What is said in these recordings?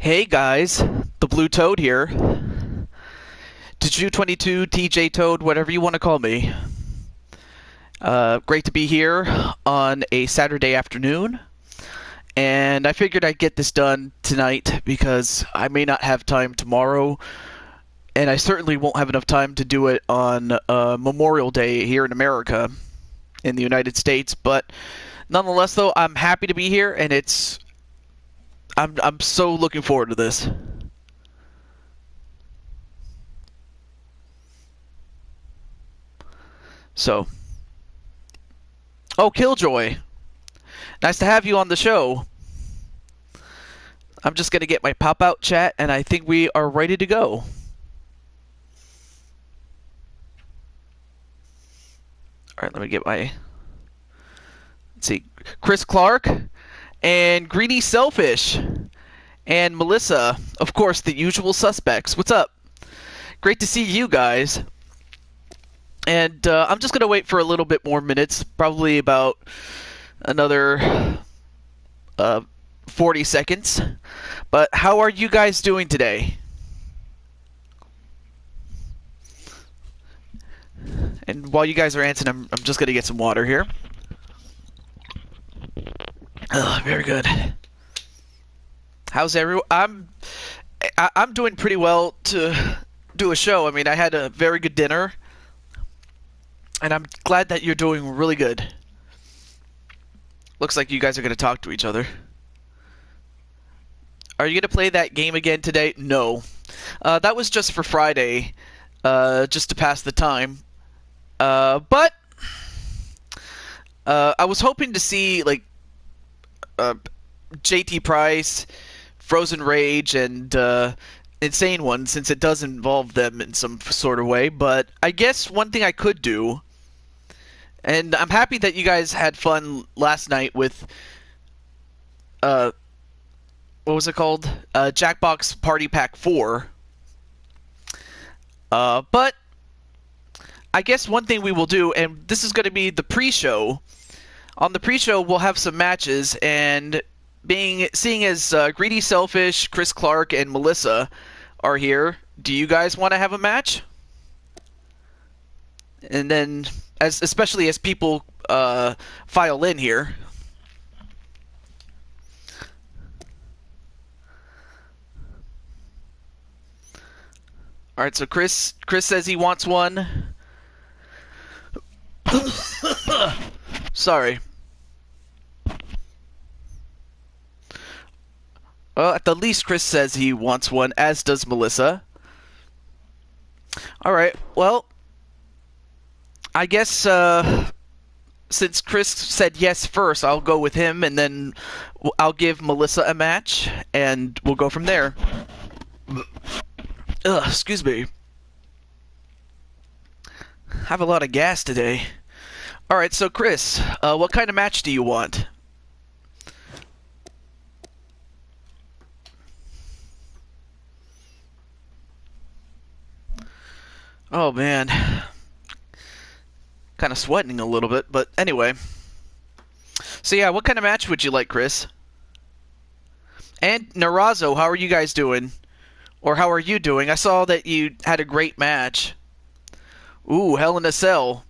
Hey guys, the Blue Toad here. Tiju22, TJ Toad, whatever you want to call me. Great to be here on a Saturday afternoon. And I figured I'd get this done tonight because I may not have time tomorrow. And I certainly won't have enough time to do it on Memorial Day here in America, in the United States. But nonetheless, though, I'm happy to be here, and I'm so looking forward to this. So, oh, Killjoy, nice to have you on the show. I'm just gonna get my pop-out chat, and I think we are ready to go. All right, let me get my. Let's see, Chris Clark and Greedy Selfish and Melissa, of course, the usual suspects. What's up? Great to see you guys. And I'm just going to wait for a little bit more minutes, probably about another 40 seconds. But how are you guys doing today? And while you guys are answering, I'm just going to get some water here. Very good. How's everyone? I'm doing pretty well to do a show. I mean, I had a very good dinner. And I'm glad that you're doing really good. Looks like you guys are going to talk to each other. Are you going to play that game again today? No. That was just for Friday, just to pass the time. But I was hoping to see, like, JT Price, Frozen Rage, and Insane One, since it does involve them in some sort of way. But I guess one thing I could do, and I'm happy that you guys had fun last night with, what was it called? Jackbox Party Pack 4. But I guess one thing we will do, and this is going to be the pre-show. On the pre-show, we'll have some matches, and seeing as Greedy Selfish, Chris Clark, and Melissa are here, do you guys want to have a match? And then, especially as people file in here. All right, so Chris says he wants one. Sorry. Well, at the least, Chris says he wants one, as does Melissa. All right, well, I guess since Chris said yes first, I'll go with him, and then I'll give Melissa a match, and we'll go from there. Excuse me. I have a lot of gas today. All right, so Chris, what kind of match do you want? Oh, man. Kind of sweating a little bit, but anyway. So yeah, what kind of match would you like, Chris? And Narazo, how are you guys doing? Or how are you doing? I saw that you had a great match. Ooh, Hell in a Cell.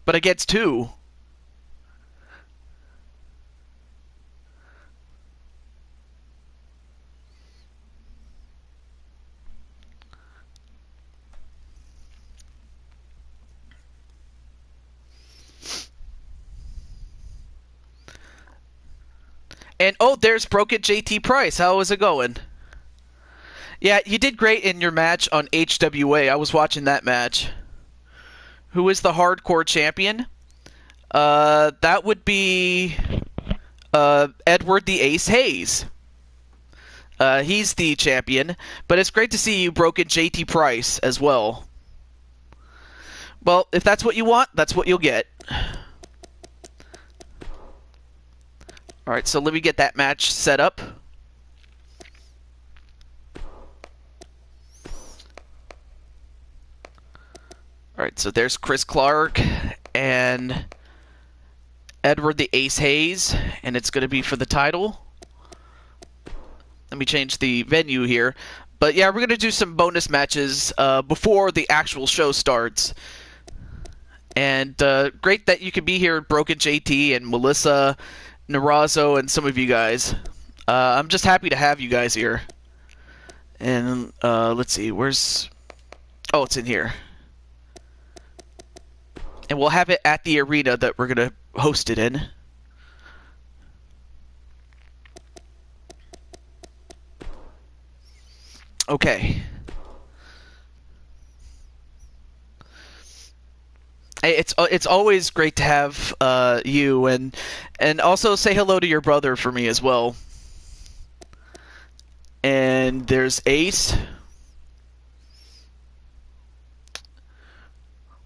But against who? And oh, there's Broken JT Price. How is it going? Yeah, you did great in your match on HWA. I was watching that match. Who is the hardcore champion? That would be Edward the Ace Hayes. He's the champion, but it's great to see you Broken JT Price as well. Well, if that's what you want, that's what you'll get. Alright, so let me get that match set up. Alright, so there's Chris Clark and Edward the Ace Hayes, and it's going to be for the title. Let me change the venue here. But yeah, we're going to do some bonus matches before the actual show starts. And great that you could be here, Broken JT and Melissa, Narazo, and some of you guys. I'm just happy to have you guys here. And let's see, where's... Oh, it's in here. And we'll have it at the arena that we're going to host it in. Okay. It's always great to have you, and also say hello to your brother for me as well. And there's Ace.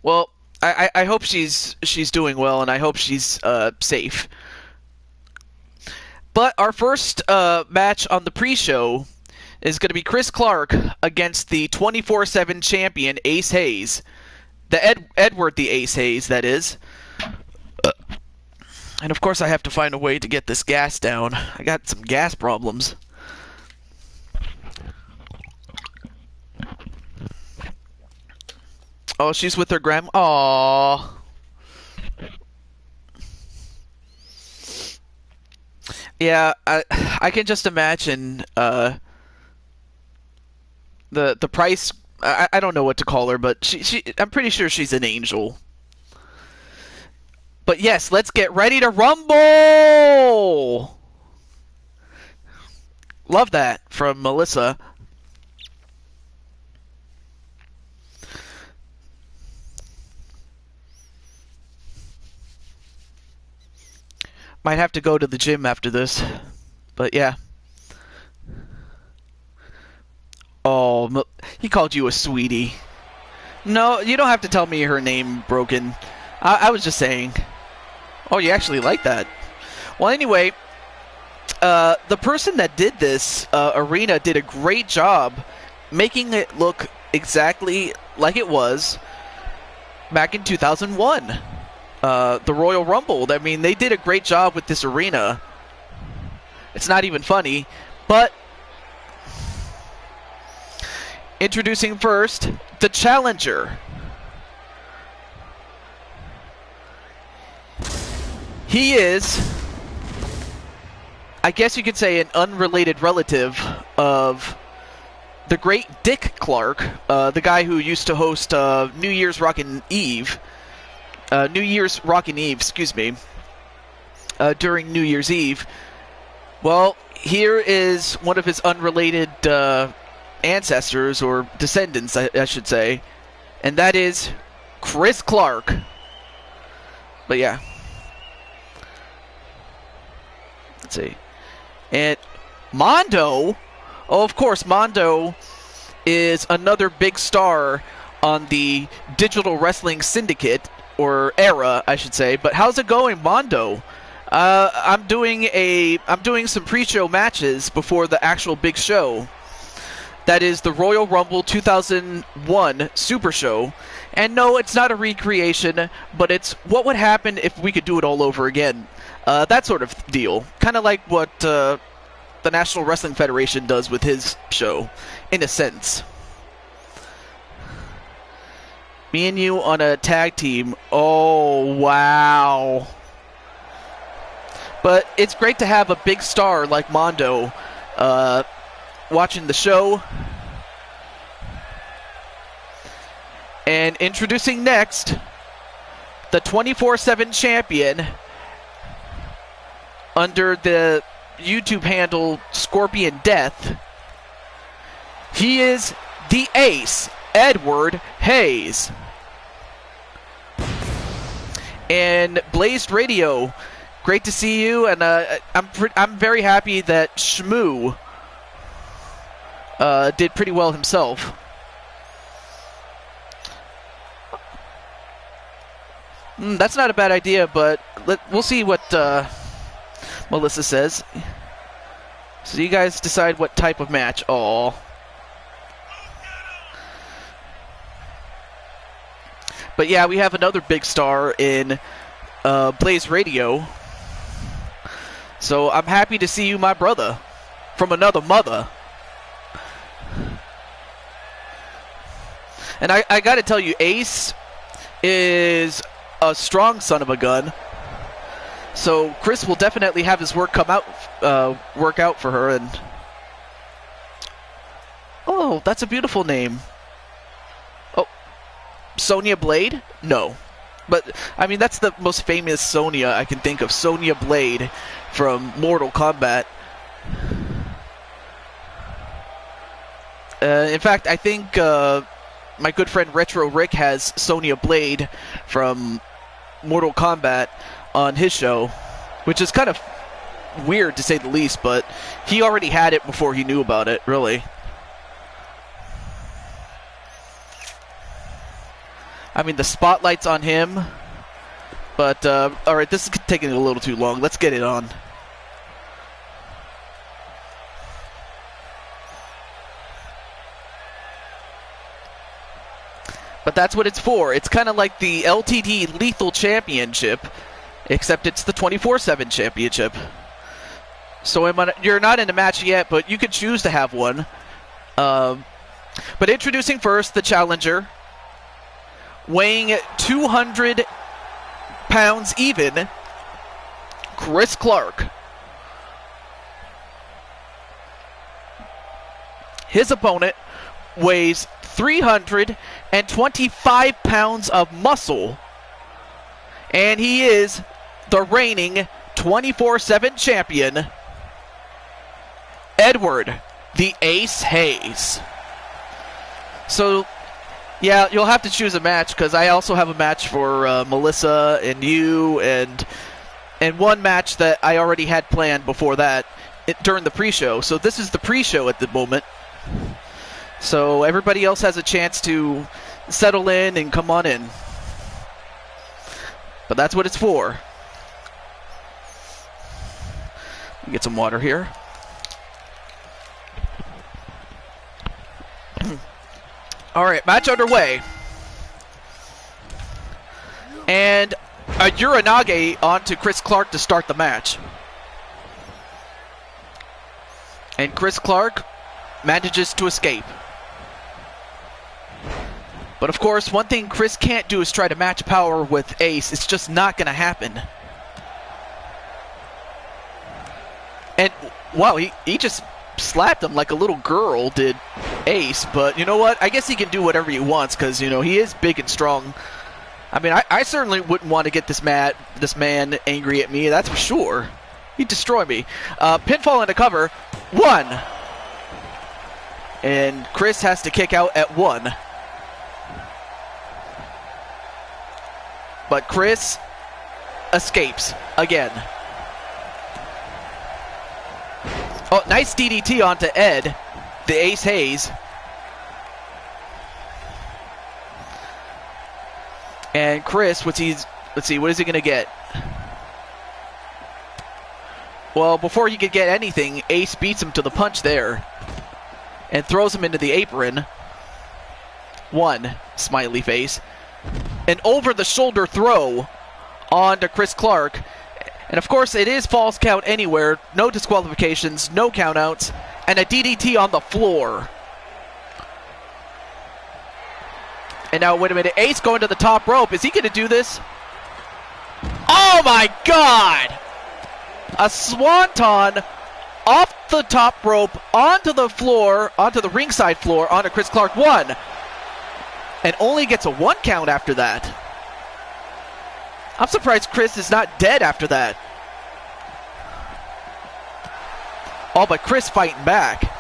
Well, I hope she's doing well, and I hope she's safe. But our first match on the pre-show is going to be Chris Clark against the 24/7 champion Ace Hayes. The Edward the Ace Hayes, that is. And of course I have to find a way to get this gas down. I got some gas problems. Oh, she's with her grandma. Aww. Yeah, I can just imagine the price. I don't know what to call her, but I'm pretty sure she's an angel. But yes, let's get ready to rumble! Love that from Melissa. Might have to go to the gym after this. But yeah. Oh, he called you a sweetie. No, you don't have to tell me her name, Broken. I was just saying. Oh, you actually like that. Well, anyway, the person that did this arena did a great job making it look exactly like it was back in 2001. The Royal Rumble. I mean, they did a great job with this arena. It's not even funny, but... Introducing first, the Challenger. He is, I guess you could say, an unrelated relative of the great Dick Clark, the guy who used to host New Year's Rockin' Eve. Excuse me, during New Year's Eve. Well, here is one of his unrelated ancestors, or descendants, I should say, and that is Chris Clark. But yeah. Let's see. And Mondo, oh, of course, Mondo is another big star on the Digital Wrestling Syndicate, or era, I should say. But how's it going, Mondo? I'm doing some pre-show matches before the actual big show. That is the Royal Rumble 2001 Super Show. And no, it's not a recreation, but it's what would happen if we could do it all over again. That sort of deal. Kind of like what the National Wrestling Federation does with his show, in a sense. Me and you on a tag team. Oh, wow. But it's great to have a big star like Mondo watching the show. And introducing next, the 24/7 champion under the YouTube handle Scorpion Death. He is the Ace, Edward Hayes. And Blazed Radio, great to see you, and I'm very happy that Shmoo did pretty well himself. That's not a bad idea, but we'll see what Melissa says. So you guys decide what type of match. Aww. But yeah, we have another big star in Blaze Radio. So I'm happy to see you, my brother. from another mother. And I got to tell you, Ace is a strong son of a gun. So Chris will definitely have his work work out for her. And oh, that's a beautiful name. Oh, Sonya Blade? No. But, I mean, that's the most famous Sonya I can think of. Sonya Blade from Mortal Kombat. In fact, I think my good friend Retro Rick has Sonya Blade from Mortal Kombat on his show, which is kind of weird to say the least, but he already had it before he knew about it, really. I mean, the spotlight's on him, but, alright, this is taking a little too long. Let's get it on. But that's what it's for. It's kind of like the LTD Lethal Championship, except it's the 24/7 championship. So you're not in a match yet, but you could choose to have one. But introducing first the challenger, weighing 200 pounds even, Chris Clark. His opponent weighs 325 pounds of muscle, and he is the reigning 24/7 champion, Edward the Ace Hayes. So, yeah, you'll have to choose a match, because I also have a match for Melissa and you, and one match that I already had planned before that during the pre-show. So this is the pre-show at the moment. So everybody else has a chance to settle in and come on in. But that's what it's for. Get some water here. Alright, match underway. And a Uranage onto Chris Clark to start the match. And Chris Clark manages to escape. But of course, one thing Chris can't do is try to match power with Ace. It's just not going to happen. And, wow, he just slapped him like a little girl did Ace. But you know what? I guess he can do whatever he wants, because, you know, he is big and strong. I mean, I certainly wouldn't want to get this man angry at me, that's for sure. He'd destroy me. Pinfall into cover. 1. And Chris has to kick out at 1. But Chris escapes again. Oh, nice DDT onto Ed, the Ace Hayes. And Chris, let's see, what is he going to get? Well, before he could get anything, Ace beats him to the punch there and throws him into the apron. 1, smiley face. An over-the-shoulder throw onto Chris Clark. And of course, it is false count anywhere. No disqualifications, no countouts, and a DDT on the floor. And now, wait a minute, Ace going to the top rope. Is he going to do this? Oh my God! A swanton off the top rope, onto the floor, onto the ringside floor, onto Chris Clark. 1. And only gets a 1 count after that. I'm surprised Chris is not dead after that. Oh, but Chris fighting back.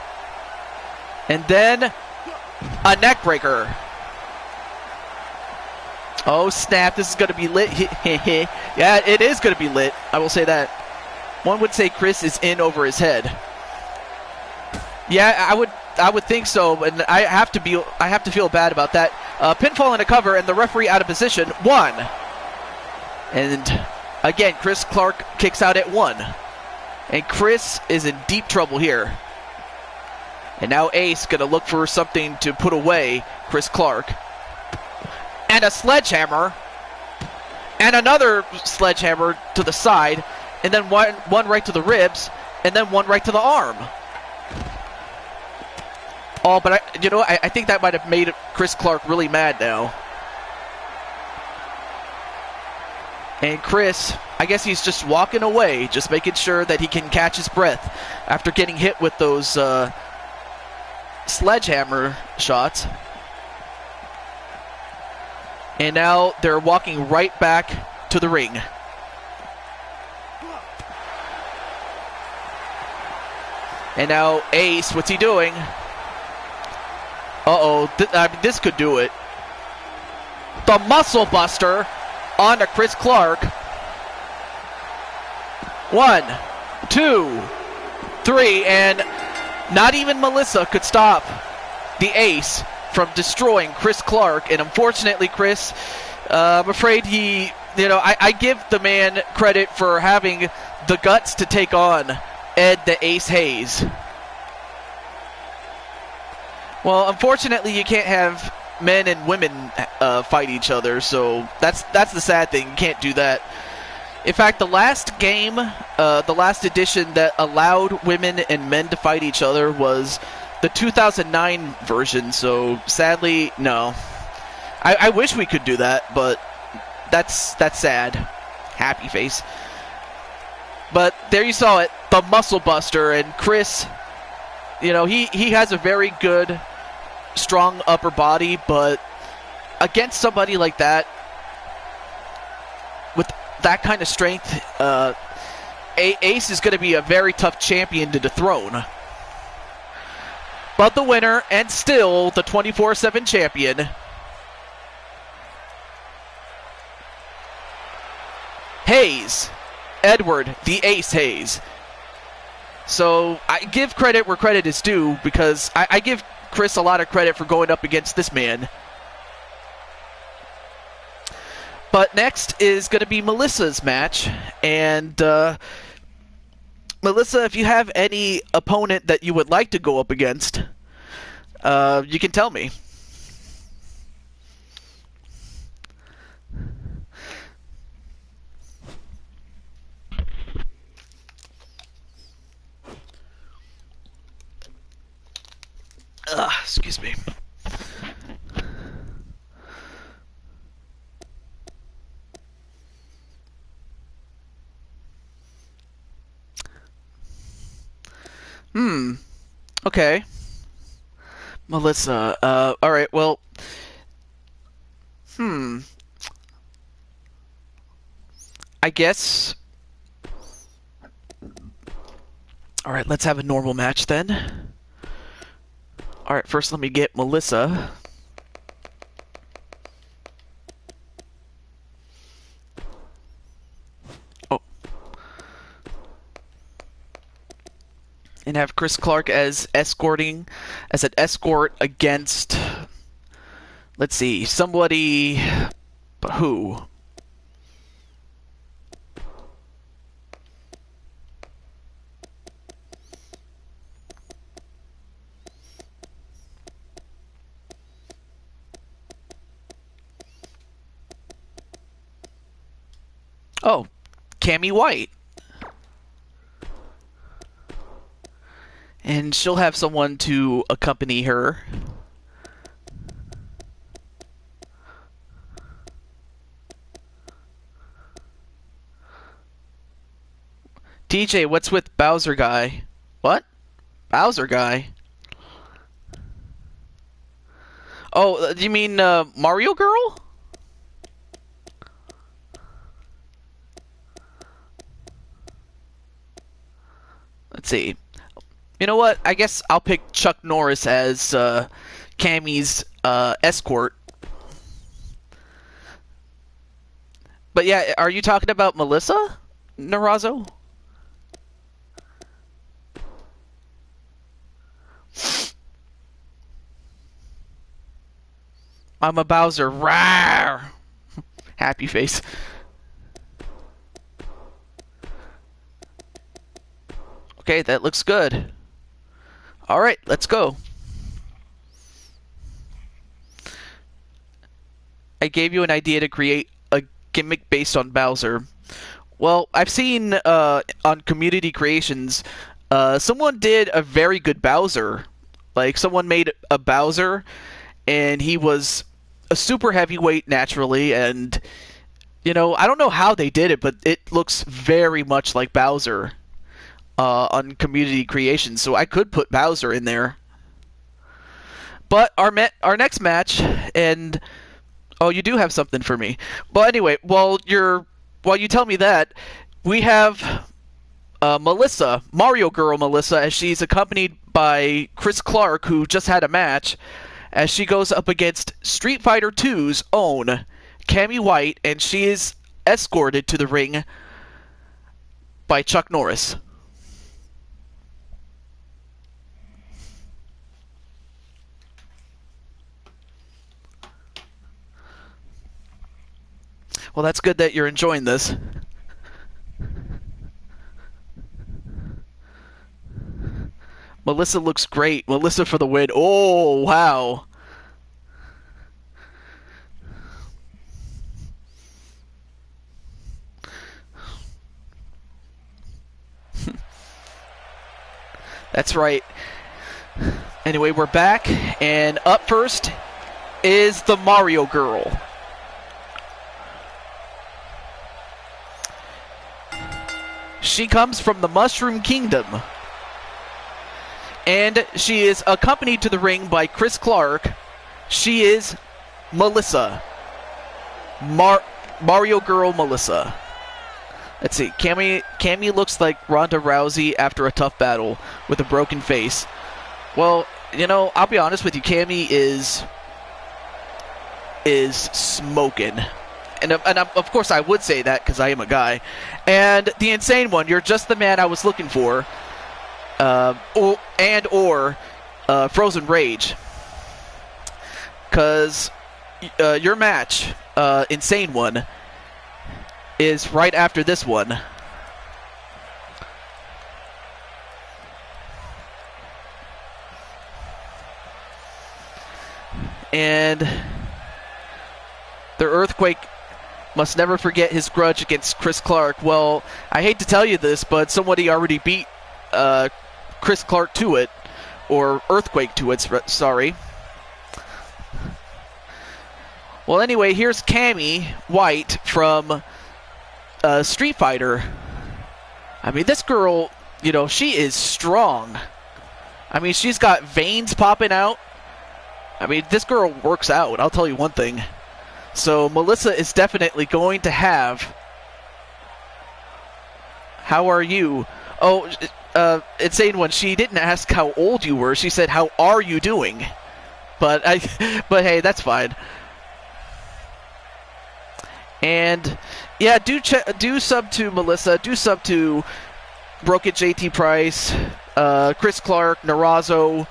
And then a neck breaker. Oh, snap. This is going to be lit. Yeah, it is going to be lit. I will say that. One would say Chris is in over his head. Yeah, I would think so, and I have to feel bad about that. Pinfall into cover, and the referee out of position. 1. And again, Chris Clark kicks out at 1. And Chris is in deep trouble here. And now Ace going to look for something to put away Chris Clark. And a sledgehammer. And another sledgehammer to the side. And then one right to the ribs. And then one right to the arm. Oh, but I think that might have made Chris Clark really mad now. And Chris, I guess he's just walking away, just making sure that he can catch his breath after getting hit with those sledgehammer shots. And now they're walking right back to the ring. And now Ace, what's he doing? Uh-oh, this could do it. The Muscle Buster onto Chris Clark. 1, 2, 3, and not even Melissa could stop the Ace from destroying Chris Clark. And unfortunately, Chris, I'm afraid I give the man credit for having the guts to take on Ed the Ace Hayes. Well, unfortunately, you can't have men and women fight each other, so that's the sad thing. You can't do that. In fact, the last game, the last edition that allowed women and men to fight each other was the 2009 version, so sadly, no. I wish we could do that, but that's sad. Happy face. But there you saw it, the Muscle Buster, and Chris, he has a very good, strong upper body, but against somebody like that, with that kind of strength, Ace is going to be a very tough champion to dethrone. But the winner, and still the 24/7 champion, Hayes. Edward, the Ace Hayes. So I give credit where credit is due, because I give Chris a lot of credit for going up against this man. But next is going to be Melissa's match. And Melissa, if you have any opponent that you would like to go up against, you can tell me. Excuse me. Okay. Melissa, alright, well... I guess... Alright, let's have a normal match then. Alright, first let me get Melissa. Oh. And have Chris Clark as an escort against, let's see, somebody, but who? Oh, Cammy White. And she'll have someone to accompany her. DJ, what's with Bowser Guy? What? Bowser Guy? Oh, do you mean Mario Girl? Let's see. You know what? I guess I'll pick Chuck Norris as Cammy's escort. But yeah, are you talking about Melissa Narazo? I'm a Bowser. Rawr! Happy face. Okay, that looks good. Alright, let's go. I gave you an idea to create a gimmick based on Bowser. Well, I've seen on Community Creations, someone did a very good Bowser. Like, someone made a Bowser, and he was a super heavyweight naturally, and, you know, I don't know how they did it, but it looks very much like Bowser on Community Creations, so I could put Bowser in there. But our next match, and oh, you do have something for me. But anyway, while you tell me that, we have Melissa, Mario Girl Melissa, as she's accompanied by Chris Clark, who just had a match, as she goes up against Street Fighter II's own Cammy White, and she is escorted to the ring by Chuck Norris. Well, that's good that you're enjoying this. Melissa looks great. Melissa for the win. Oh, wow. That's right. Anyway, we're back, and up first is the Mario Girl. She comes from the Mushroom Kingdom, and she is accompanied to the ring by Chris Clark. She is Melissa. Mario Girl Melissa. Let's see. Cammy looks like Ronda Rousey after a tough battle with a broken face. Well, you know, I'll be honest with you. Cammy is smoking. And of course I would say that because I am a guy. And the Insane One, you're just the man I was looking for. Or Frozen Rage. Because your match, Insane One, is right after this one. And the Earthquake must never forget his grudge against Chris Clark. Well, I hate to tell you this, but somebody already beat Chris Clark to it, or Earthquake to it, sorry. Well, anyway, here's Cammy White from Street Fighter. I mean, this girl, you know, she is strong. I mean, she's got veins popping out. I mean, this girl works out, I'll tell you one thing. So Melissa is definitely going to have... How are you? Oh, Insane One, she didn't ask how old you were. She said, how are you doing? But hey, that's fine. And yeah, do sub to Melissa. Do sub to Broken JT Price, Chris Clark, Narazo,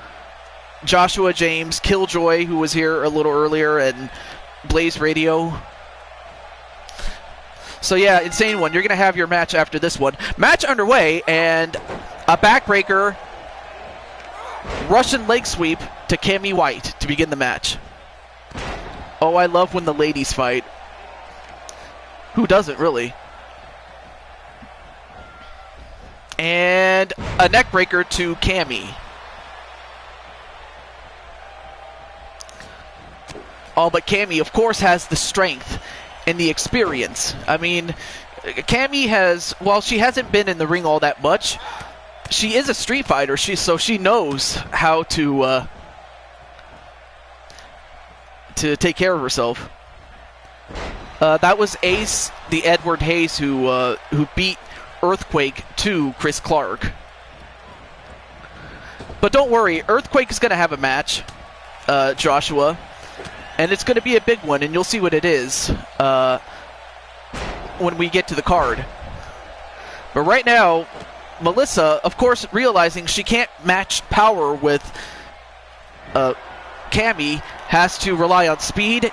Joshua James, Killjoy, who was here a little earlier, and Blaze Radio. So yeah, Insane One, you're going to have your match after this one. Match underway, and a backbreaker Russian leg sweep to Cammy White to begin the match. Oh, I love when the ladies fight. Who doesn't, really? And a neckbreaker to Cammy. Oh, but Cammy, of course, has the strength and the experience. I mean, Cammy has, while she hasn't been in the ring all that much, she is a Street Fighter, so she knows how to take care of herself. That was Ace, the Edward Hayes, who beat Earthquake to Chris Clark. But don't worry, Earthquake is going to have a match, Joshua. And it's going to be a big one, and you'll see what it is when we get to the card. But right now, Melissa, of course, realizing she can't match power with Cammy, has to rely on speed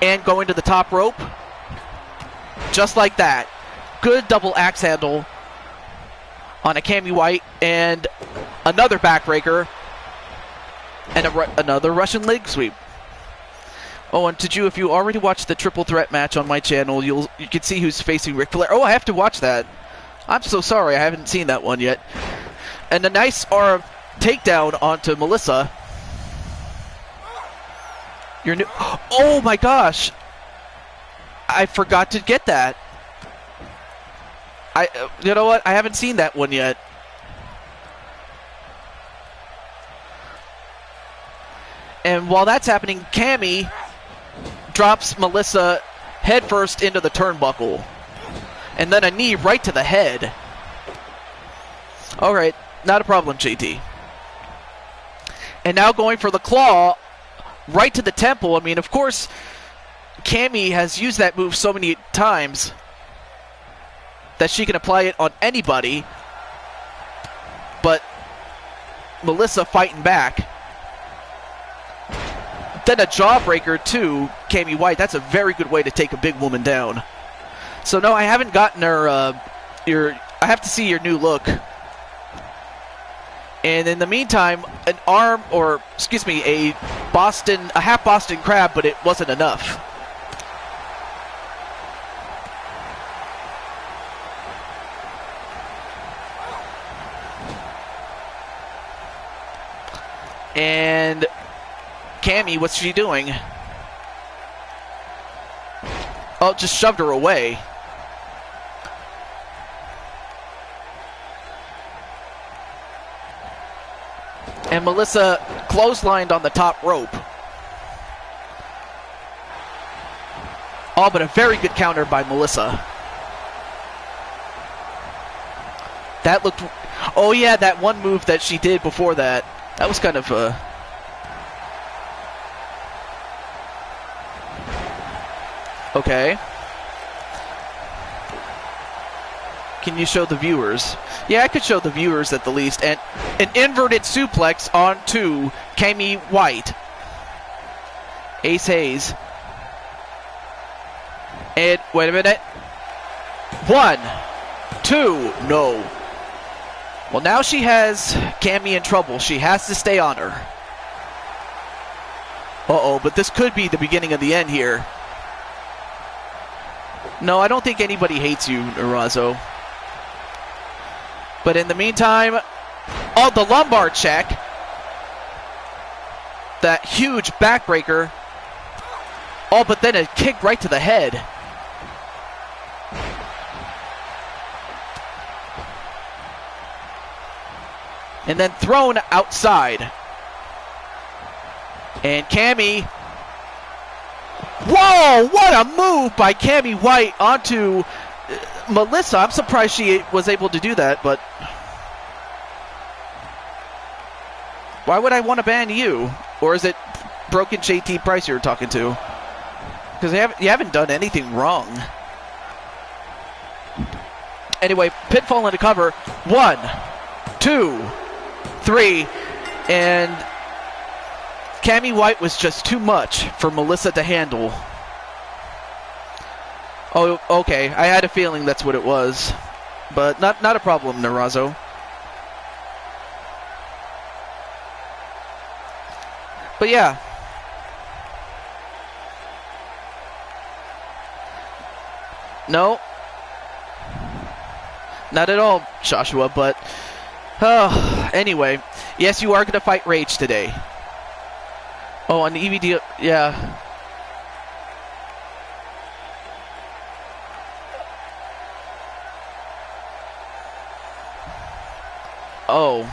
and go into the top rope. Just like that. Good double axe handle on a Cammy White, and another backbreaker, and another Russian leg sweep. Oh, and if you already watched the triple threat match on my channel, you can see who's facing Ric Flair. Oh, I have to watch that. I'm so sorry, I haven't seen that one yet. And a nice takedown onto Melissa. Your new. Oh my gosh! I forgot to get that. You know what? I haven't seen that one yet. And while that's happening, Cammy drops Melissa headfirst into the turnbuckle. And then a knee right to the head. Alright, not a problem, JT. And now going for the claw right to the temple. I mean, of course, Cammy has used that move so many times that she can apply it on anybody. But Melissa fighting back. Then a jawbreaker to Cammy White. That's a very good way to take a big woman down. So no, I haven't gotten her. I have to see your new look. And in the meantime, a half Boston Crab, but it wasn't enough. And Cammy, what's she doing? Oh, just shoved her away. And Melissa clotheslined on the top rope. Oh, but a very good counter by Melissa. That looked... Oh yeah, that one move that she did before that. That was kind of... Okay. Can you show the viewers? Yeah, I could show the viewers at the least. And an inverted suplex onto Cammy White. Ace Hayes. And wait a minute. 1, 2, no. Well, now she has Cammy in trouble. She has to stay on her. Uh-oh, but this could be the beginning of the end here. No, I don't think anybody hates you, Narazo. But in the meantime, oh, the lumbar check. That huge backbreaker. Oh, but then a kick right to the head. And then thrown outside. And Cammy. Whoa, what a move by Cammy White onto Melissa. I'm surprised she was able to do that, but why would I want to ban you? Or is it broken JT Price you're talking to? Because you haven't done anything wrong. Anyway, pinfall into cover. 1, 2, 3, and Cammy White was just too much for Melissa to handle. Oh, okay. I had a feeling that's what it was. But not a problem, Narazo. But yeah. No. Not at all, Joshua, but anyway. Yes, you are going to fight Rage today. Oh, on the EVD, yeah. Oh.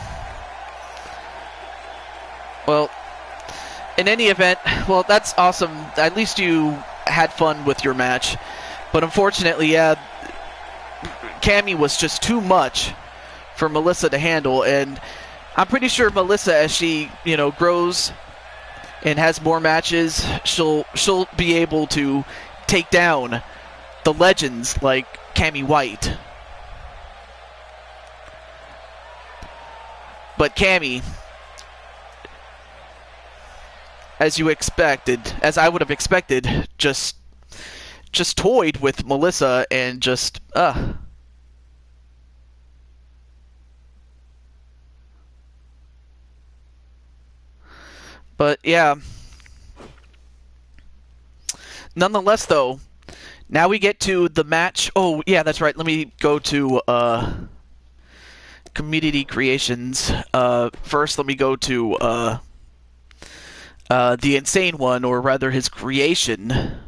Well, in any event, well, that's awesome. At least you had fun with your match. But unfortunately, yeah, Cammy was just too much for Melissa to handle. And I'm pretty sure Melissa, as she, grows and has more matches, she'll be able to take down the legends like Cammy White. But Cammy, as I would have expected, just toyed with Melissa and just But yeah. Nonetheless, though, now we get to the match. Oh, yeah, that's right. Let me go to community creations. First, let me go to the insane one, or rather his creation.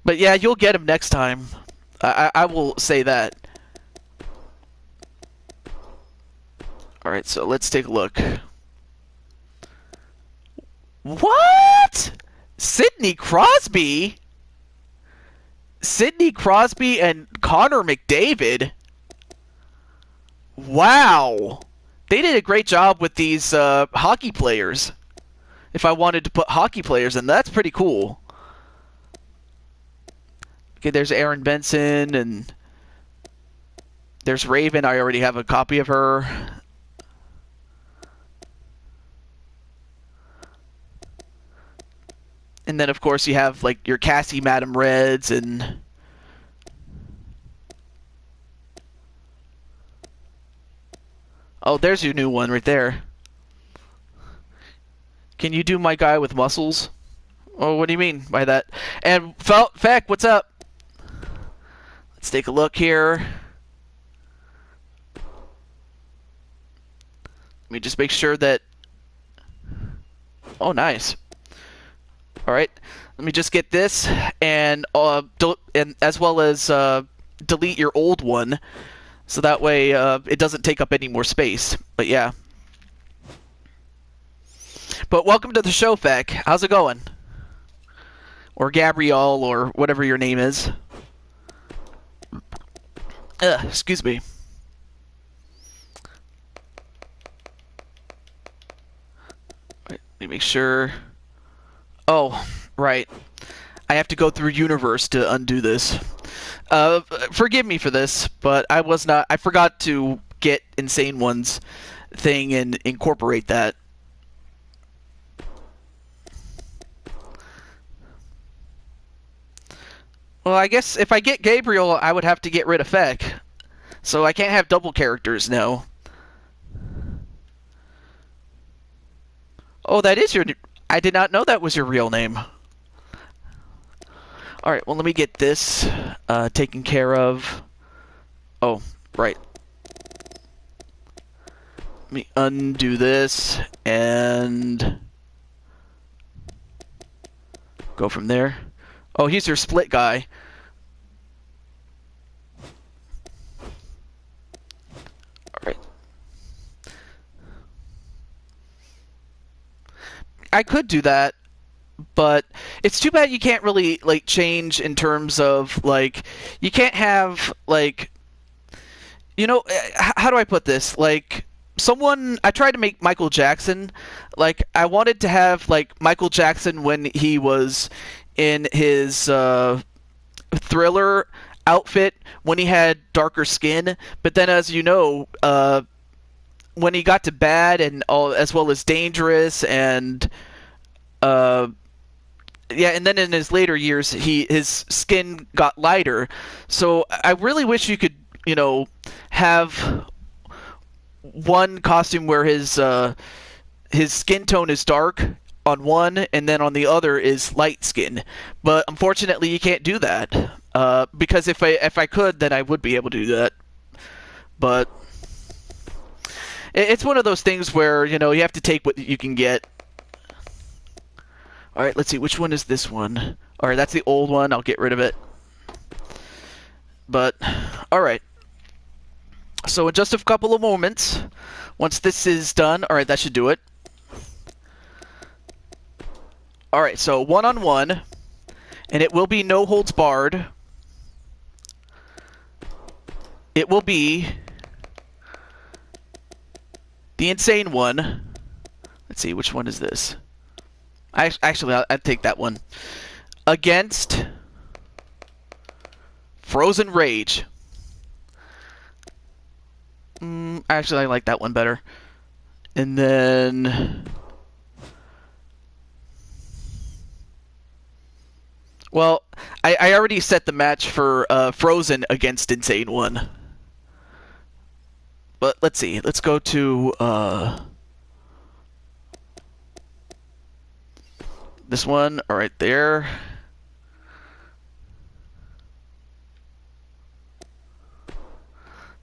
But yeah, you'll get him next time. I will say that. Alright, so let's take a look. What? Sidney Crosby? Sidney Crosby and Connor McDavid? Wow. They did a great job with these hockey players. If I wanted to put hockey players in, that's pretty cool. Okay, there's Aaron Benson, and there's Raven. I already have a copy of her. And then, of course, you have, like, your Cassie Madam Reds, and... Oh, there's your new one right there. Can you do my guy with muscles? Oh, what do you mean by that? And, Feck, what's up? Let's take a look here. Let me just make sure that... Oh, nice. Alright, let me just get this, and as well as delete your old one, so that way it doesn't take up any more space. But yeah. But welcome to the show, Feck. How's it going? Or Gabrielle, or whatever your name is. Excuse me. Let me make sure... Oh, right. I have to go through Universe to undo this. Forgive me for this, but I forgot to get Insane One's thing and incorporate that. Well, I guess if I get Gabriel, I would have to get rid of Feck. So I can't have double characters now. Oh, that is your... I did not know that was your real name. Alright, well, let me get this taken care of. Oh, right. Let me undo this and go from there. Oh, he's your split guy. Alright. I could do that, but it's too bad you can't really, like, change in terms of, like, you can't have, like, you know, how do I put this? Like, I tried to make Michael Jackson, like, I wanted to have, like, Michael Jackson when he was in his Thriller outfit, when he had darker skin, but then, as you know, when he got to Bad and all, as well as Dangerous, and yeah, and then in his later years, his skin got lighter. So I really wish you could, you know, have one costume where his skin tone is dark on one, and then on the other is light skin. But unfortunately, you can't do that. Because if I could, then I would be able to do that. But it's one of those things where, you know, you have to take what you can get. Alright, let's see, which one is this one? Alright, that's the old one, I'll get rid of it. But, alright. So in just a couple of moments, once this is done, alright, that should do it. Alright, so one-on-one, and it will be no holds barred. It will be the insane one. Let's see, which one is this? Actually, I'd take that one. Against Frozen Rage. Actually, I like that one better. And then... Well, I already set the match for Frozen against Insane One. But let's see. Let's go to... this one, right there.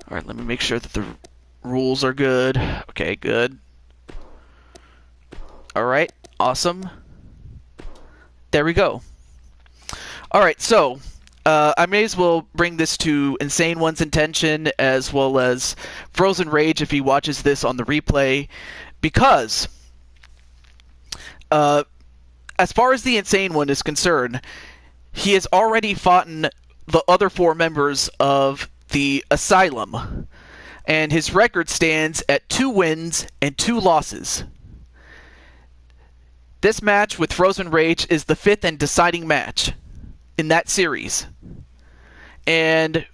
All right, let me make sure that the rules are good. Okay, good. All right, awesome. There we go. All right, so I may as well bring this to Insane One's attention as well as Frozen Rage if he watches this on the replay, because as far as the Insane One is concerned, he has already fought the other 4 members of the Asylum, and his record stands at 2 wins and 2 losses. This match with Frozen Rage is the 5th and deciding match in that series. And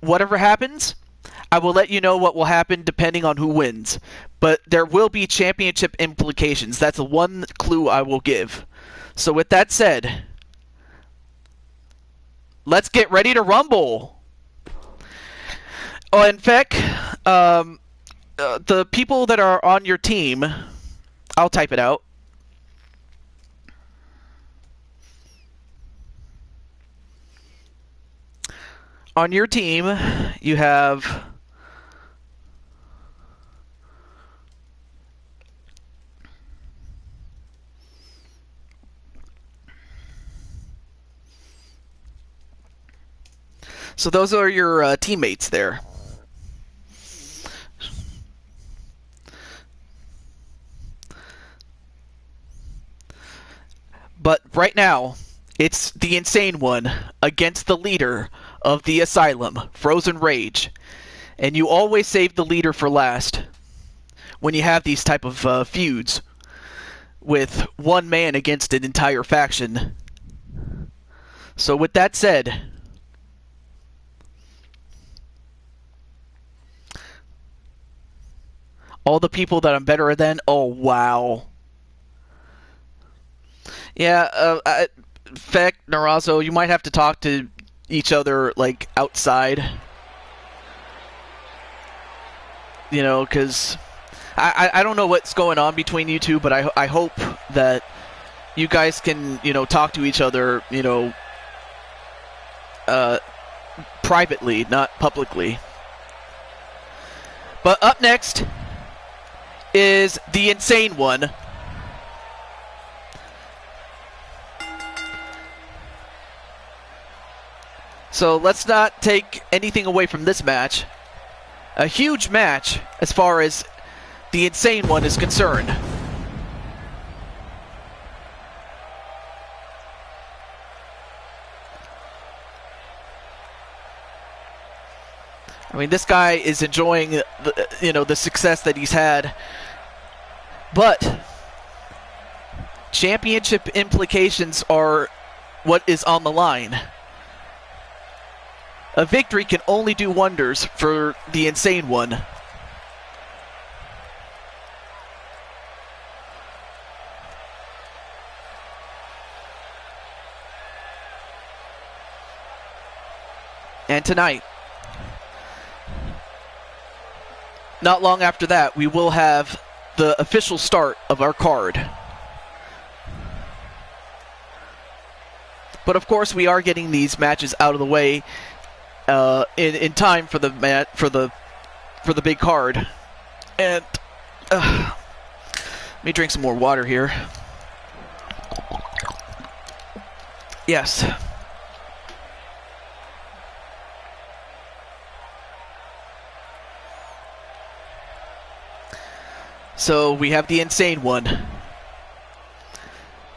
whatever happens, I will let you know what will happen depending on who wins. But there will be championship implications. That's the one clue I will give. So with that said, let's get ready to rumble. Oh, in fact, the people that are on your team, I'll type it out. On your team, you have so those are your teammates there. But right now, it's the Insane One against the leader of the Asylum, Frozen Rage. And you always save the leader for last when you have these type of feuds with one man against an entire faction. So with that said, all the people that I'm better than, oh wow. Yeah, Feck, Narazo, you might have to talk to each other, like, outside. You know, because I don't know what's going on between you two, but I hope that you guys can, you know, talk to each other, you know, privately, not publicly. But up next is the Insane One. So let's not take anything away from this match. A huge match as far as the Insane One is concerned. I mean, this guy is enjoying the success that he's had. But championship implications are what is on the line. A victory can only do wonders for the Insane One. And tonight, not long after that, we will have the official start of our card. But of course, we are getting these matches out of the way in time for the big card. And let me drink some more water here. Yes. So we have the Insane One.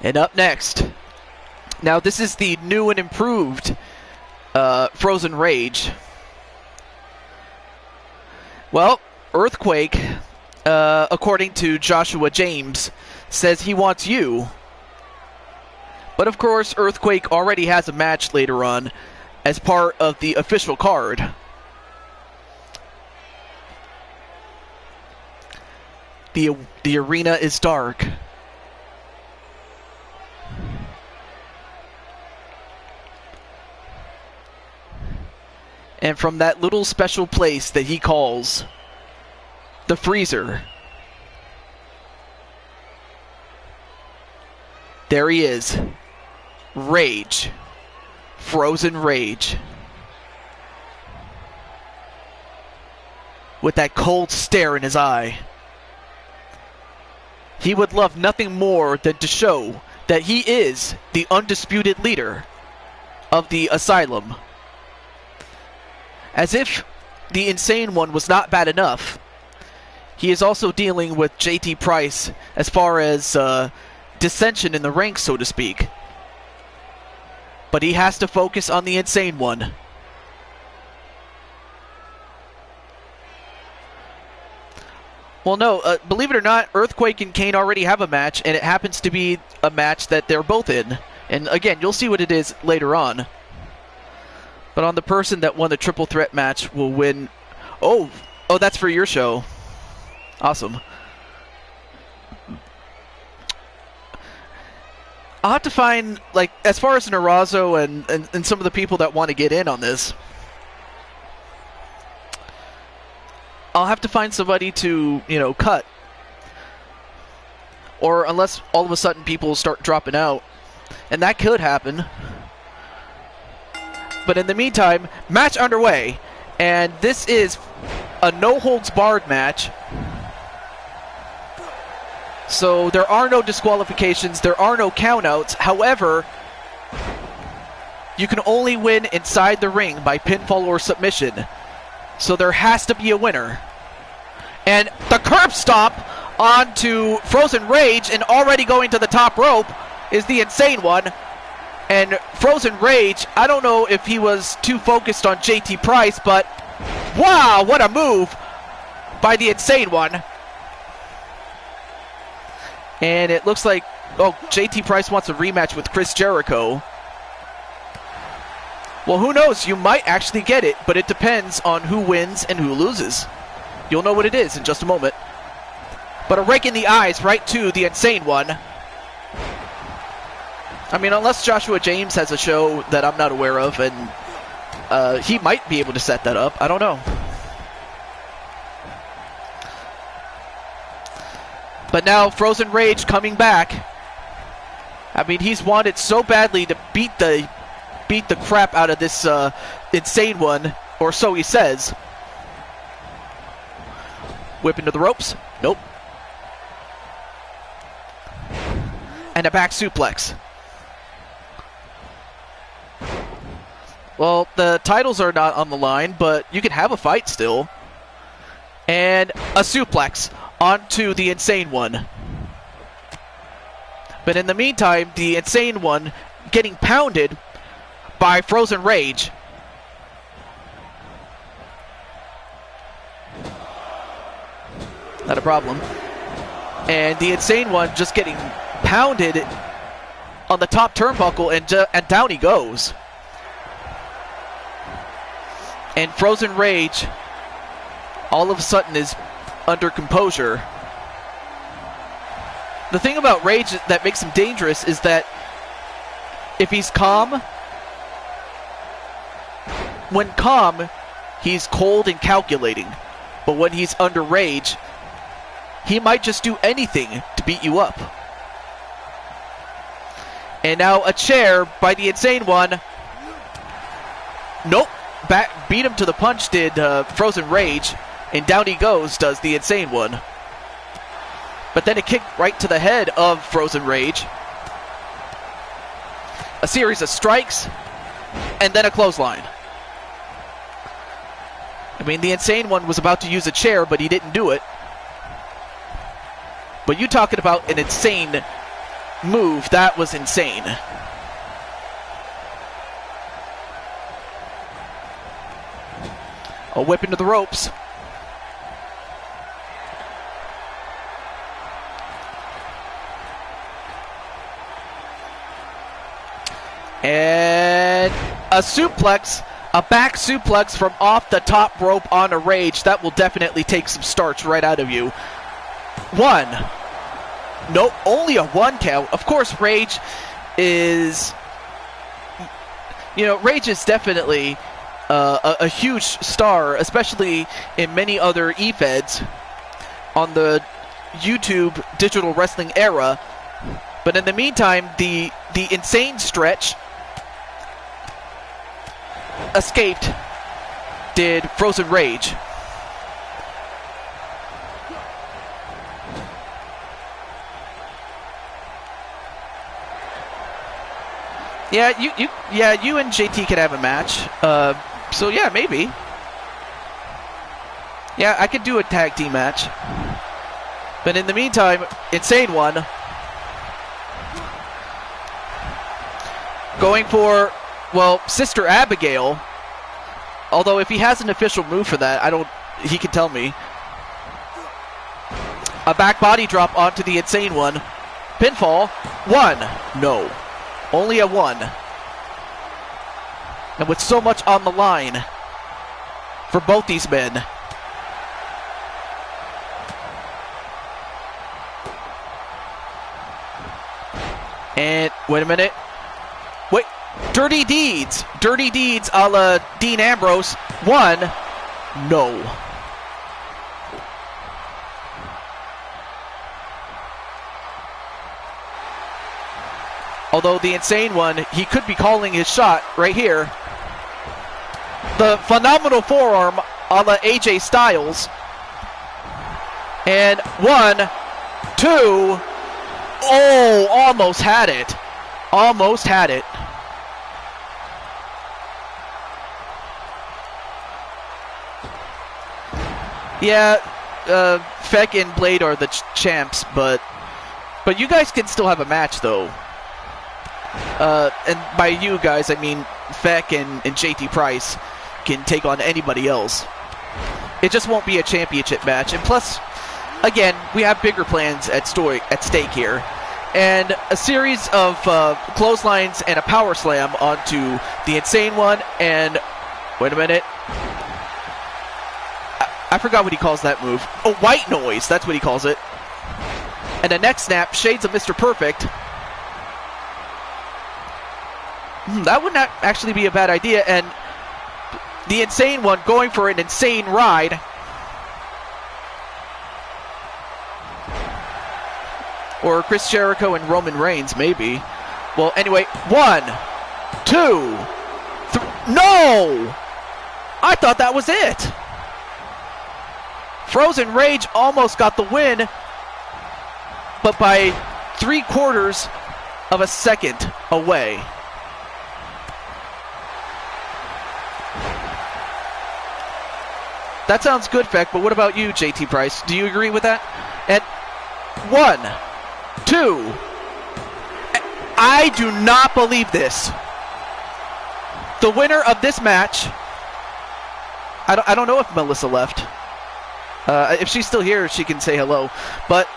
And up next, now this is the new and improved Frozen Rage. Well, Earthquake, according to Joshua James, says he wants you. But of course, Earthquake already has a match later on as part of the official card. The arena is dark. And from that little special place that he calls the freezer, there he is. Rage. Frozen Rage. with that cold stare in his eye. He would love nothing more than to show that he is the undisputed leader of the Asylum. As if the Insane One was not bad enough, he is also dealing with JT Price as far as dissension in the ranks, so to speak. But he has to focus on the Insane One. Well, no, believe it or not, Earthquake and Kane already have a match, and it happens to be a match that they're both in. And again, you'll see what it is later on. But on the person that won the triple threat match will win... Oh, that's for your show. Awesome. I'll have to find, like, as far as Narazo and some of the people that want to get in on this, I'll have to find somebody to, cut. Or unless all of a sudden people start dropping out. And that could happen. But in the meantime, match underway. And this is a no-holds-barred match. So there are no disqualifications, there are no countouts. However, you can only win inside the ring by pinfall or submission. So there has to be a winner. And the curb stomp onto Frozen Rage, and already going to the top rope is the Insane One. And Frozen Rage, I don't know if he was too focused on JT Price, but wow, what a move by the Insane One. And it looks like, JT Price wants a rematch with Chris Jericho. Well, who knows? You might actually get it, but it depends on who wins and who loses. You'll know what it is in just a moment. But a rake in the eyes right to the Insane One. I mean, unless Joshua James has a show that I'm not aware of, and he might be able to set that up. I don't know. But now Frozen Rage coming back. I mean, he's wanted so badly to beat the crap out of this Insane One, or so he says. Whip into the ropes. Nope. And a back suplex. Well, the titles are not on the line, but you can have a fight still. And a suplex onto the Insane One. But in the meantime, the Insane One getting pounded by Frozen Rage. Not a problem. And the Insane One just getting pounded on the top turnbuckle, and down he goes. And Frozen Rage all of a sudden is under composure. The thing about Rage that makes him dangerous is that if he's calm, when calm, he's cold and calculating. But when he's under rage, he might just do anything to beat you up. And now a chair by the Insane One. Nope. Beat him to the punch did Frozen Rage. And down he goes, does the Insane One. But then a kick right to the head of Frozen Rage. A series of strikes. And then a clothesline. I mean, the Insane One was about to use a chair, but he didn't do it. But you talking about an insane move, that was insane. A whip into the ropes. And a suplex, a back suplex from off the top rope on a Rage. That will definitely take some starch right out of you. One. Nope, only a one count. Of course, Rage is... Rage is definitely a huge star, especially in many other e-feds on the YouTube digital wrestling era. But in the meantime, the insane stretch escaped did Frozen Rage. Yeah, you and JT could have a match. So yeah, maybe. Yeah, I could do a tag team match. But in the meantime, Insane One going for, well, Sister Abigail. Although if he has an official move for that, he can tell me. A back body drop onto the Insane One. Pinfall. 1. No. Only a 1. And with so much on the line for both these men. And wait a minute. Wait. Dirty Deeds. Dirty Deeds a la Dean Ambrose. 1. No. Although the Insane One, he could be calling his shot right here. The phenomenal forearm a la AJ Styles. And 1, 2. Oh, almost had it. Almost had it. Yeah, Feck and Blade are the champs, but you guys can still have a match, though. And by you guys, I mean Feck and JT Price can take on anybody else. It just won't be a championship match. And plus, again, we have bigger plans at stake here. And a series of clotheslines and a power slam onto the Insane One. And, wait a minute. I forgot what he calls that move. Oh, white noise. That's what he calls it. And a neck snap, shades of Mr. Perfect. That would not actually be a bad idea. And the Insane One going for an insane ride. Or Chris Jericho and Roman Reigns, maybe. Well, anyway, 1, 2, 3. No! I thought that was it. Frozen Rage almost got the win, but by 3/4 of a second away. That sounds good, Feck, but what about you, JT Price? Do you agree with that? And 1, 2. I do not believe this. The winner of this match, I don't know if Melissa left. If she's still here, she can say hello. But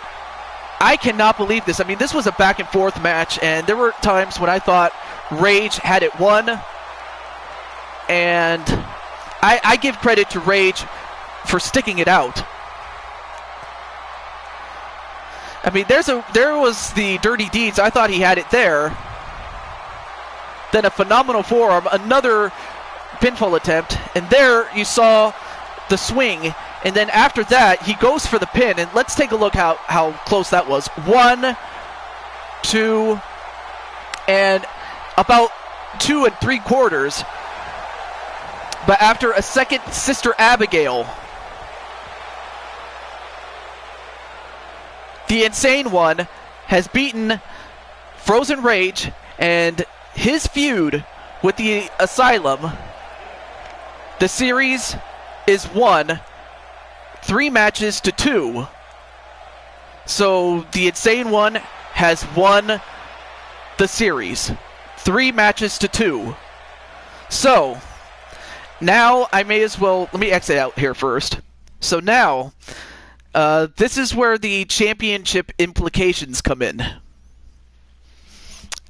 I cannot believe this. I mean, this was a back and forth match, and there were times when I thought Rage had it won. And I give credit to Rage for sticking it out. I mean, there was the Dirty Deeds. I thought he had it there. Then a phenomenal forearm, another pinfall attempt, and there you saw the swing. And then after that, he goes for the pin, and let's take a look how close that was. 1, 2, and about 2 3/4. But after a second Sister Abigail, the Insane One has beaten Frozen Rage, and his feud with the Asylum, the series is won 3-2. So the Insane One has won the series 3-2. So now I may as well, let me exit out here first. So now, this is where the championship implications come in.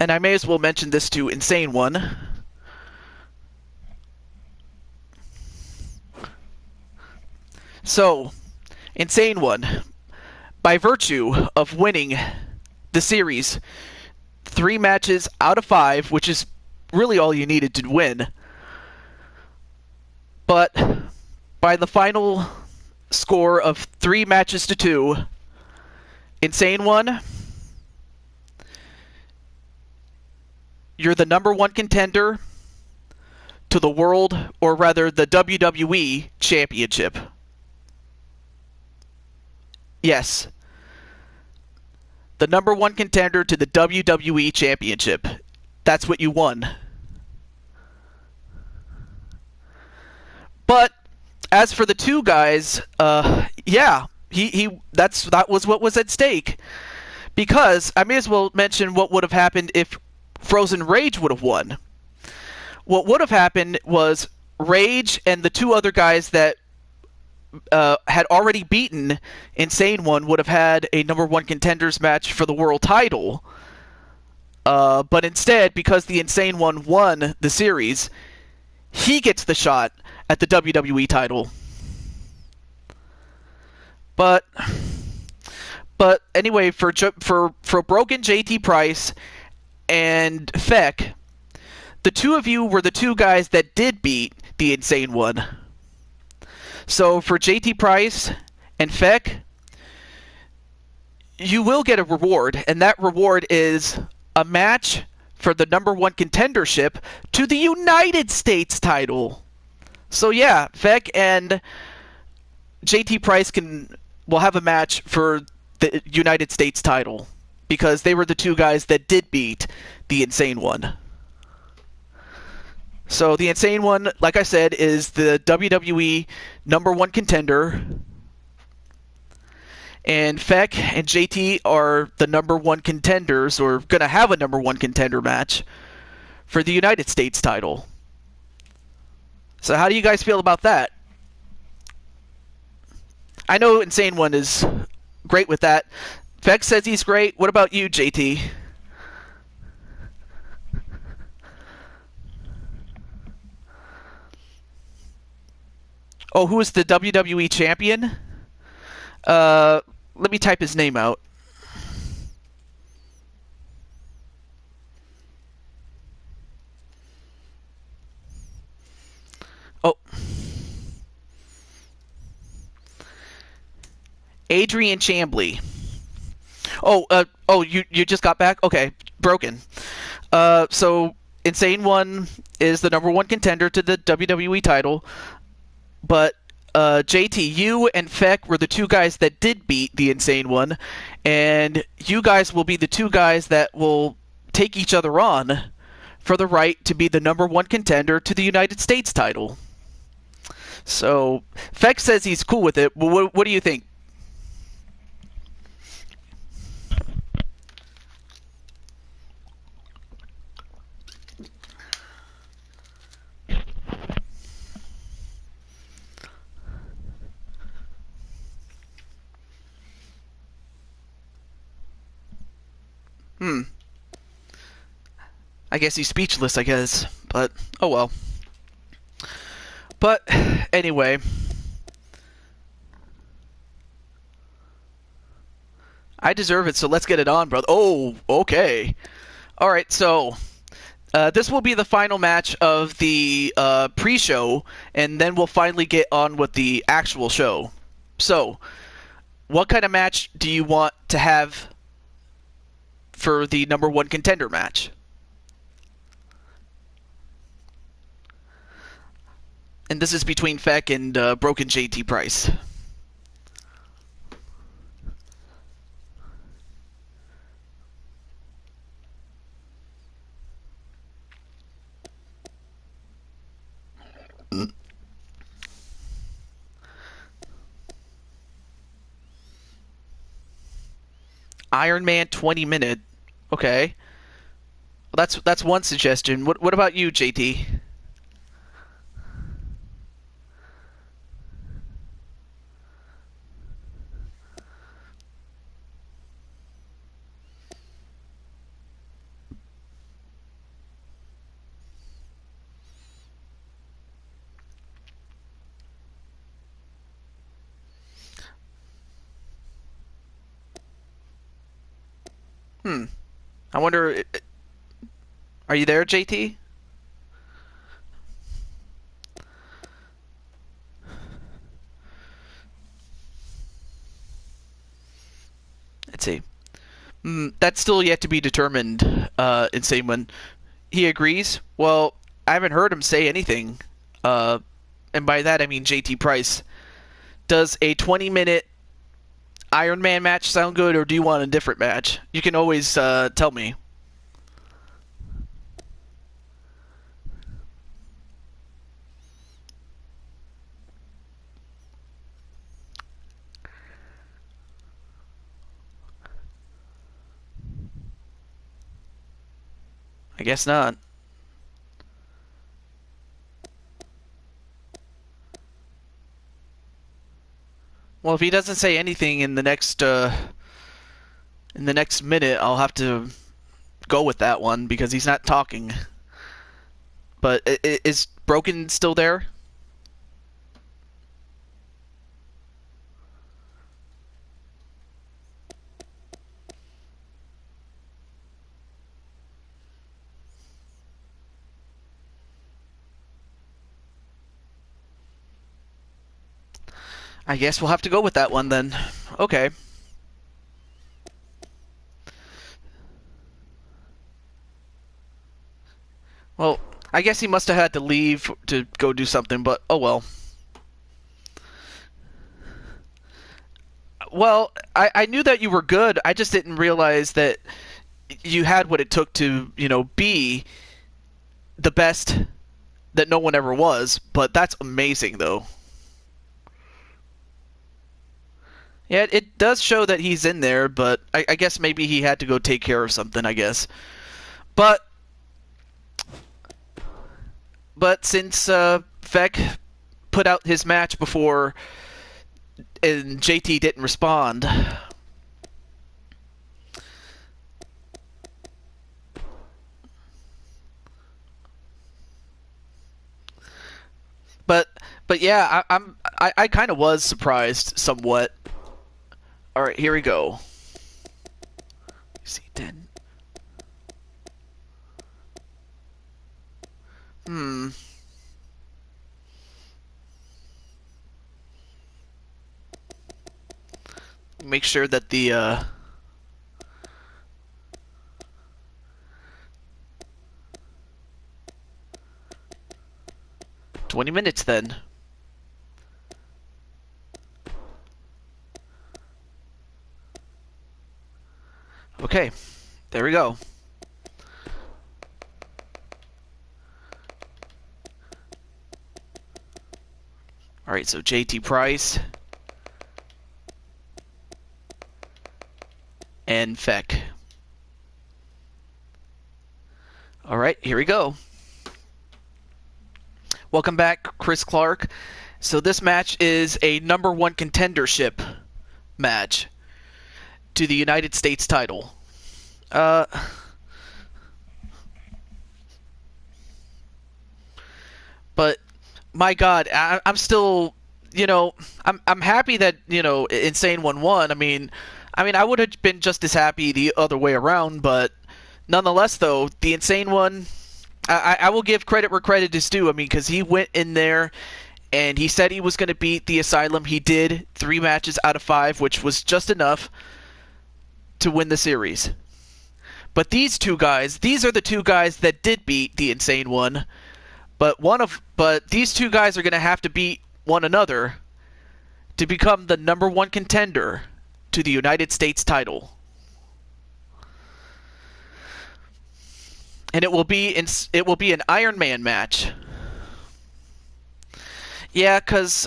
And I may as well mention this to Insane One. So, Insane One, by virtue of winning the series 3 matches out of 5, which is really all you needed to win, but by the final score of 3-2, Insane One, you're the #1 contender to the World, or rather the WWE Championship. Yes. The #1 contender to the WWE Championship. that's what you won. But as for the two guys, yeah, that was what was at stake. Because I may as well mention what would have happened if Frozen Rage would have won. What would have happened was Rage and the two other guys that had already beaten Insane One would have had a number one contenders match for the world title. But instead, because the Insane One won the series, he gets the shot at the WWE title. But anyway, for Broken JT Price and Feck, the two of you were the two guys that did beat the Insane One. So for JT Price and Feck, you will get a reward, and that reward is a match for the number one contendership to the United States title. So yeah, Feck and JT Price will have a match for the United States title because they were the two guys that did beat the Insane One. So the Insane One, like I said, is the WWE number one contender. And Feck and JT are the number one contenders, or going to have a number one contender match for the United States title. So how do you guys feel about that? I know Insane One is great with that. Feck says he's great. What about you, JT? Oh, who is the WWE champion? Let me type his name out. Oh. Adrian Chambly. You just got back? Okay, broken. So Insane One is the number one contender to the WWE title, but JT, you and Feck were the two guys that did beat the Insane One, and you guys will be the two guys that will take each other on for the right to be the number one contender to the United States title. So Feck says he's cool with it. What do you think? I guess he's speechless, I guess. But, oh well. But, anyway. I deserve it, so let's get it on, brother. Oh, okay. Alright, so this will be the final match of the pre-show, and then we'll finally get on with the actual show. So, what kind of match do you want to have for the number one contender match? And this is between Feck and Broken JT Price. Iron Man 20-minute. Okay. Well, that's one suggestion. What about you, JT? I wonder, are you there, JT? Let's see. That's still yet to be determined, Insane One. He agrees? Well, I haven't heard him say anything. And by that I mean JT Price. Does a 20-minute Iron Man match sound good, or do you want a different match? You can always tell me. I guess not. Well, if he doesn't say anything in the next minute, I'll have to go with that one because he's not talking. But is Broken still there? I guess we'll have to go with that one then. Okay. Well, I guess he must have had to leave to go do something, but oh well. Well, I knew that you were good. I just didn't realize that you had what it took to, be the best that no one ever was. But that's amazing, though. Yeah, it does show that he's in there, but I guess maybe he had to go take care of something, I guess. But since Feck put out his match before and JT didn't respond, but yeah, I kind of was surprised somewhat. All right, here we go. See, 10. Make sure that the 20 minutes then. Okay, there we go. All right, so JT Price and Feck. All right, here we go. Welcome back, Chris Clark. So this match is a number 1 contendership match to the United States title. But my God, I'm still, I'm happy that Insane One won. I mean, I would have been just as happy the other way around, but nonetheless, though, the Insane One, I will give credit where credit is due. I mean, because he went in there and he said he was going to beat the Asylum. He did 3 matches out of 5, which was just enough to win the series. But these are the 2 guys that did beat the Insane One. But these 2 guys are going to have to beat one another to become the number 1 contender to the United States title. And it will be an Iron Man match. Yeah, because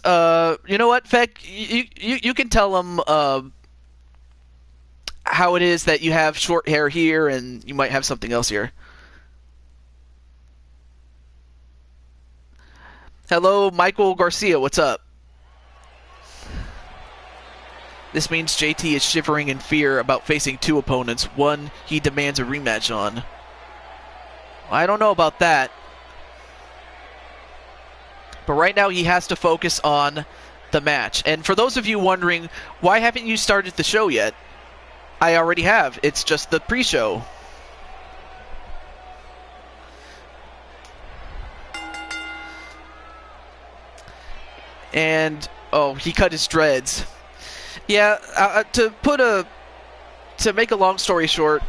you know what, Feck, you can tell them how it is that you have short hair here and you might have something else here. Hello, Michael Garcia, what's up? This means JT is shivering in fear about facing 2 opponents. One he demands a rematch on. I don't know about that. But right now he has to focus on the match. And for those of you wondering, why haven't you started the show yet? I already have. It's just the pre-show. And, oh, he cut his dreads. Yeah, to make a long story short,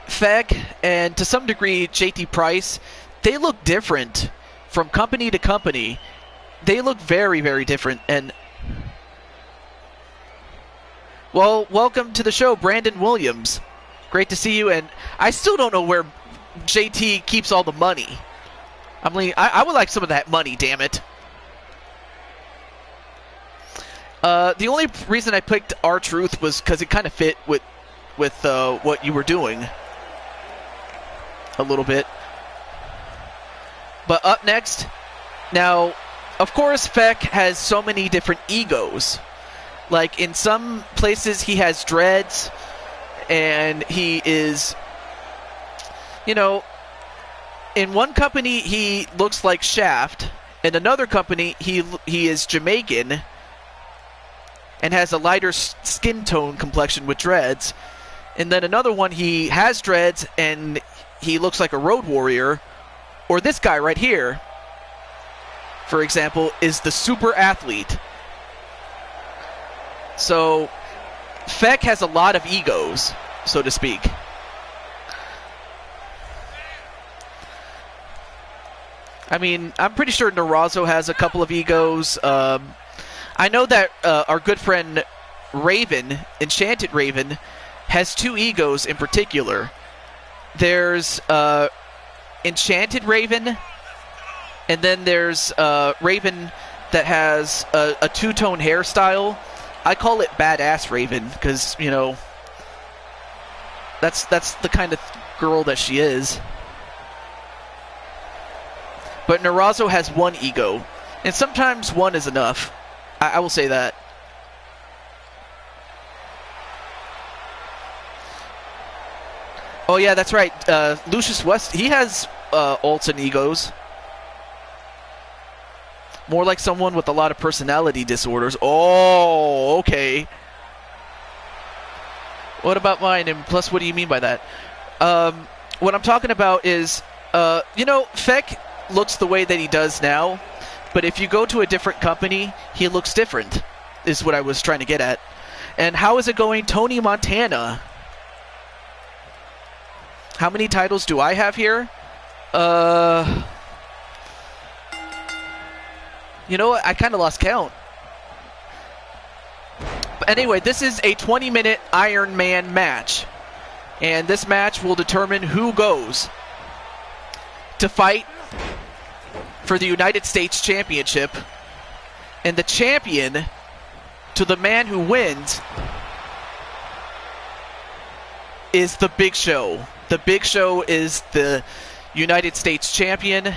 Feck and to some degree JT Price, they look different from company to company. They look very, very different. And well, welcome to the show, Brandon Williams. Great to see you. And I still don't know where JT keeps all the money. I would like some of that money, damn it. The only reason I picked R-Truth was because it kind of fit with what you were doing. a little bit. But up next, now, of course, Feck has so many different egos. Like, in some places, he has dreads, and he is, you know, in one company, he looks like Shaft. In another company, he is Jamaican and has a lighter skin tone complexion with dreads. And then another one, he has dreads and he looks like a road warrior. Or this guy right here, for example, is the super athlete. So Feck has a lot of egos, so to speak. I mean, I'm pretty sure Narazo has a couple of egos. I know that our good friend Raven, Enchanted Raven, has two egos in particular. There's Enchanted Raven, and then there's Raven that has a two-tone hairstyle. I call it Badass Raven because, you know, that's the kind of girl that she is. But Narazo has one ego, and sometimes one is enough. I will say that. Oh yeah, that's right. Lucius West, he has ults and egos. More like someone with a lot of personality disorders. Oh, okay. What about mine? And plus, what do you mean by that? What I'm talking about is, you know, Feck looks the way that he does now, but if you go to a different company, he looks different, is what I was trying to get at. And how is it going, Tony Montana? How many titles do I have here? You know what? I kind of lost count. But anyway, this is a 20-minute Iron Man match. And this match will determine who goes to fight for the United States Championship. And the champion, to the man who wins, is the Big Show. The Big Show is the United States champion,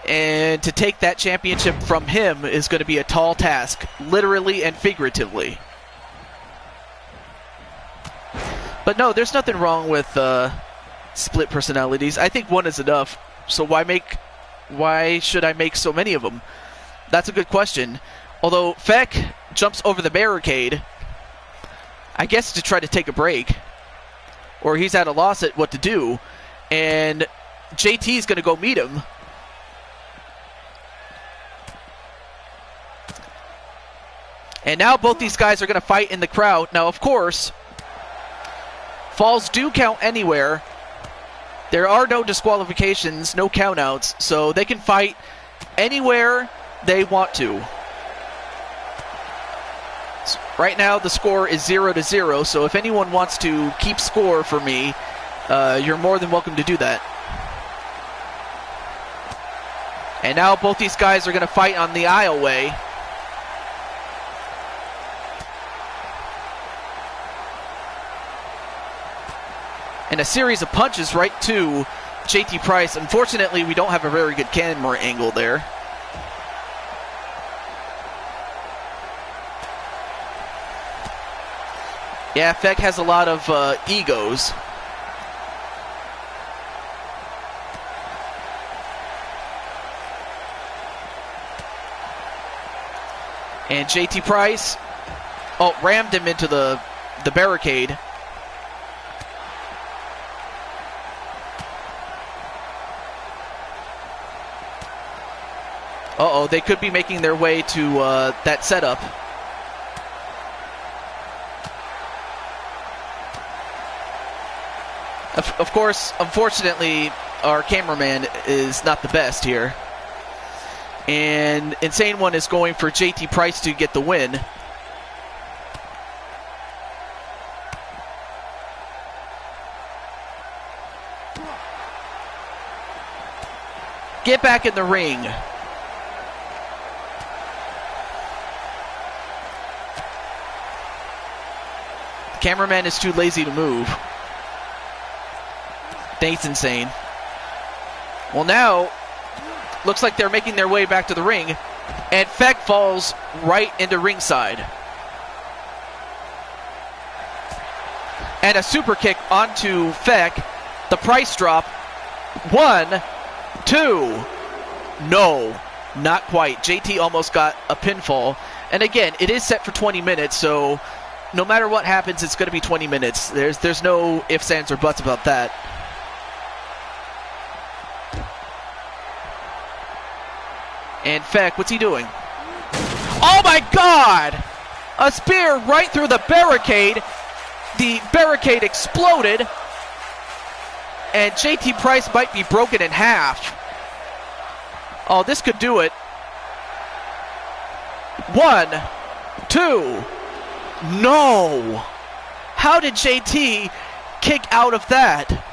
and to take that championship from him is going to be a tall task, literally and figuratively. But no, there's nothing wrong with split personalities. I think one is enough. So why should I make so many of them? That's a good question. Although Feck jumps over the barricade, I guess to try to take a break, or he's at a loss at what to do, and JT is going to go meet him. And now both these guys are going to fight in the crowd. Now, of course, falls do count anywhere. There are no disqualifications, no countouts, so they can fight anywhere they want to. Right now, the score is 0-0, so if anyone wants to keep score for me, you're more than welcome to do that. And now both these guys are going to fight on the aisleway. And a series of punches right to JT Price. Unfortunately, we don't have a very good camera angle there. Yeah, Feck has a lot of egos. And JT Price, rammed him into the barricade. Uh-oh, they could be making their way to that setup. Of course, unfortunately, our cameraman is not the best here. And Insane One is going for JT Price to get the win. Get back in the ring. The cameraman is too lazy to move. Thanks, Insane. Well, now, looks like they're making their way back to the ring, and Feck falls right into ringside. And a super kick onto Feck. The price drop. 1, 2. No, not quite. JT almost got a pinfall. And again, it is set for 20 minutes, so no matter what happens, it's going to be 20 minutes. There's no ifs, ands, or buts about that. And Feck, what's he doing? Oh my God! A spear right through the barricade. The barricade exploded. And JT Price might be broken in half. Oh, this could do it. 1, 2. No! How did JT kick out of that?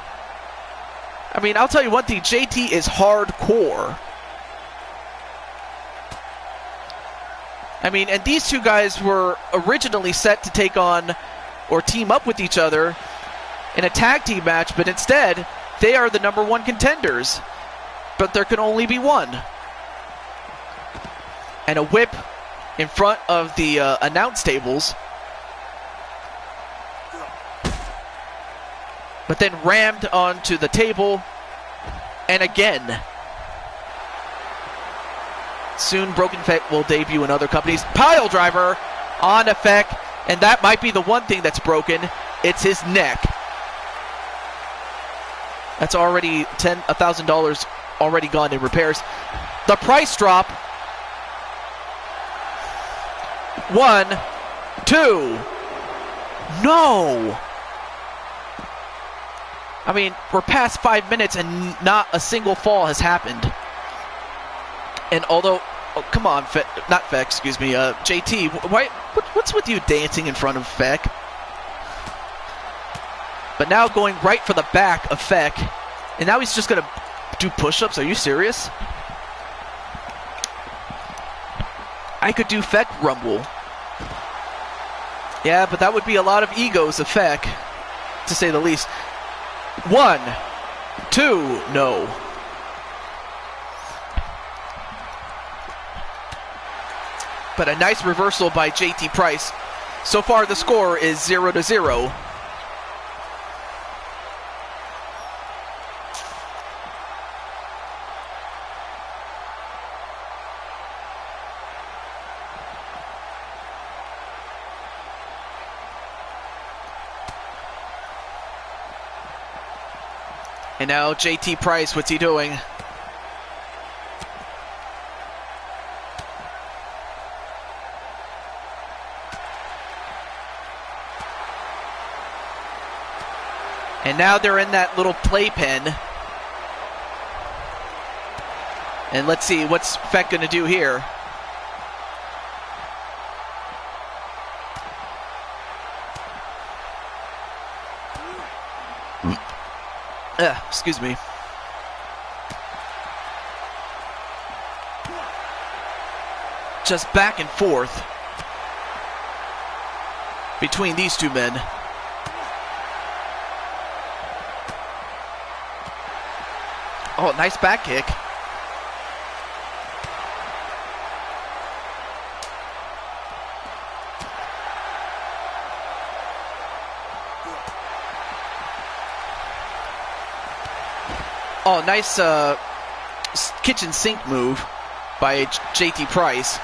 I mean, I'll tell you one thing. JT is hardcore. I mean, and these two guys were originally set to take on or team up with each other in a tag team match, but instead, they are the #1 contenders. But there can only be one. And a whip in front of the announce tables. But then rammed onto the table. And again. Soon, Broken Feck will debut in other companies. Pile driver on Feck, and that might be the one thing that's broken. It's his neck. That's already $1,000 already gone in repairs. The price drop. 1, 2. No. I mean, we're past 5 minutes and not a single fall has happened. And although, oh, come on, not Feck, excuse me, JT, what's with you dancing in front of Feck? But now going right for the back of Feck, and now he's just going to do push-ups? Are you serious? I could do Feck rumble. Yeah, but that would be a lot of egos of Feck, to say the least. 1, 2, no. But a nice reversal by JT Price. So far the score is 0-0. And now JT Price, what's he doing? And now they're in that little playpen. And let's see, what's Feck going to do here? Excuse me. Just back and forth between these two men. Oh, nice back kick. Oh, nice kitchen sink move by JT Price.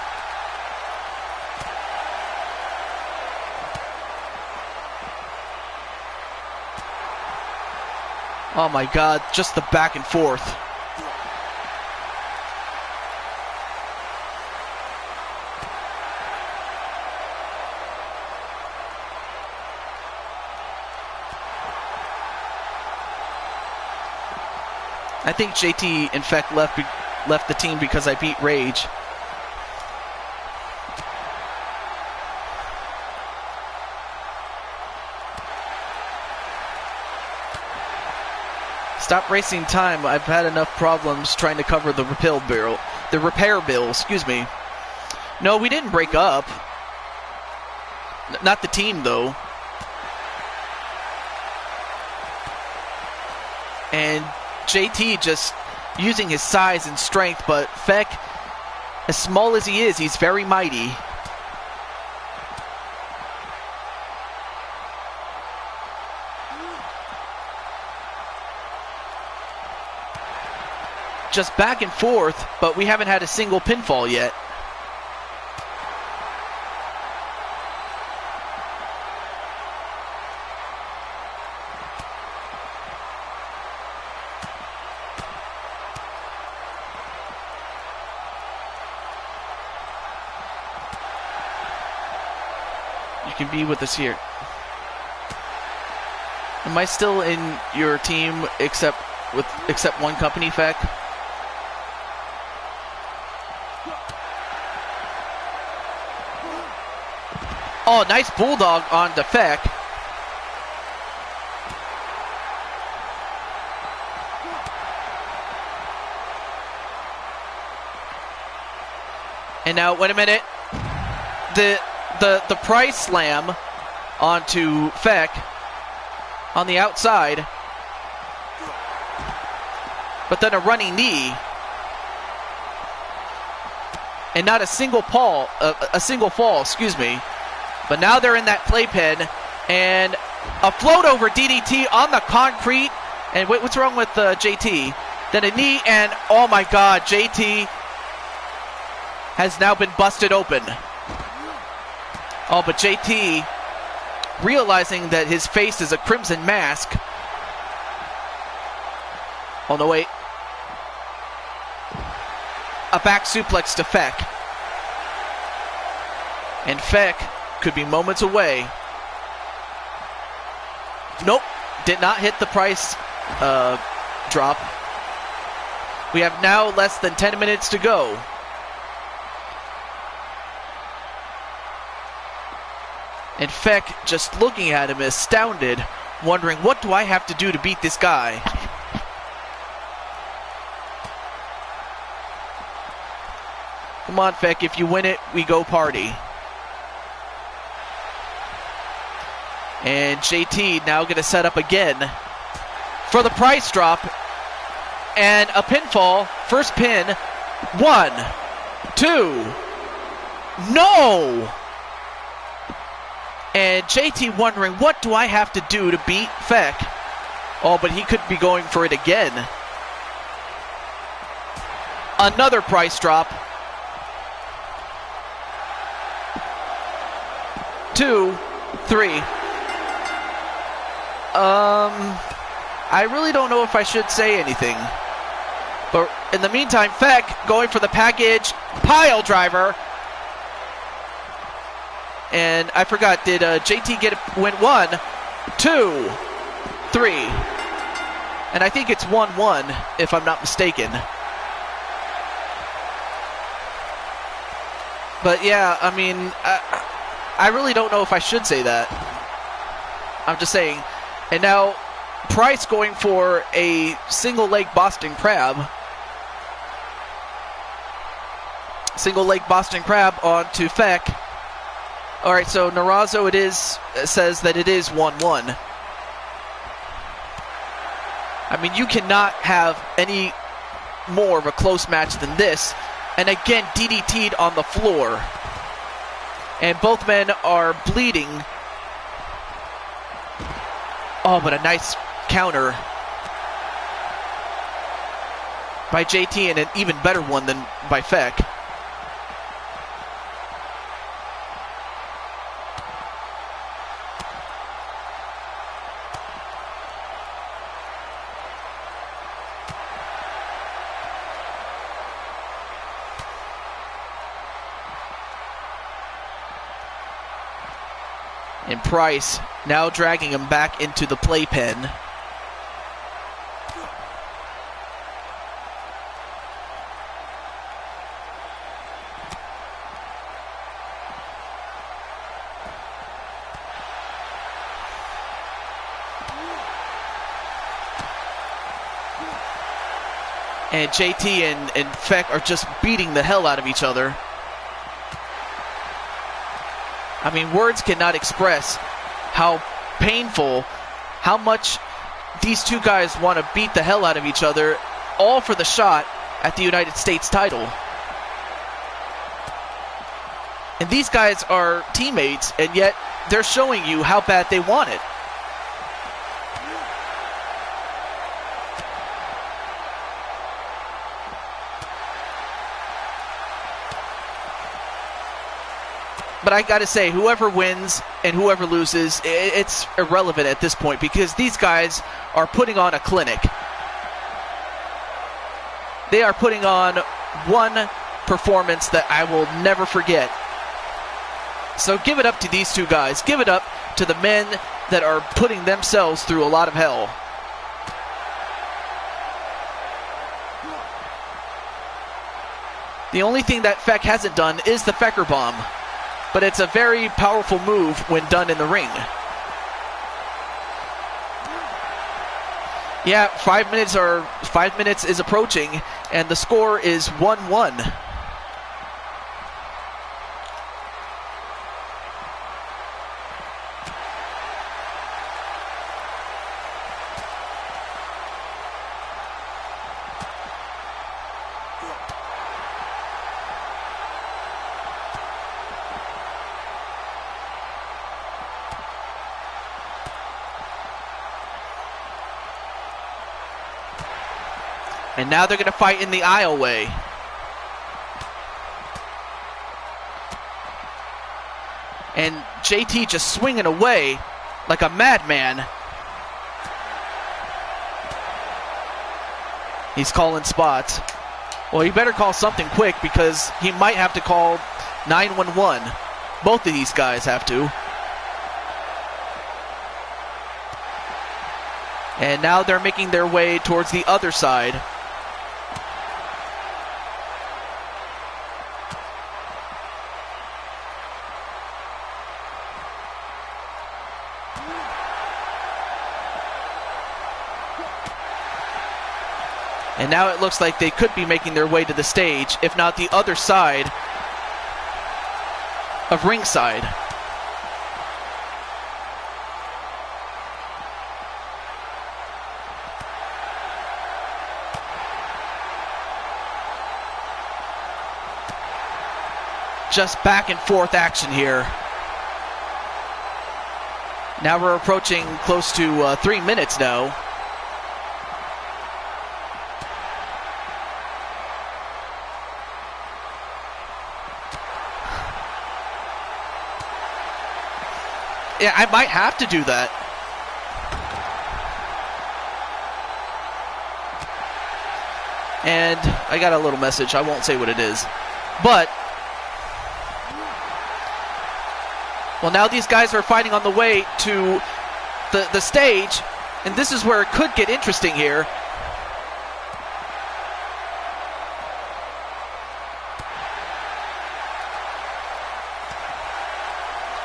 Oh my God, just the back and forth. I think JT, in fact, left the team because I beat Rage. Stop wasting time. I've had enough problems trying to cover the repair bill, excuse me. No, we didn't break up. Not the team, though. And JT just using his size and strength, but Feck, as small as he is, he's very mighty. Just back and forth, but we haven't had a single pinfall yet. You can be with us here. Am I still in your team except one company, Feck? Oh, nice bulldog on the Feck. And now, wait a minute. The price slam onto Feck on the outside, but then a running knee, and not a single fall. Excuse me. But now they're in that playpen, and a float over DDT on the concrete. And wait, what's wrong with JT? Then a knee, and oh my God, JT has now been busted open. Oh, but JT, realizing that his face is a crimson mask. Oh, no, wait. A back suplex to Feck. And Feck could be moments away. Nope, did not hit the price drop. We have now less than 10 minutes to go. And Feck just looking at him astounded, wondering, what do I have to do to beat this guy? Come on, Feck, if you win it, we go party. And JT now going to set up again for the price drop. And a pinfall. First pin. 1, 2. No! And JT wondering, what do I have to do to beat Feck? Oh, but he could be going for it again. Another price drop. 2, 3. I really don't know if I should say anything. But in the meantime, Feck going for the package pile driver. And I forgot, did JT win 1, 2, 3? And I think it's 1-1, if I'm not mistaken. But yeah, I mean, I really don't know if I should say that. I'm just saying. And now, Price going for a single leg Boston Crab. Single leg Boston Crab onto Feck. All right, so Narazo says that it is 1-1. I mean, you cannot have any more of a close match than this. And again, DDT'd on the floor. And both men are bleeding. Oh, but a nice counter by JT, and an even better one than by Feck. And Price now dragging him back into the playpen. And JT and Feck are just beating the hell out of each other. I mean, words cannot express how painful, how much these two guys want to beat the hell out of each other. all for the shot at the United States title. And these guys are teammates, and yet they're showing you how bad they want it. But I gotta say, whoever wins and whoever loses, it's irrelevant at this point because these guys are putting on a clinic. They are putting on one performance that I will never forget. So give it up to these two guys. Give it up to the men that are putting themselves through a lot of hell. The only thing that Feck hasn't done is the Fecker Bomb. But it's a very powerful move when done in the ring. Yeah, 5 minutes is approaching, and the score is 1-1. And now they're going to fight in the aisleway. And JT just swinging away like a madman. He's calling spots. Well, he better call something quick because he might have to call 911. Both of these guys have to. And now they're making their way towards the other side. And now it looks like they could be making their way to the stage, if not the other side of ringside. Just back and forth action here. Now we're approaching close to 3 minutes now. Yeah, I might have to do that. And I got a little message. I won't say what it is. But, well, now these guys are fighting on the way to the stage. And this is where it could get interesting here.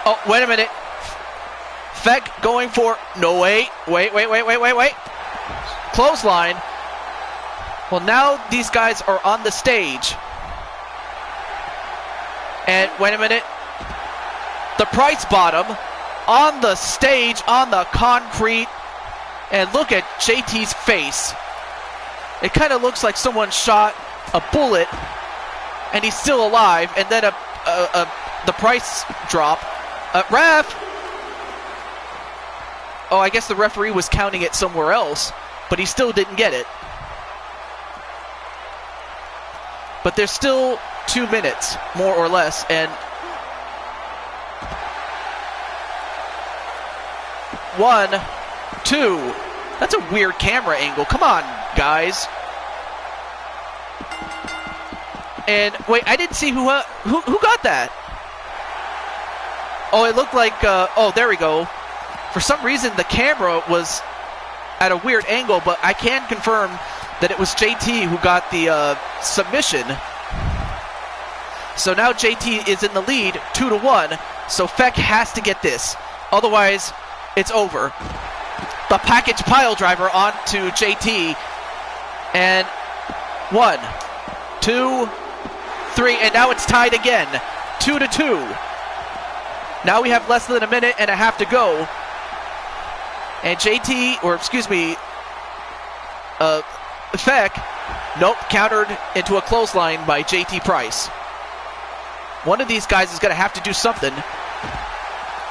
Oh, wait a minute. Feck going for, no, wait. Clothesline. Well, now these guys are on the stage. And wait a minute. The Price Bottom on the stage, on the concrete. And look at JT's face. It kind of looks like someone shot a bullet and he's still alive. And then the Price drop. Ref! Oh, I guess the referee was counting it somewhere else, but he still didn't get it. But there's still 2 minutes, more or less, and 1, 2. That's a weird camera angle. Come on, guys. And wait, I didn't see who got that. Oh, it looked like. Oh, there we go. For some reason, the camera was at a weird angle, but I can confirm that it was JT who got the submission. So now JT is in the lead, 2-1. So Feck has to get this. Otherwise, it's over. The package pile driver onto JT. And 1, 2, 3. And now it's tied again. 2-2. Now we have less than a minute and a half to go. And JT, or excuse me, Feck Nope, countered into a clothesline by JT Price. One of these guys is going to have to do something,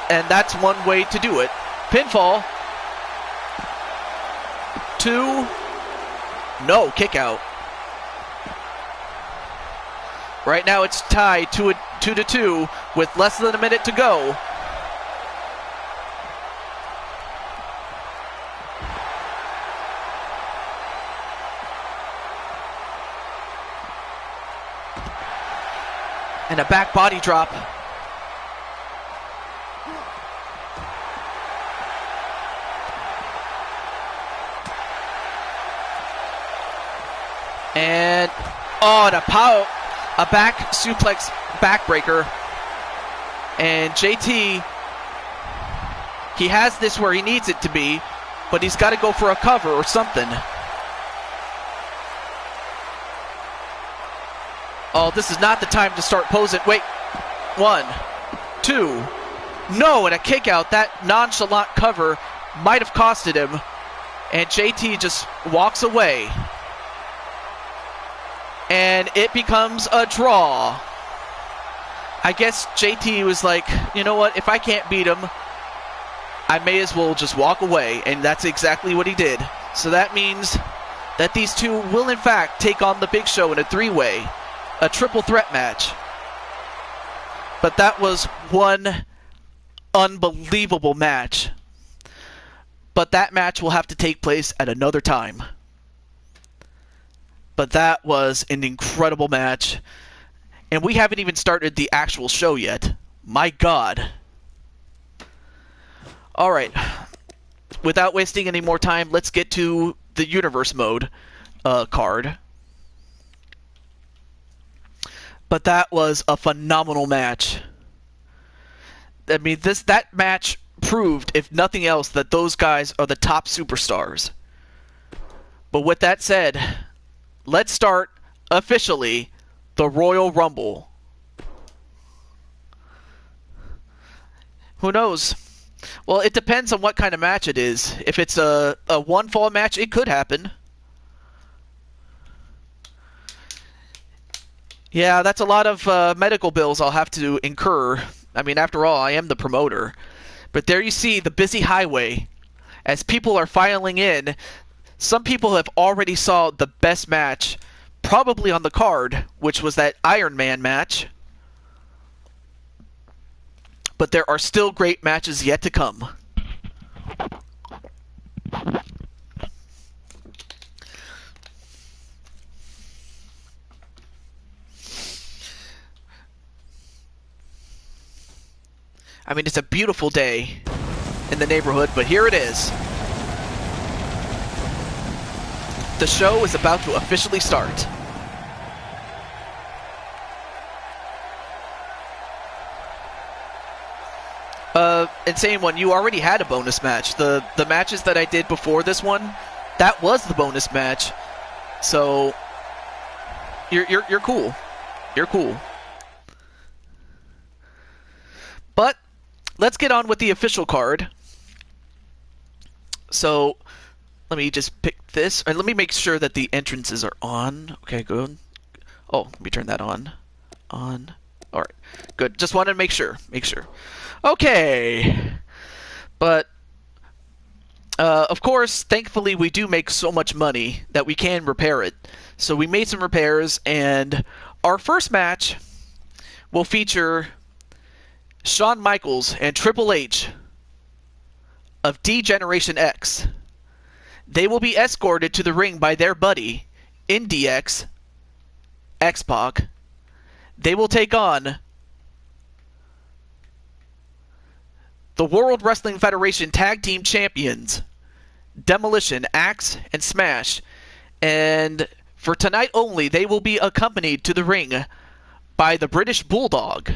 and that's one way to do it. Pinfall. 2. No, kick out. Right now it's tied 2-2 with less than a minute to go. And a back body drop. And a back suplex backbreaker. And JT, he has this where he needs it to be, but he's got to go for a cover or something. Oh, this is not the time to start posing. Wait. 1, 2. No, and a kick out. That nonchalant cover might have costed him. And JT just walks away. And it becomes a draw. I guess JT was like, you know what? If I can't beat him, I may as well just walk away. And that's exactly what he did. So that means that these two will, in fact, take on the Big Show in a 3-way. A triple threat match. But that was one unbelievable match. But that match will have to take place at another time. But that was an incredible match. And we haven't even started the actual show yet. My God. Alright. Without wasting any more time, let's get to the Universe Mode card. But that was a phenomenal match. I mean, that match proved, if nothing else, that those guys are the top superstars. But with that said, let's start, officially, the Royal Rumble. Who knows? Well, it depends on what kind of match it is. If it's a one-fall match, it could happen. Yeah, that's a lot of medical bills I'll have to incur. I mean, after all, I am the promoter. But there you see the busy highway. As people are filing in, some people have already saw the best match, probably on the card, which was that Iron Man match. But there are still great matches yet to come. I mean, it's a beautiful day in the neighborhood, but here it is. The show is about to officially start. Insane One, you already had a bonus match. The matches that I did before this one, that was the bonus match. So you're cool. You're cool. But let's get on with the official card. So let me just pick this, and let me make sure that the entrances are on. Okay, good. Oh, let me turn that on. On. All right, good. Just wanted to make sure. Okay. But of course, thankfully, we do make so much money that we can repair it. So we made some repairs, and our first match will feature Shawn Michaels and Triple H of D-Generation X. They will be escorted to the ring by their buddy, in DX, X-Pac. They will take on the World Wrestling Federation Tag Team Champions, Demolition, Axe, and Smash. And for tonight only, they will be accompanied to the ring by the British Bulldog.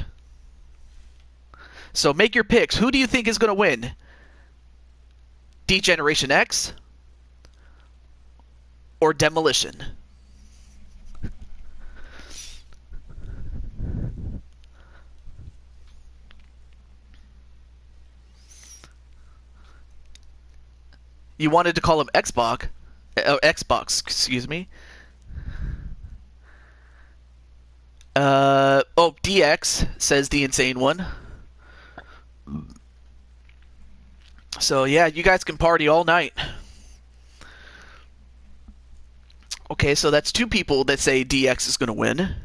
So make your picks. Who do you think is going to win? D-Generation X or Demolition? You wanted to call him Xbox. Xbox, excuse me. Oh, DX, says the Insane One. So, yeah, you guys can party all night. Okay, so that's 2 people that say DX is going to win.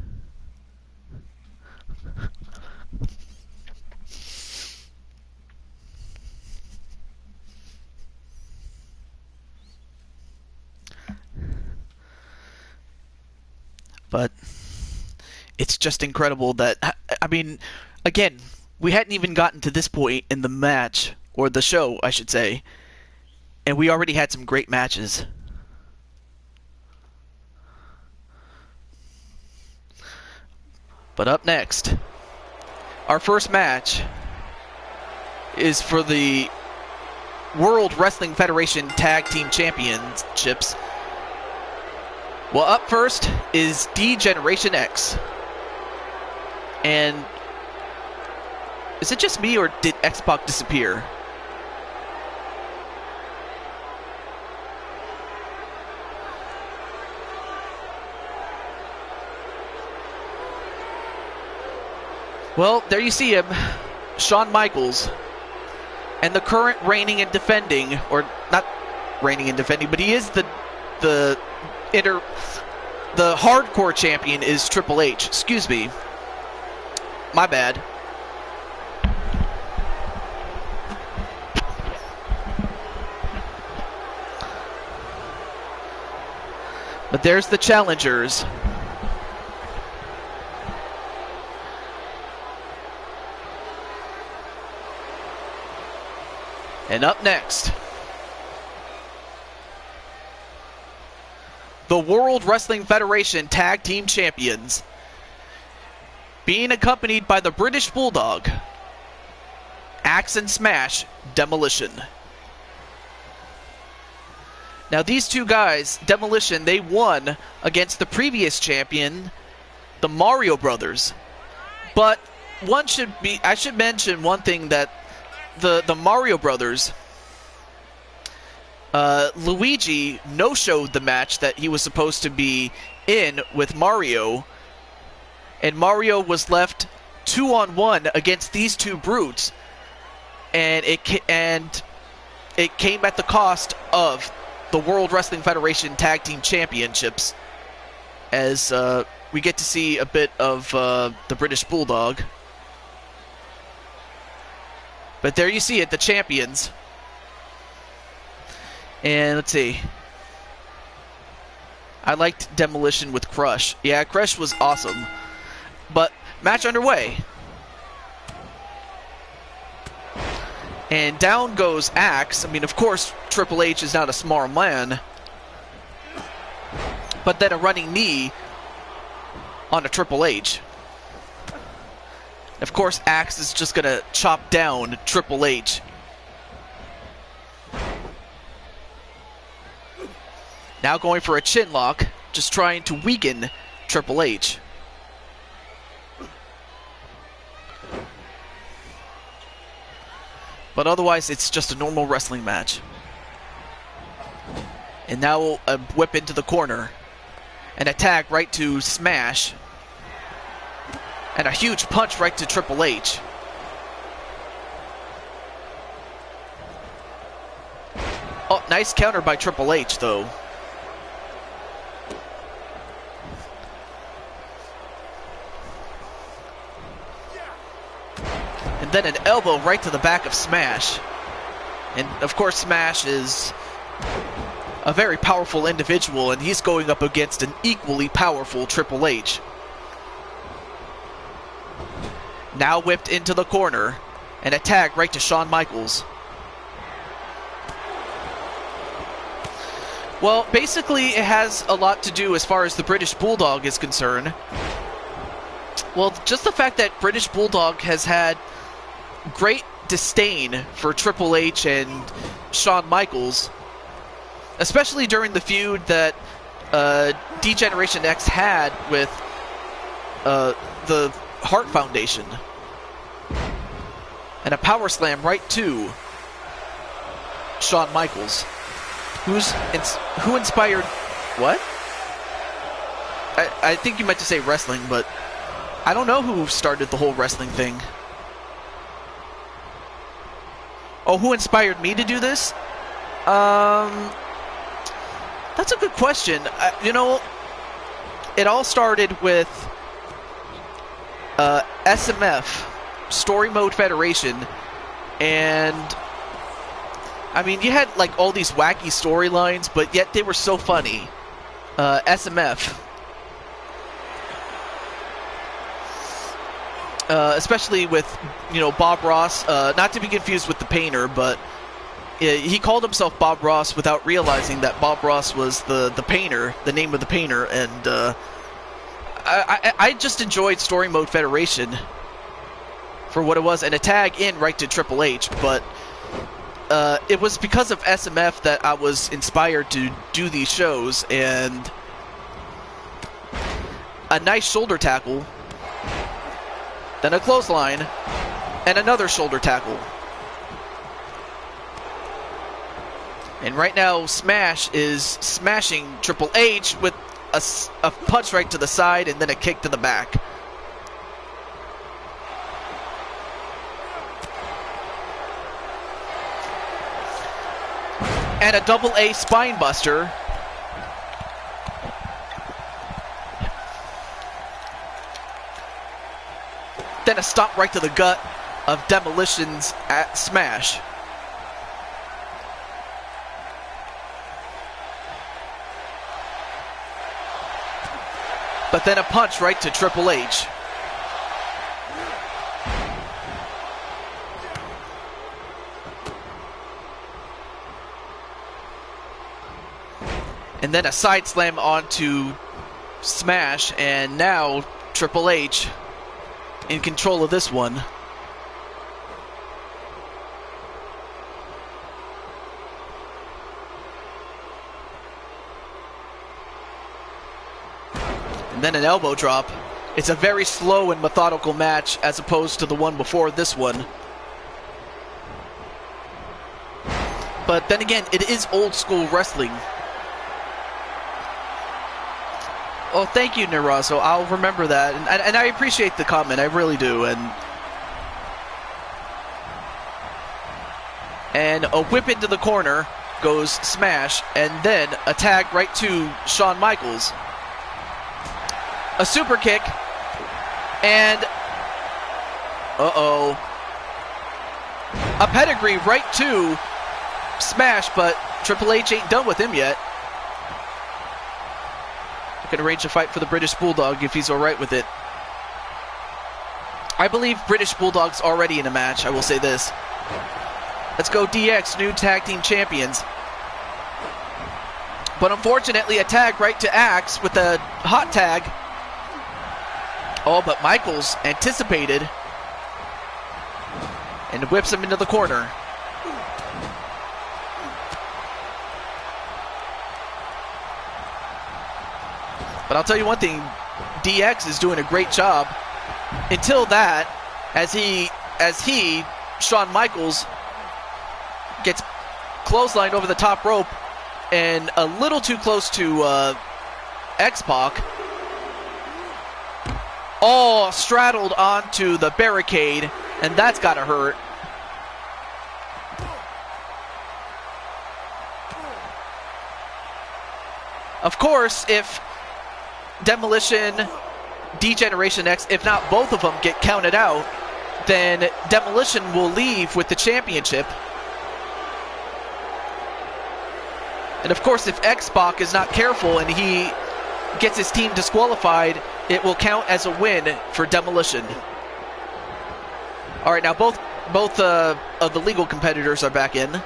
But it's just incredible that, I mean, again, we hadn't even gotten to this point in the match, or the show, I should say, and we already had some great matches. But up next, our first match is for the World Wrestling Federation Tag Team Championships. Well, up first is D-Generation X. And is it just me, or did X-Pac disappear? Well, there you see him, Shawn Michaels, and the current reigning and defending, or not reigning and defending, but he is the hardcore champion is Triple H. Excuse me. My bad. But there's the challengers. And up next, the World Wrestling Federation Tag Team Champions, being accompanied by the British Bulldog, Axe and Smash, Demolition. Now these 2 guys, Demolition, they won against the previous champion, the Mario Brothers. But I should mention one thing, that the Mario Brothers, Luigi no-showed the match that he was supposed to be in with Mario, and Mario was left 2-on-1 against these 2 brutes, and it came at the cost of the World Wrestling Federation Tag Team Championships, as we get to see a bit of the British Bulldog. But there you see it, the champions. And let's see. I liked Demolition with Crush. Yeah, Crush was awesome. But match underway. And down goes Axe. I mean, of course, Triple H is not a small man. But then a running knee on a Triple H. Of course, Axe is just going to chop down Triple H. Now going for a chin lock, just trying to weaken Triple H. But otherwise, it's just a normal wrestling match. And now a whip into the corner. An attack right to Smash. And a huge punch right to Triple H. Oh, nice counter by Triple H, though. And then an elbow right to the back of Smash. And, of course, Smash is a very powerful individual, and he's going up against an equally powerful Triple H. Now whipped into the corner, and a tag right to Shawn Michaels. Well, basically it has a lot to do as far as the British Bulldog is concerned. Well, just the fact that British Bulldog has had great disdain for Triple H and Shawn Michaels, especially during the feud that D-Generation X had with the Hart Foundation. And a power slam right to Shawn Michaels. Who inspired... What? I think you meant to say wrestling, but... I don't know who started the whole wrestling thing. Oh, who inspired me to do this? That's a good question. You know, it all started with SMF, Story Mode Federation, and I mean, you had like all these wacky storylines, but yet they were so funny. SMF. Especially with, you know, Bob Ross, not to be confused with the painter, but he called himself Bob Ross without realizing that Bob Ross was the painter, the name of the painter, and I just enjoyed Story Mode Federation for what it was, and a tag in right to Triple H, but it was because of SMF that I was inspired to do these shows, and a nice shoulder tackle, then a clothesline, and another shoulder tackle. And right now, Smash is smashing Triple H with a punch right to the side and then a kick to the back. And a double A spine buster. Then a stomp right to the gut of Demolition's at Smash. But then a punch right to Triple H. And then a side slam onto Smash, and now Triple H in control of this one. And then an elbow drop. It's a very slow and methodical match as opposed to the one before this one. But then again, it is old school wrestling. Oh, thank you, Nerazo. I'll remember that. And I appreciate the comment. I really do. And a whip into the corner goes Smash. And then a tag right to Shawn Michaels. A super kick. And... uh-oh. A pedigree right to Smash, but Triple H ain't done with him yet. Can arrange a fight for the British Bulldog if he's alright with it. I believe British Bulldog's already in a match, I will say this. Let's go DX, new tag team champions. But unfortunately, a tag right to Axe with a hot tag. Oh, but Michaels anticipated and whips him into the corner. But I'll tell you one thing, DX is doing a great job. Until that, as he, Shawn Michaels, gets clotheslined over the top rope and a little too close to X-Pac. Oh, straddled onto the barricade, and that's gotta hurt. Of course, if Demolition, D-Generation X, if not both of them get counted out, then Demolition will leave with the championship. And of course, if X-Pac is not careful and he gets his team disqualified, it will count as a win for Demolition. All right, now both of the legal competitors are back in.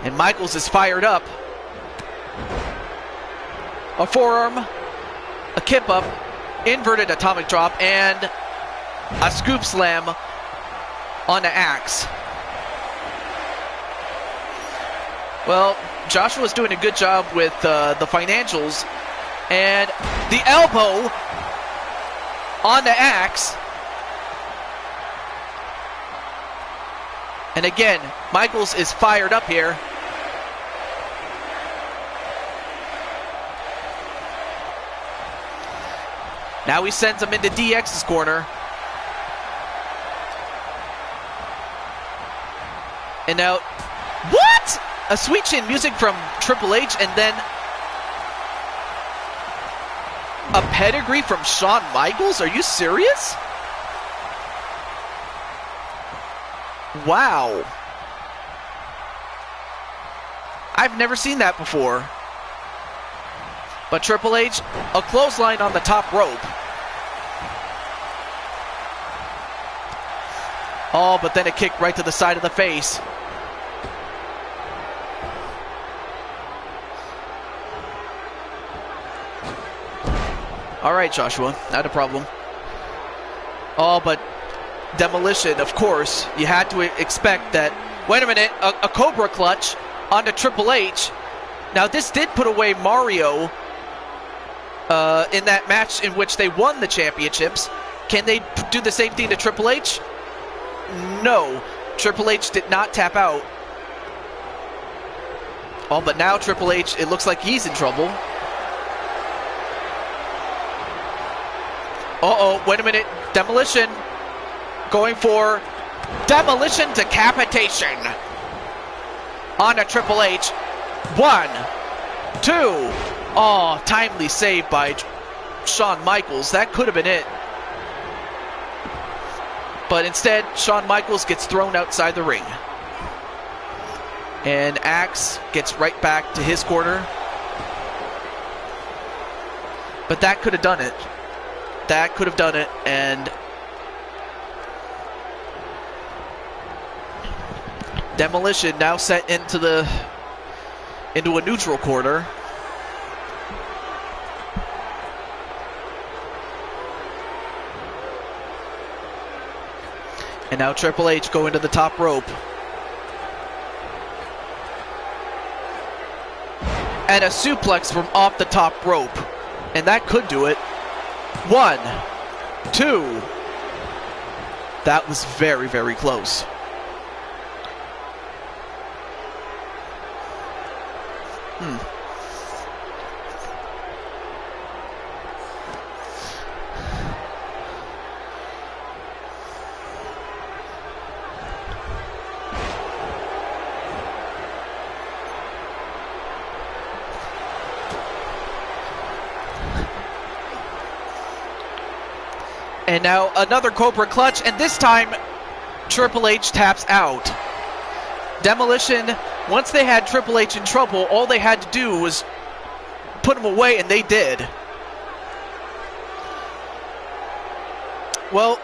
And Michaels is fired up. A forearm, a kip up, inverted atomic drop, and a scoop slam on the Axe. Well, Joshua's doing a good job with the financials, and the elbow on the Axe. And again, Michaels is fired up here. Now he sends him into DX's corner. And now, what? A sweet chin music from Triple H, and then a pedigree from Shawn Michaels? Are you serious? Wow. I've never seen that before. But Triple H, a clothesline on the top rope. Oh, but then a kick right to the side of the face. All right, Joshua, not a problem. Oh, but Demolition, of course, you had to expect that. Wait a minute, a Cobra clutch onto Triple H. Now, this did put away Mario in that match in which they won the championships. Can they do the same thing to Triple H? No. Triple H did not tap out. Oh, but now Triple H, it looks like he's in trouble. Uh-oh, wait a minute. Demolition going for Demolition decapitation onto Triple H. 1, 2. Oh, timely save by Shawn Michaels. That could have been it. But instead, Shawn Michaels gets thrown outside the ring. And Axe gets right back to his corner. But that could have done it. That could have done it, and Demolition now set into a neutral corner. And now Triple H going to the top rope. And a suplex from off the top rope. And that could do it. 1, 2. That was very, very close. And now another Cobra clutch, and this time Triple H taps out. Demolition, once they had Triple H in trouble, all they had to do was put him away, and they did. Well,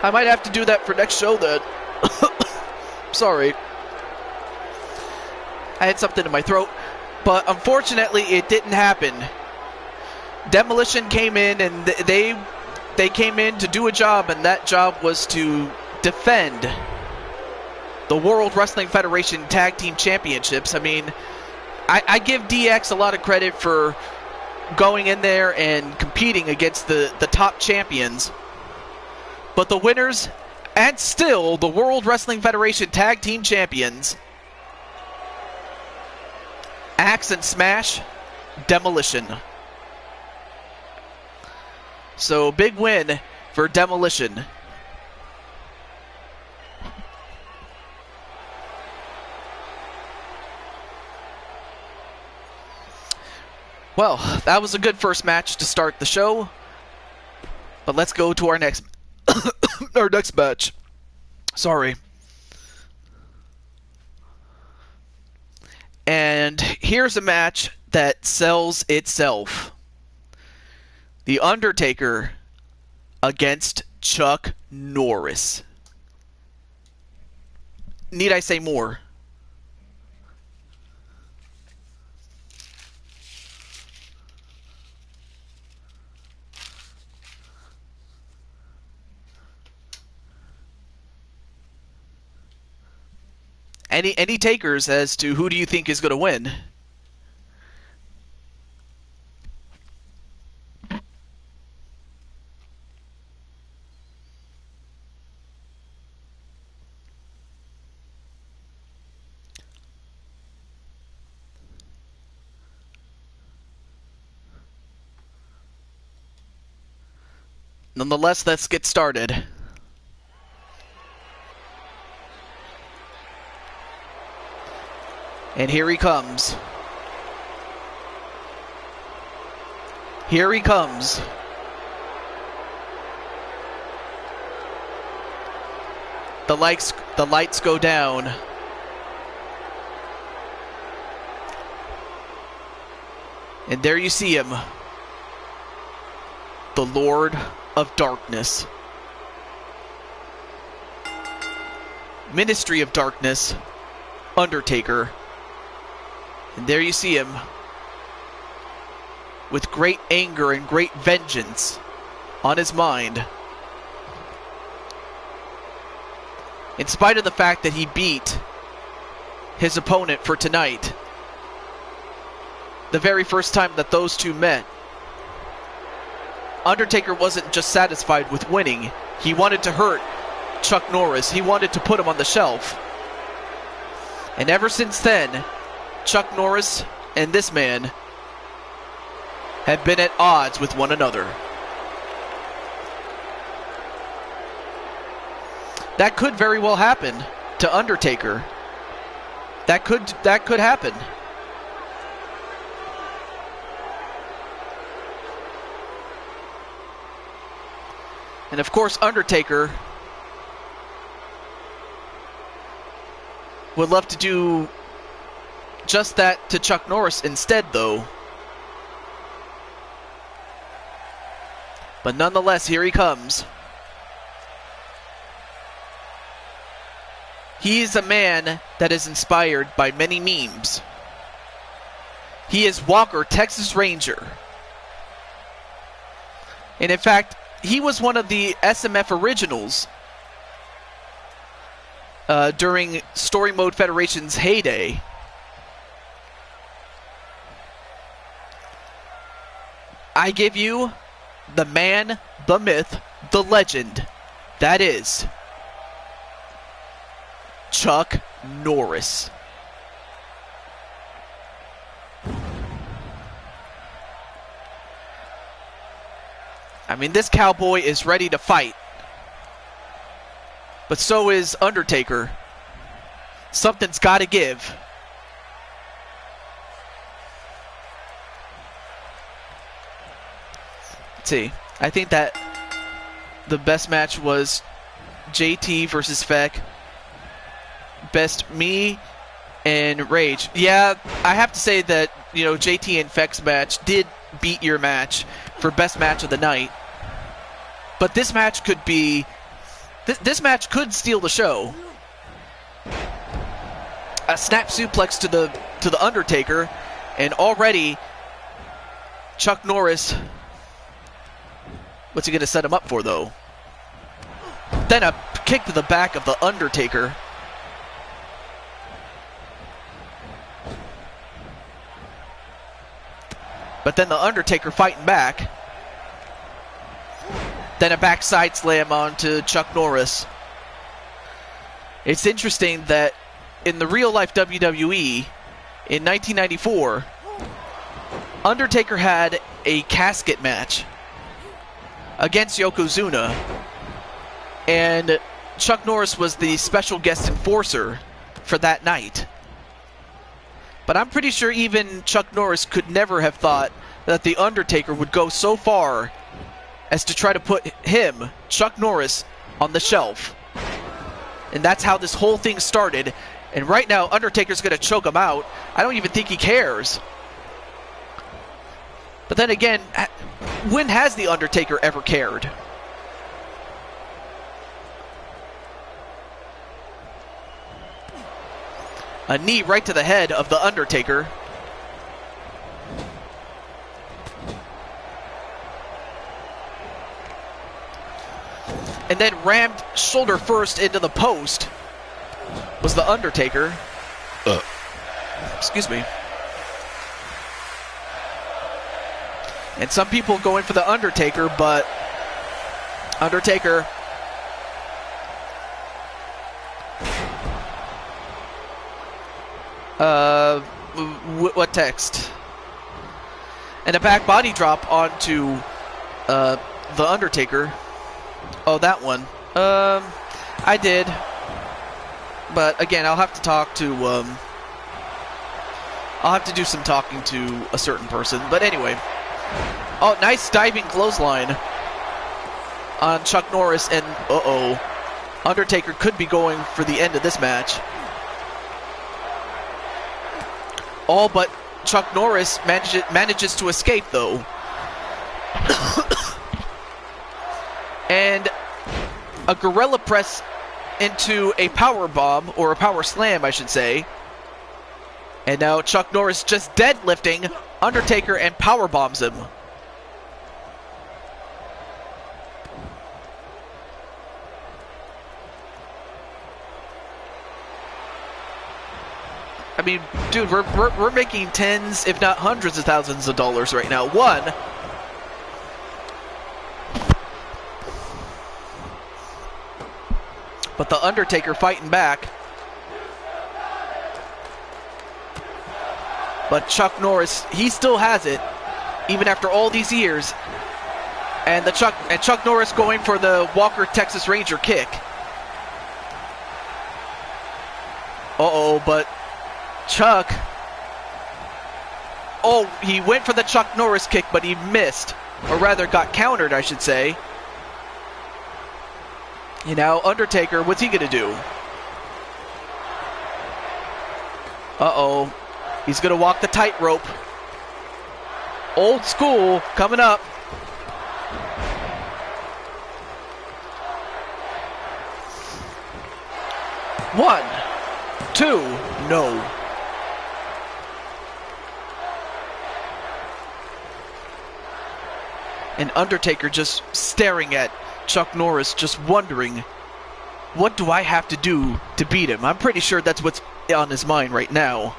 I might have to do that for next show then. Sorry. I had something in my throat, but unfortunately it didn't happen. Demolition came in, and they came in to do a job, and that job was to defend the World Wrestling Federation Tag Team Championships. I mean, I give DX a lot of credit for going in there and competing against the top champions. But the winners, and still the World Wrestling Federation Tag Team Champions, Axe and Smash, Demolition. So, big win for Demolition. Well, that was a good first match to start the show. But let's go to our next match. Sorry. And here's a match that sells itself. The Undertaker against Chuck Norris. Need I say more? Any takers as to who do you think is going to win? Nonetheless, let's get started. And here he comes. Here he comes. The lights go down. And there you see him. The Lord of Darkness. Ministry of Darkness. Undertaker. And there you see him. With great anger and great vengeance on his mind. In spite of the fact that he beat his opponent for tonight. The very first time that those two met. Undertaker wasn't just satisfied with winning. He wanted to hurt Chuck Norris. He wanted to put him on the shelf. And ever since then, Chuck Norris and this man have been at odds with one another. That could very well happen to Undertaker. That could happen. And of course, Undertaker would love to do just that to Chuck Norris instead, though. But nonetheless, here he comes. He is a man that is inspired by many memes. He is Walker, Texas Ranger. And in fact, he was one of the SMF originals during Story Mode Federation's heyday. I give you the man, the myth, the legend. That is Chuck Norris. I mean, this cowboy is ready to fight. But so is Undertaker. Something's got to give. Let's see. I think that the best match was JT versus Feck. Best me and Rage. Yeah, I have to say that, you know, JT and Feck's match did beat your match for best match of the night. But this match could be... This match could steal the show. A snap suplex to the Undertaker, and already Chuck Norris... What's he going to set him up for, though? Then a kick to the back of the Undertaker. But then the Undertaker fighting back. Then a backside slam onto Chuck Norris. It's interesting that in the real-life WWE, in 1994, Undertaker had a casket match against Yokozuna, and Chuck Norris was the special guest enforcer for that night. But I'm pretty sure even Chuck Norris could never have thought that The Undertaker would go so far as to try to put him, Chuck Norris, on the shelf. And that's how this whole thing started. And right now, Undertaker's going to choke him out. I don't even think he cares. But then again, when has The Undertaker ever cared? A knee right to the head of The Undertaker. And then rammed shoulder first into the post was The Undertaker. Excuse me. And some people go in for The Undertaker, but Undertaker what text? And a back body drop onto The Undertaker. Oh, that one. I did. But again, I'll have to talk to, I'll have to do some talking to a certain person. But anyway. Oh, nice diving clothesline on Chuck Norris, and uh-oh. Undertaker could be going for the end of this match. All but Chuck Norris manages to escape, though. And a gorilla press into a power bomb, or a power slam, I should say. And now Chuck Norris just deadlifting Undertaker and power bombs him. I mean, dude, we're making tens, if not hundreds of thousands of dollars right now. One. But the Undertaker fighting back. But Chuck Norris, he still has it, even after all these years. And Chuck Norris going for the Walker Texas Ranger kick. Uh-oh, but Chuck... Oh, he went for the Chuck Norris kick, but he missed. Or rather, got countered, I should say. You know, Undertaker, what's he gonna do? Uh-oh. He's gonna walk the tightrope. Old school coming up. One, two, no. And Undertaker just staring at Chuck Norris, just wondering, what do I have to do to beat him? I'm pretty sure that's what's on his mind right now.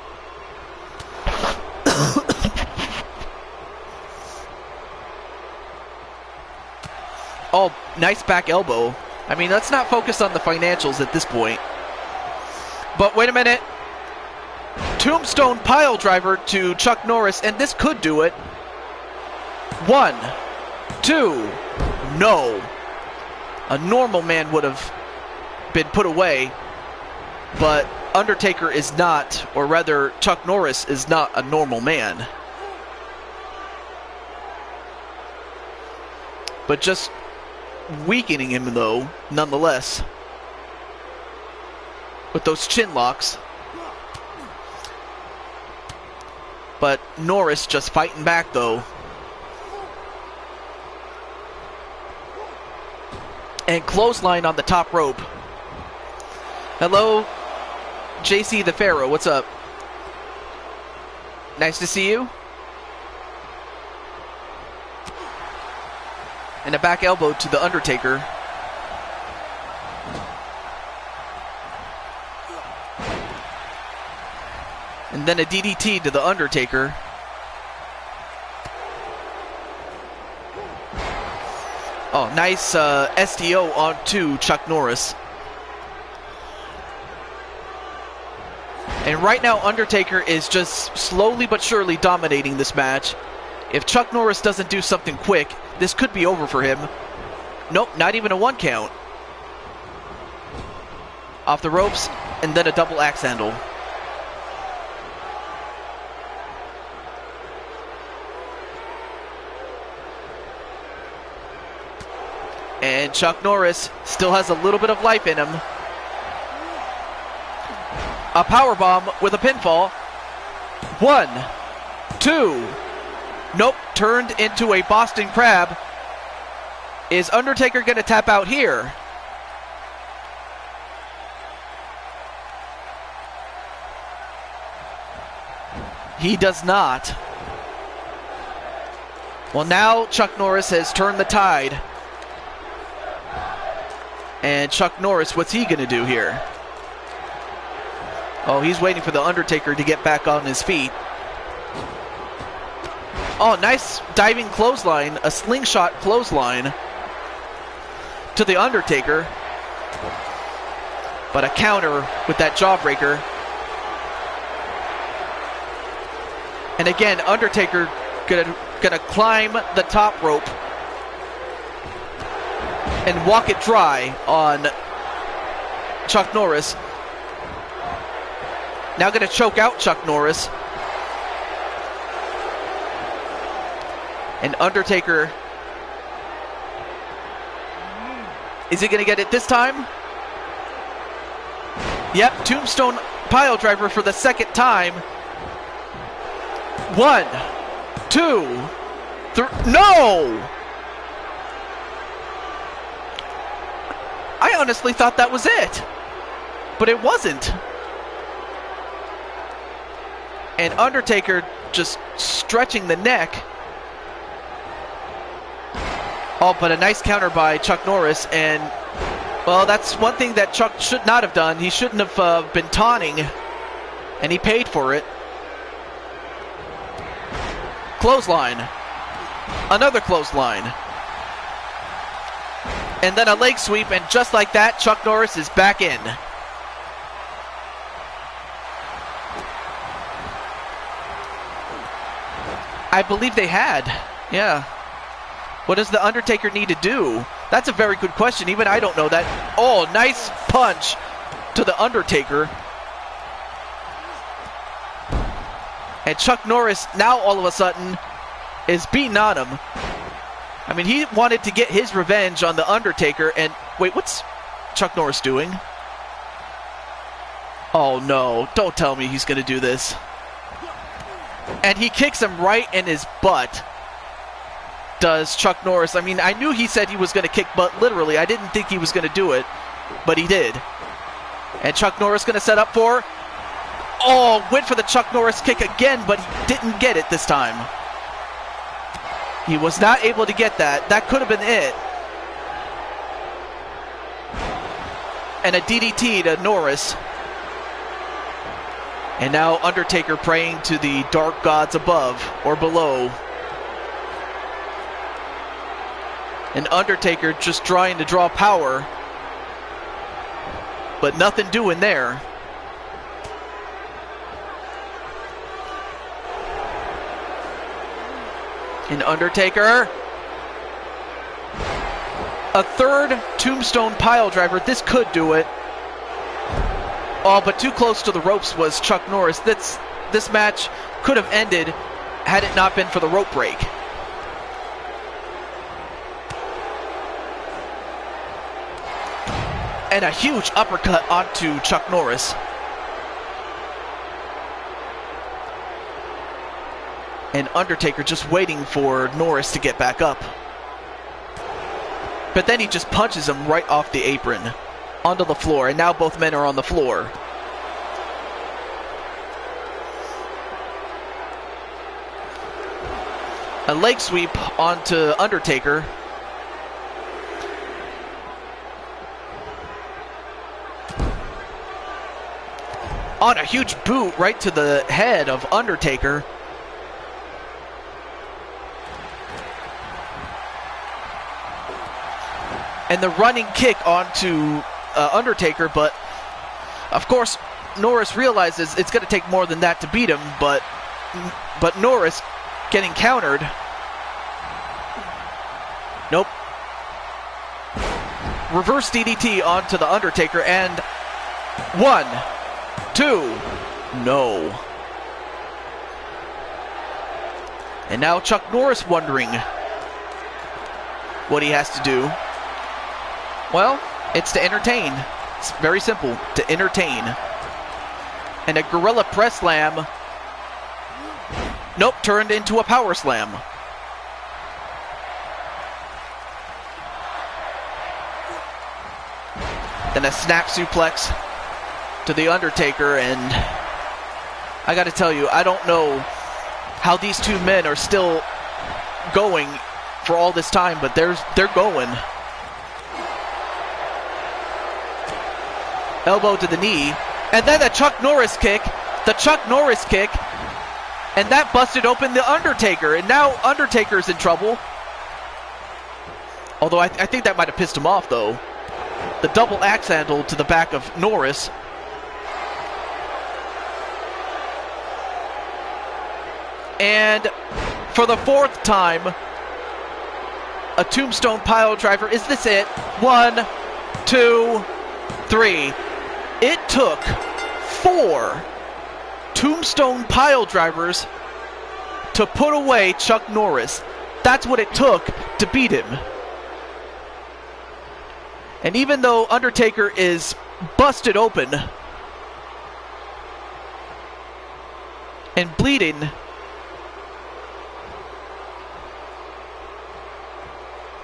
Oh, nice back elbow. I mean, let's not focus on the financials at this point. But wait a minute. Tombstone pile driver to Chuck Norris, and this could do it. One, two, no. A normal man would have been put away, but Undertaker is not, or rather Chuck Norris is not a normal man. But just weakening him, though, nonetheless. With those chin locks. But Norris just fighting back, though. And clothesline on the top rope. Hello, JC the Pharaoh, what's up? Nice to see you. And a back elbow to the Undertaker. And then a DDT to the Undertaker. Oh, nice STO onto Chuck Norris. And right now, Undertaker is just slowly but surely dominating this match. If Chuck Norris doesn't do something quick, this could be over for him. Nope, not even a one count. Off the ropes, and then a double axe handle. And Chuck Norris still has a little bit of life in him. A powerbomb with a pinfall. One, two. Nope, turned into a Boston Crab. Is Undertaker going to tap out here? He does not. Well, now Chuck Norris has turned the tide. And Chuck Norris, what's he going to do here? Oh, he's waiting for the Undertaker to get back on his feet. Oh, nice diving clothesline, a slingshot clothesline to the Undertaker. But a counter with that jawbreaker. And again, Undertaker gonna climb the top rope. and walk it dry on Chuck Norris. Now going to choke out Chuck Norris. And Undertaker, is he going to get it this time? Yep, Tombstone piledriver for the second time. 1, 2, 3. No! I honestly thought that was it, but it wasn't. And Undertaker just stretching the neck. Oh, but a nice counter by Chuck Norris, and, well, that's one thing that Chuck should not have done. He shouldn't have been taunting, and he paid for it. Clothesline. Another clothesline. And then a leg sweep, and just like that, Chuck Norris is back in. I believe they had. Yeah. What does The Undertaker need to do? That's a very good question. Even I don't know that. Oh, nice punch to The Undertaker. And Chuck Norris now all of a sudden is beating on him. I mean, he wanted to get his revenge on The Undertaker, and wait, what's Chuck Norris doing? Oh no, don't tell me he's going to do this. And he kicks him right in his butt, does Chuck Norris. I mean, I knew he said he was going to kick butt literally. I didn't think he was going to do it, but he did. And Chuck Norris going to set up for... Oh, went for the Chuck Norris kick again, but he didn't get it this time. He was not able to get that. That could have been it. And a DDT to Norris. And now Undertaker praying to the dark gods above or below. And Undertaker just trying to draw power. But nothing doing there. And Undertaker, a third Tombstone piledriver. This could do it. Oh, but too close to the ropes was Chuck Norris. This match could have ended had it not been for the rope break. And a huge uppercut onto Chuck Norris. And Undertaker just waiting for Norris to get back up. But then he just punches him right off the apron onto the floor, and now both men are on the floor. A leg sweep onto Undertaker. On a huge boot right to the head of Undertaker. And the running kick onto Undertaker, but of course Norris realizes it's going to take more than that to beat him, but Norris getting countered. Nope. Reverse DDT onto the Undertaker, and 1, 2, no. And now Chuck Norris wondering what he has to do. Well, it's to entertain. It's very simple, to entertain. And a gorilla press slam. Nope, turned into a power slam. Then a snap suplex to the Undertaker, and I gotta tell you, I don't know how these two men are still going for all this time, but they're going. Elbow to the knee, and then the Chuck Norris kick, and that busted open the Undertaker, and now Undertaker's in trouble. Although I think that might have pissed him off, though. The double axe handle to the back of Norris. And for the fourth time, a tombstone pile driver. Is this it? 1, 2, 3. It took 4 tombstone pile drivers to put away Chuck Norris. That's what it took to beat him. And even though Undertaker is busted open and bleeding,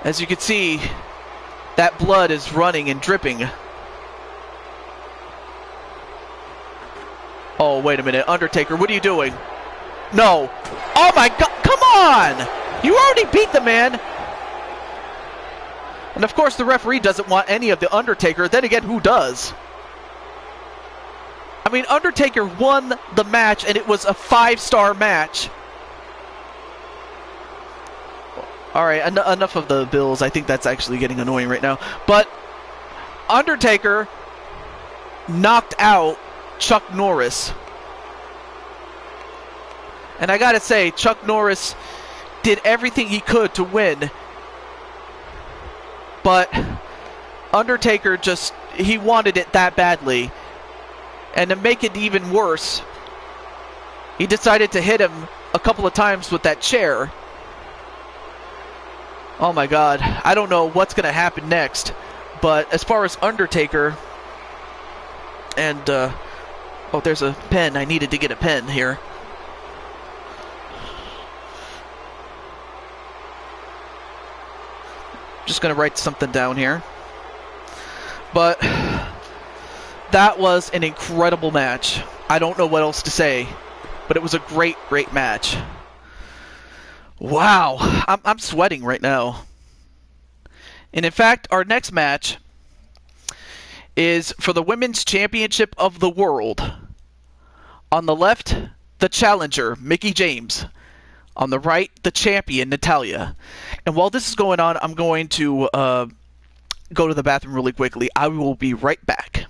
as you can see, that blood is running and dripping. Oh, wait a minute. Undertaker, what are you doing? No. Oh my God. Come on. You already beat the man. And of course the referee doesn't want any of the Undertaker. Then again, who does? I mean, Undertaker won the match and it was a 5-star match. Alright, enough of the bills. I think that's actually getting annoying right now. But Undertaker knocked out Chuck Norris. And I gotta say, Chuck Norris did everything he could to win. But Undertaker he wanted it that badly. And to make it even worse, he decided to hit him a couple of times with that chair. Oh my God, I don't know what's going to happen next. But as far as Undertaker, and, oh, there's a pen. I needed to get a pen here. Just going to write something down here. But that was an incredible match. I don't know what else to say, but it was a great, great match. Wow, I'm sweating right now. And in fact, our next match is for the Women's Championship of the World. On the left, the challenger, Mickie James. On the right, the champion, Natalya. And while this is going on, I'm going to go to the bathroom really quickly. I will be right back.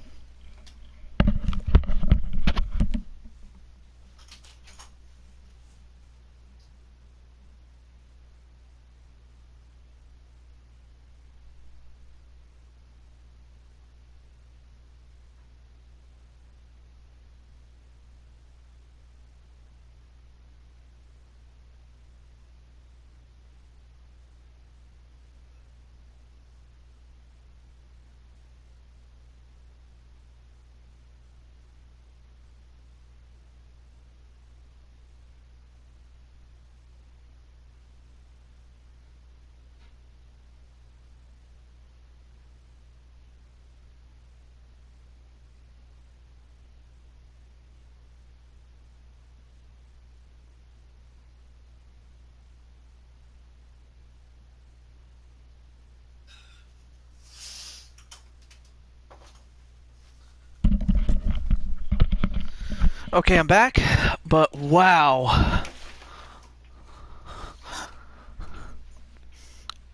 Okay, I'm back, but wow.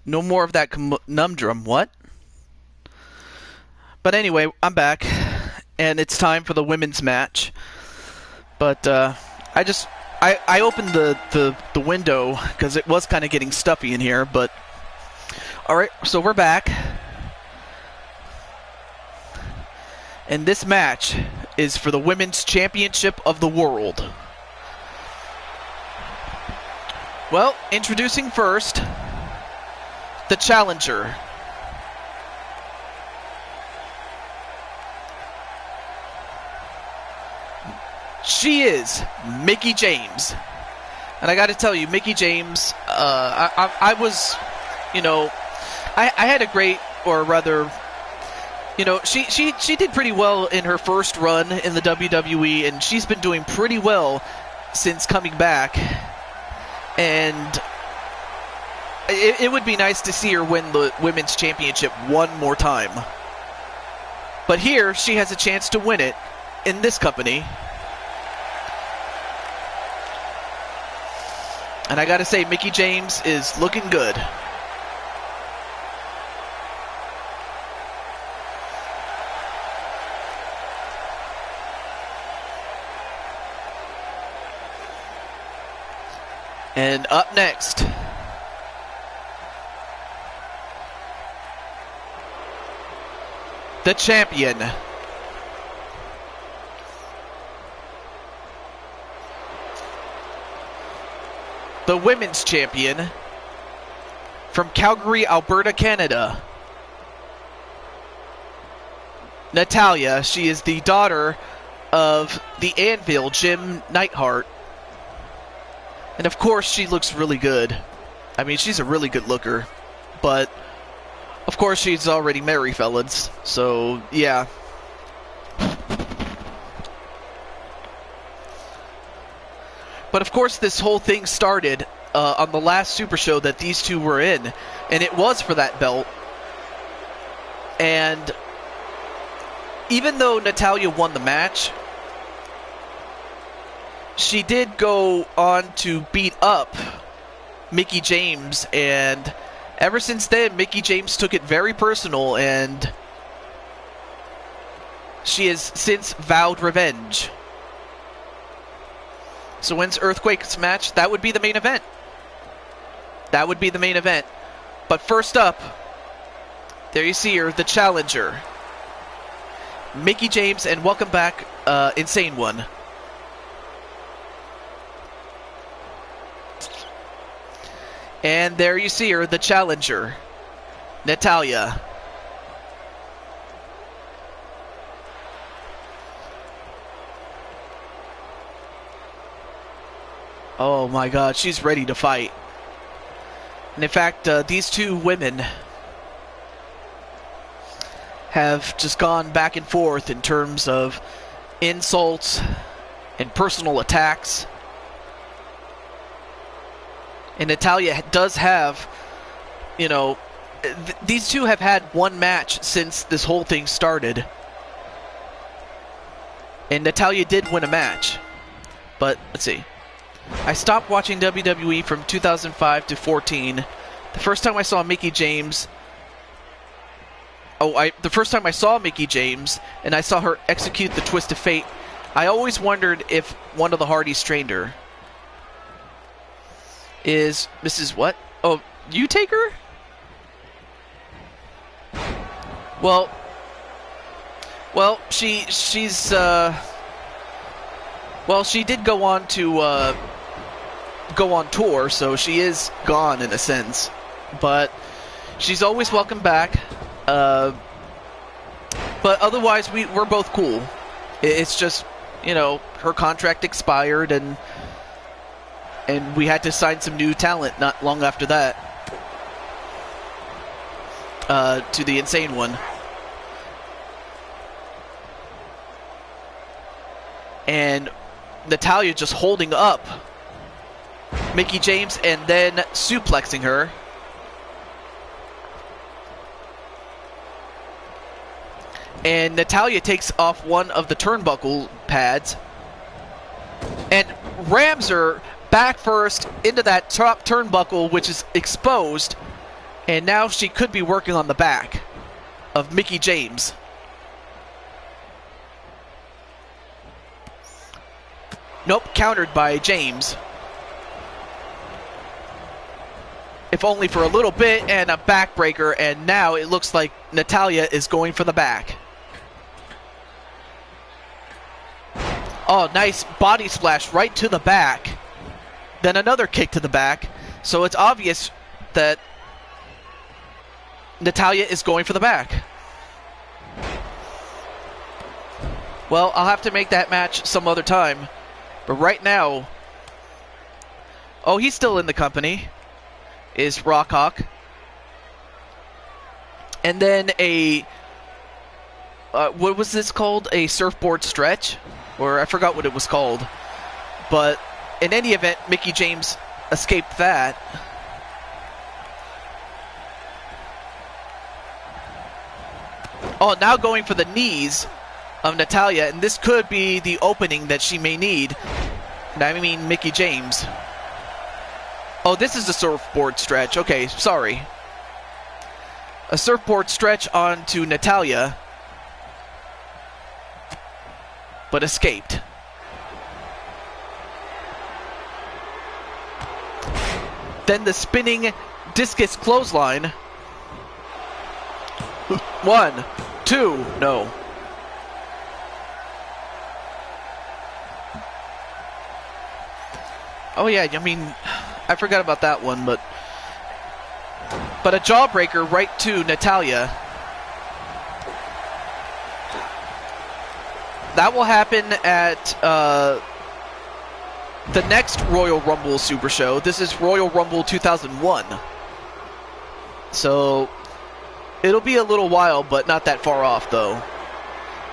No more of that conundrum, what? But anyway, I'm back, and it's time for the women's match. But I opened the window because it was kind of getting stuffy in here, but alright, so we're back. And this match is for the Women's Championship of the World. Well, introducing first, the challenger. She is Mickie James. And I got to tell you, Mickie James, I was, I had a great, or rather, she did pretty well in her first run in the WWE, and she's been doing pretty well since coming back. And it would be nice to see her win the Women's Championship one more time. But here, she has a chance to win it in this company. And I gotta say, Mickie James is looking good. And up next, the champion, the women's champion from Calgary, Alberta, Canada, Natalya. She is the daughter of the Anvil, Jim Neidhart. And of course, she looks really good. I mean, she's a really good looker. But, of course, she's already married, fellas. So, yeah. But, of course, this whole thing started on the last Super Show that these two were in. And it was for that belt. And even though Natalya won the match, she did go on to beat up Mickie James, and ever since then, Mickie James took it very personal, and she has since vowed revenge. So when's Earthquake's match? That would be the main event. That would be the main event. But first up, there you see her, the challenger, Mickie James, and welcome back, Insane One. And there you see her, the challenger, Natalya. Oh my god, she's ready to fight. And in fact, these two women have just gone back and forth in terms of insults and personal attacks. And Natalya does have, you know, these two have had one match since this whole thing started. And Natalya did win a match. But, let's see. I stopped watching WWE from 2005 to 14. The first time I saw Mickie James... the first time I saw Mickie James, and I saw her execute the Twist of Fate, I always wondered if one of the Hardys trained her. Is Mrs. what? Oh, you take her? Well, she's well, she did go on to go on tour, so she is gone in a sense. But she's always welcome back. But otherwise, we're both cool. It's just, you know, her contract expired, and we had to sign some new talent not long after that to the Insane One. And Natalya just holding up Mickie James and then suplexing her. And Natalya takes off one of the turnbuckle pads and rams her back first into that top turnbuckle, which is exposed, and now she could be working on the back of Mickie James. Nope, countered by James. If only for a little bit, and a backbreaker, and now it looks like Natalya is going for the back. Oh, nice body splash right to the back. Then another kick to the back. So it's obvious that Natalya is going for the back. Well, I'll have to make that match some other time. But right now... Oh, he's still in the company. Is Rockhawk. And then a... what was this called? A surfboard stretch? Or I forgot what it was called. But... in any event, Mickie James escaped that. Oh, now going for the knees of Natalya, and this could be the opening that she may need. And I mean Mickie James. Oh, this is a surfboard stretch. Okay, sorry. A surfboard stretch onto Natalya, but escaped. Then the spinning discus clothesline. 1, 2. No. Oh yeah, I mean, I forgot about that one, but a jawbreaker right to Natalya. That will happen at the next Royal Rumble Super Show. This is Royal Rumble 2001. So it'll be a little while, but not that far off, though.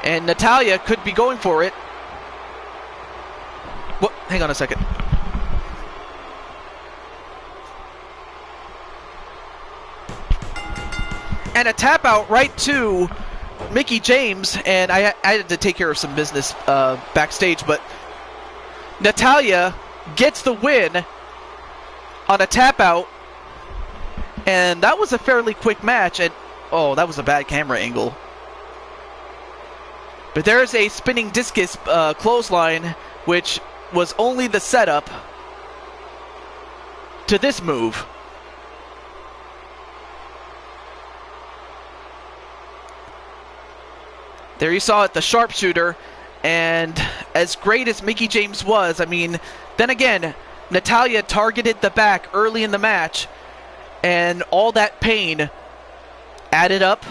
And Natalya could be going for it. What? Hang on a second. And a tap out right to Mickie James, and I had to take care of some business backstage, but Natalya gets the win on a tap out, and that was a fairly quick match, and oh, that was a bad camera angle. But there's a spinning discus clothesline, which was only the setup to this move. There you saw it, the sharpshooter, and as great as Mickie James was, I mean, then again, Natalya targeted the back early in the match, and all that pain added up,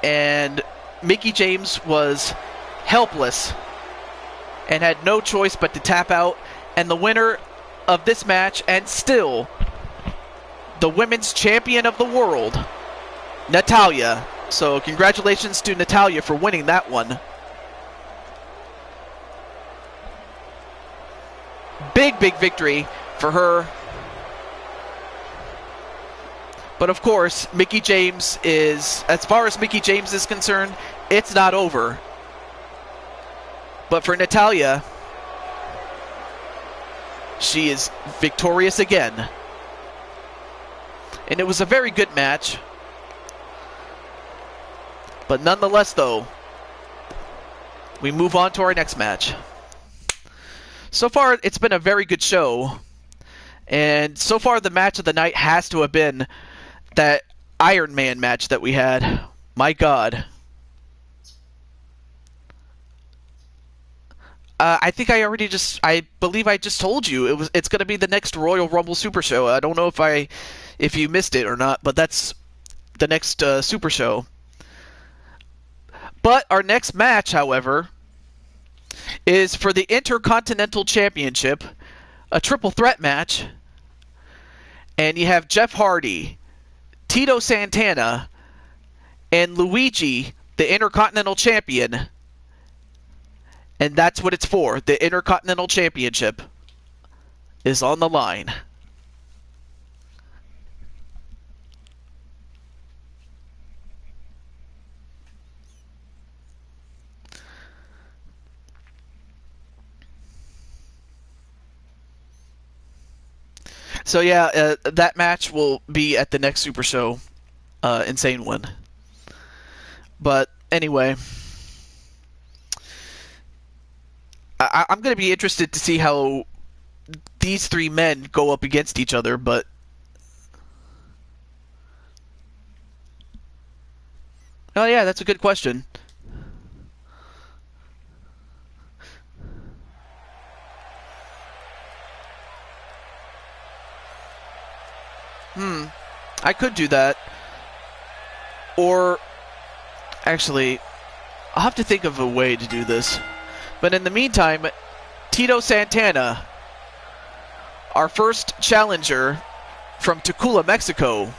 and Mickie James was helpless and had no choice but to tap out, and the winner of this match, and still the women's champion of the world, Natalya. So congratulations to Natalya for winning that one. Big victory for her. But of course, Mickie James is, as far as Mickie James is concerned, it's not over. But for Natalya, she is victorious again. And it was a very good match. But nonetheless, though, we move on to our next match. So far, it's been a very good show. And so far, the match of the night has to have been that Iron Man match that we had. My God. I think I believe I just told you it's going to be the next Royal Rumble Super Show. I don't know if you missed it or not, but that's the next Super Show. But our next match, however, is for the Intercontinental Championship, a triple threat match. And you have Jeff Hardy, Tito Santana, and Luigi, the Intercontinental Champion. And that's what it's for. The Intercontinental Championship is on the line. So yeah, that match will be at the next Super Show, Insane One. But anyway, I'm going to be interested to see how these three men go up against each other, but oh yeah, that's a good question. I could do that. Or, actually, I'll have to think of a way to do this. But in the meantime, Tito Santana, our first challenger from Tacula, Mexico.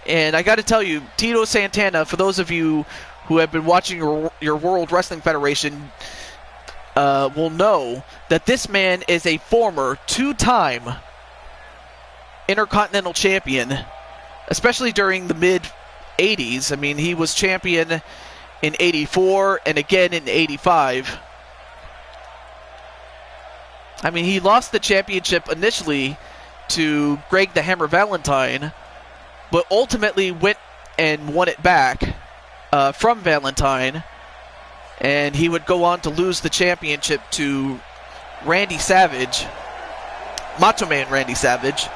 And I got to tell you, Tito Santana, for those of you who have been watching your World Wrestling Federation, will know that this man is a former two-time Intercontinental Champion, especially during the mid-'80s. I mean, he was champion in 84 and again in 85. I mean, he lost the championship initially to Greg the Hammer Valentine, but ultimately went and won it back from Valentine, and he would go on to lose the championship to Randy Savage, Macho Man Randy Savage.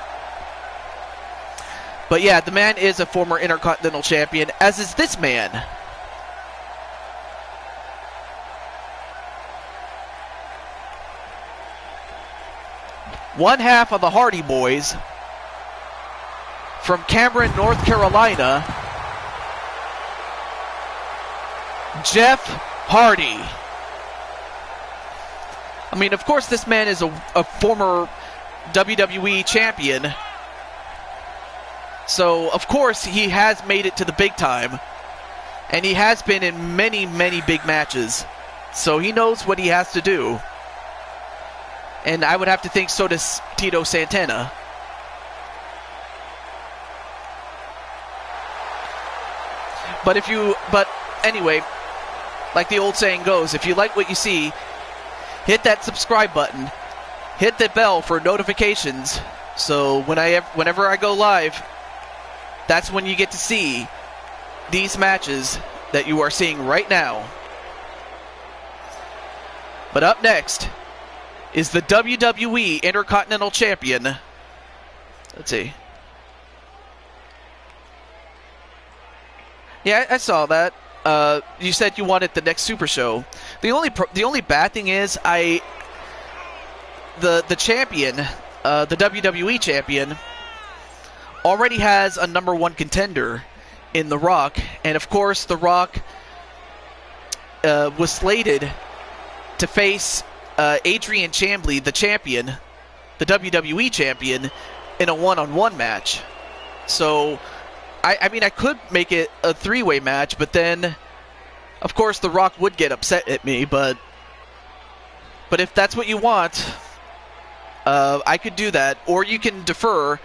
But yeah, the man is a former Intercontinental Champion, as is this man. one half of the Hardy Boys, from Cameron, North Carolina, Jeff Hardy. I mean, of course, this man is a former WWE champion. So, of course, he has made it to the big time. And he has been in many, many big matches. So he knows what he has to do. And I would have to think so does Tito Santana. But anyway, like the old saying goes, if you like what you see, hit that subscribe button. Hit the bell for notifications. So whenever I go live, that's when you get to see these matches that you are seeing right now. But up next is the WWE Intercontinental Champion. Let's see. Yeah, I saw that. You said you wanted the next Super Show. The only bad thing is the champion, the WWE champion, already has a number one contender in The Rock, and of course The Rock was slated to face Adrian Chambly, the champion, the WWE champion, in a one-on-one match. So, I mean, I could make it a three-way match, but then, of course, The Rock would get upset at me, but if that's what you want, I could do that, or you can defer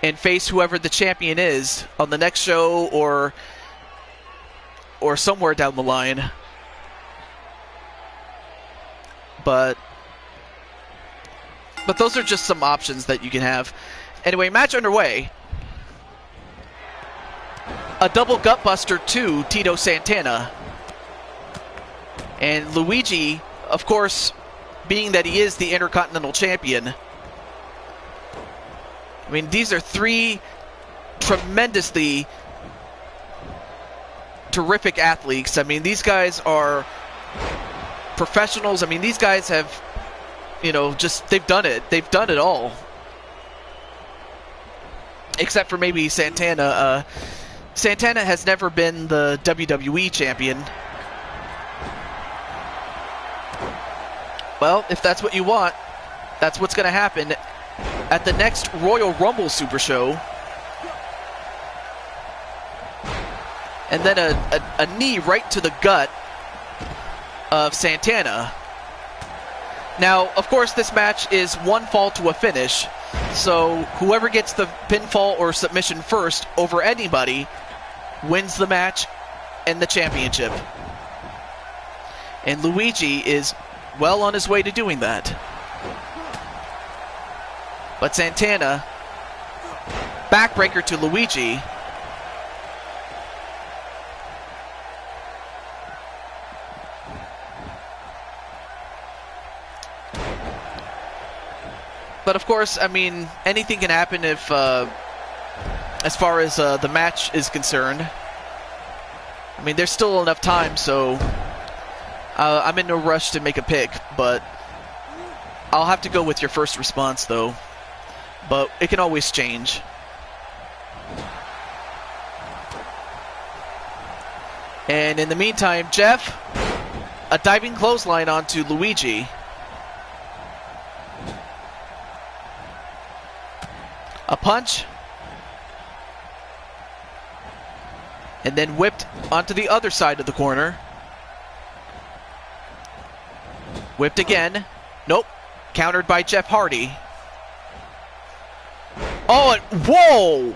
and face whoever the champion is on the next show or somewhere down the line. But those are just some options that you can have. Anyway, match underway. A double gutbuster to Tito Santana. And Luigi, of course, being that he is the Intercontinental Champion, I mean, these are three tremendously terrific athletes. I mean, these guys are professionals. I mean, these guys have, they've done it. They've done it all. Except for maybe Santana. Santana has never been the WWE champion. Well, if that's what you want, that's what's going to happen at the next Royal Rumble Super Show. And then a knee right to the gut of Santana. Now, of course, this match is one fall to a finish. So whoever gets the pinfall or submission first over anybody wins the match and the championship. And Luigi is well on his way to doing that. But Santana, backbreaker to Luigi. But of course, I mean, anything can happen if, as far as the match is concerned. I mean, there's still enough time, so I'm in no rush to make a pick, but I'll have to go with your first response, though. But it can always change. And in the meantime, Jeff, a diving clothesline onto Luigi. A punch. And then whipped onto the other side of the corner. Whipped again. Nope. Countered by Jeff Hardy. Oh, and whoa!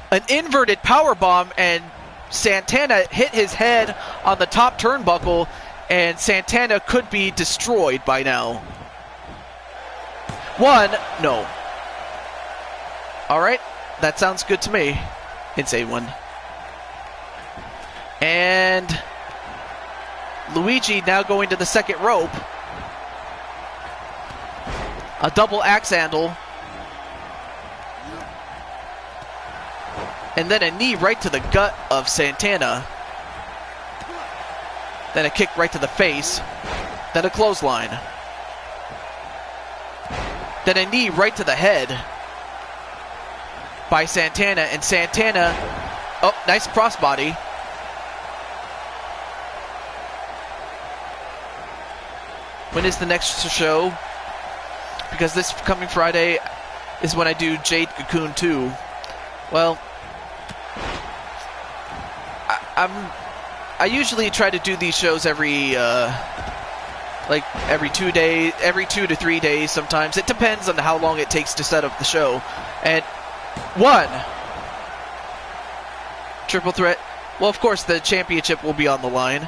An inverted powerbomb, and Santana hit his head on the top turnbuckle, and Santana could be destroyed by now. One, no. Alright, that sounds good to me. Insane one. And Luigi now going to the second rope. A double axe handle. And then a knee right to the gut of Santana. Then a kick right to the face. Then a clothesline. Then a knee right to the head by Santana. And Santana, oh, nice crossbody. When is the next show? Because this coming Friday is when I do Jade Cocoon 2. Well, I usually try to do these shows every 2 days, every 2 to 3 days sometimes. It depends on how long it takes to set up the show. And one triple threat. Well, of course, the championship will be on the line.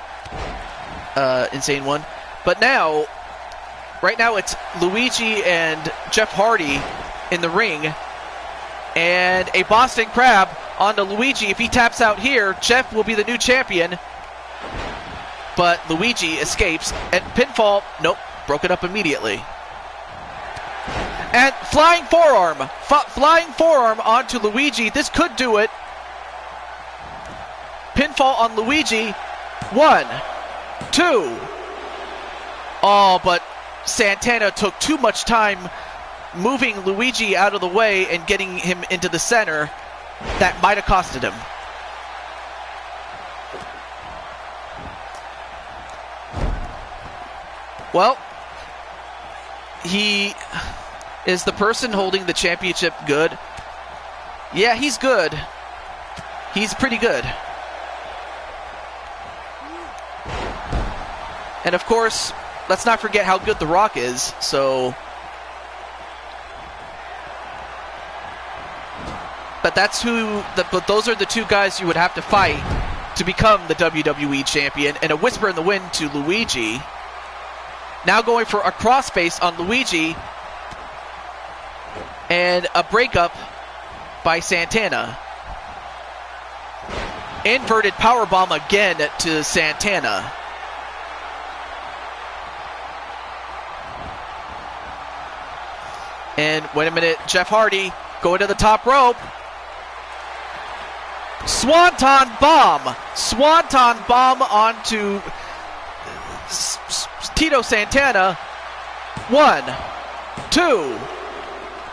Insane one. But now, right now it's Luigi and Jeff Hardy in the ring. And a Boston Crab onto Luigi. If he taps out here, Jeff will be the new champion. But Luigi escapes. And pinfall, nope, broke it up immediately. And flying forearm. Flying forearm onto Luigi. This could do it. Pinfall on Luigi. 1, 2. Oh, but Santana took too much time moving Luigi out of the way and getting him into the center. That might have costed him. Well, is the person holding the championship good? Yeah, he's good. He's pretty good. And of course, let's not forget how good The Rock is, so... But those are the two guys you would have to fight to become the WWE champion. And a whisper in the wind to Luigi. Now going for a crossface on Luigi. And a breakup by Santana. Inverted powerbomb again to Santana. And wait a minute, Jeff Hardy going to the top rope. Swanton bomb. Swanton bomb onto Tito Santana. 1, 2.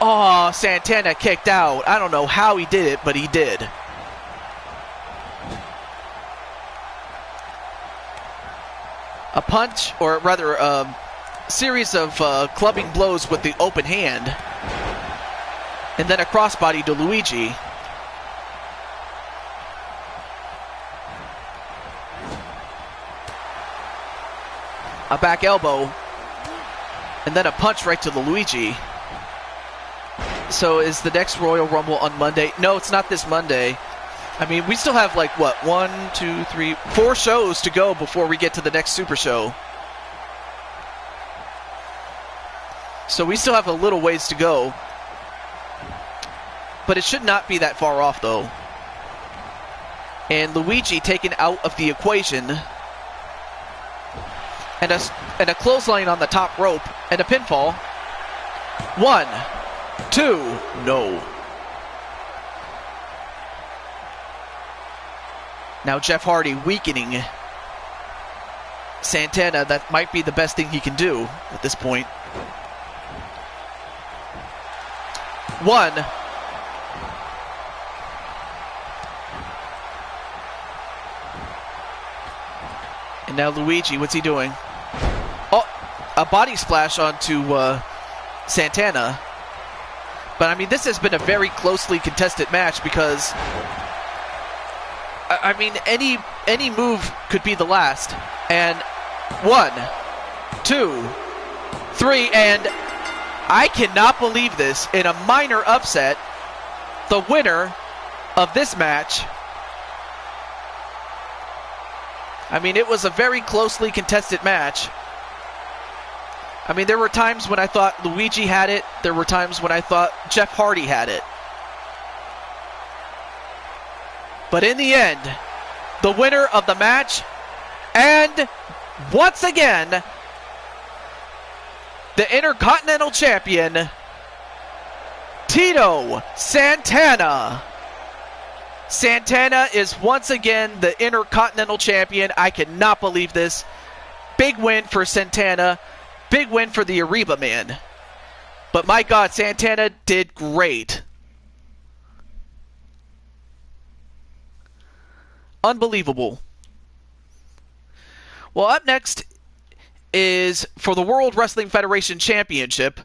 Oh, Santana kicked out. I don't know how he did it, but he did. A punch, or rather a series of clubbing blows with the open hand. And then a crossbody to Luigi. A back elbow. And then a punch right to the Luigi. So is the next Royal Rumble on Monday? No, it's not this Monday. I mean, we still have like, what, 1, 2, 3, 4 shows to go before we get to the next Super Show. So we still have a little ways to go. But it should not be that far off, though. And Luigi taken out of the equation. And a clothesline on the top rope. And a pinfall. 1, 2, no. Now Jeff Hardy weakening Santana. That might be the best thing he can do at this point. 1. And now Luigi, what's he doing? Oh, a body splash onto Santana. But I mean, this has been a very closely contested match because, I mean, any move could be the last. And 1, 2, 3, and I cannot believe this. In a minor upset, the winner of this match, I mean, it was a very closely contested match. I mean, there were times when I thought Luigi had it. There were times when I thought Jeff Hardy had it. But in the end, the winner of the match, and once again, the Intercontinental Champion, Tito Santana. Santana is once again the Intercontinental Champion. I cannot believe this. Big win for Santana. Big win for the Ariba Man. But my God, Santana did great. Unbelievable. Well, up next is for the World Wrestling Federation Championship,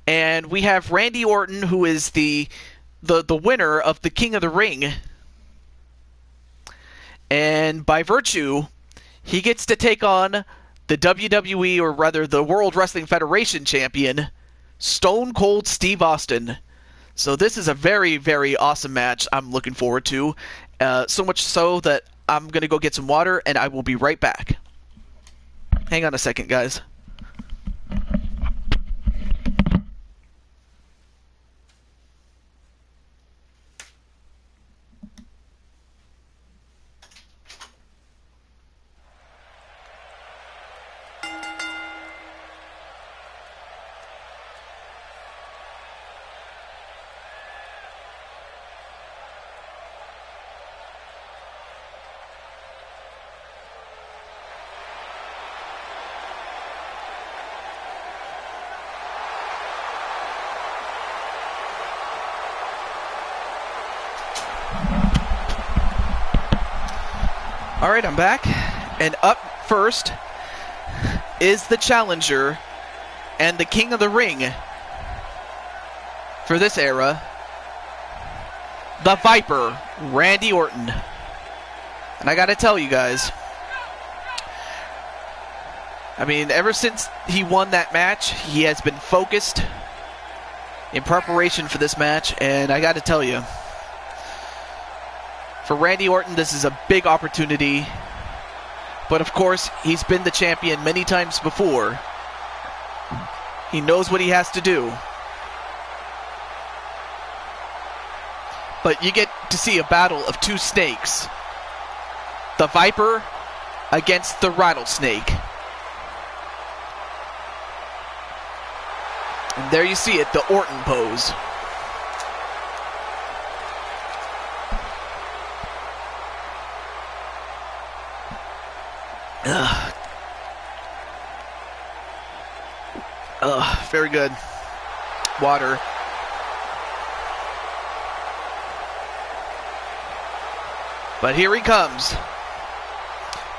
and we have Randy Orton, who is the winner of the King of the Ring. And by virtue, he gets to take on the WWE, or rather the World Wrestling Federation champion, Stone Cold Steve Austin. So this is a very, very awesome match I'm looking forward to. So much so that I'm going to go get some water, and I will be right back. Hang on a second, guys. Alright, I'm back, and up first is the challenger and the King of the Ring for this era, the Viper, Randy Orton. And I gotta tell you guys, I mean, ever since he won that match, he has been focused in preparation for this match, and I gotta tell you, for Randy Orton, this is a big opportunity. But of course, he's been the champion many times before. He knows what he has to do. But you get to see a battle of two snakes. The Viper against the Rattlesnake. And there you see it, the Orton pose. Very good. Water. But here he comes.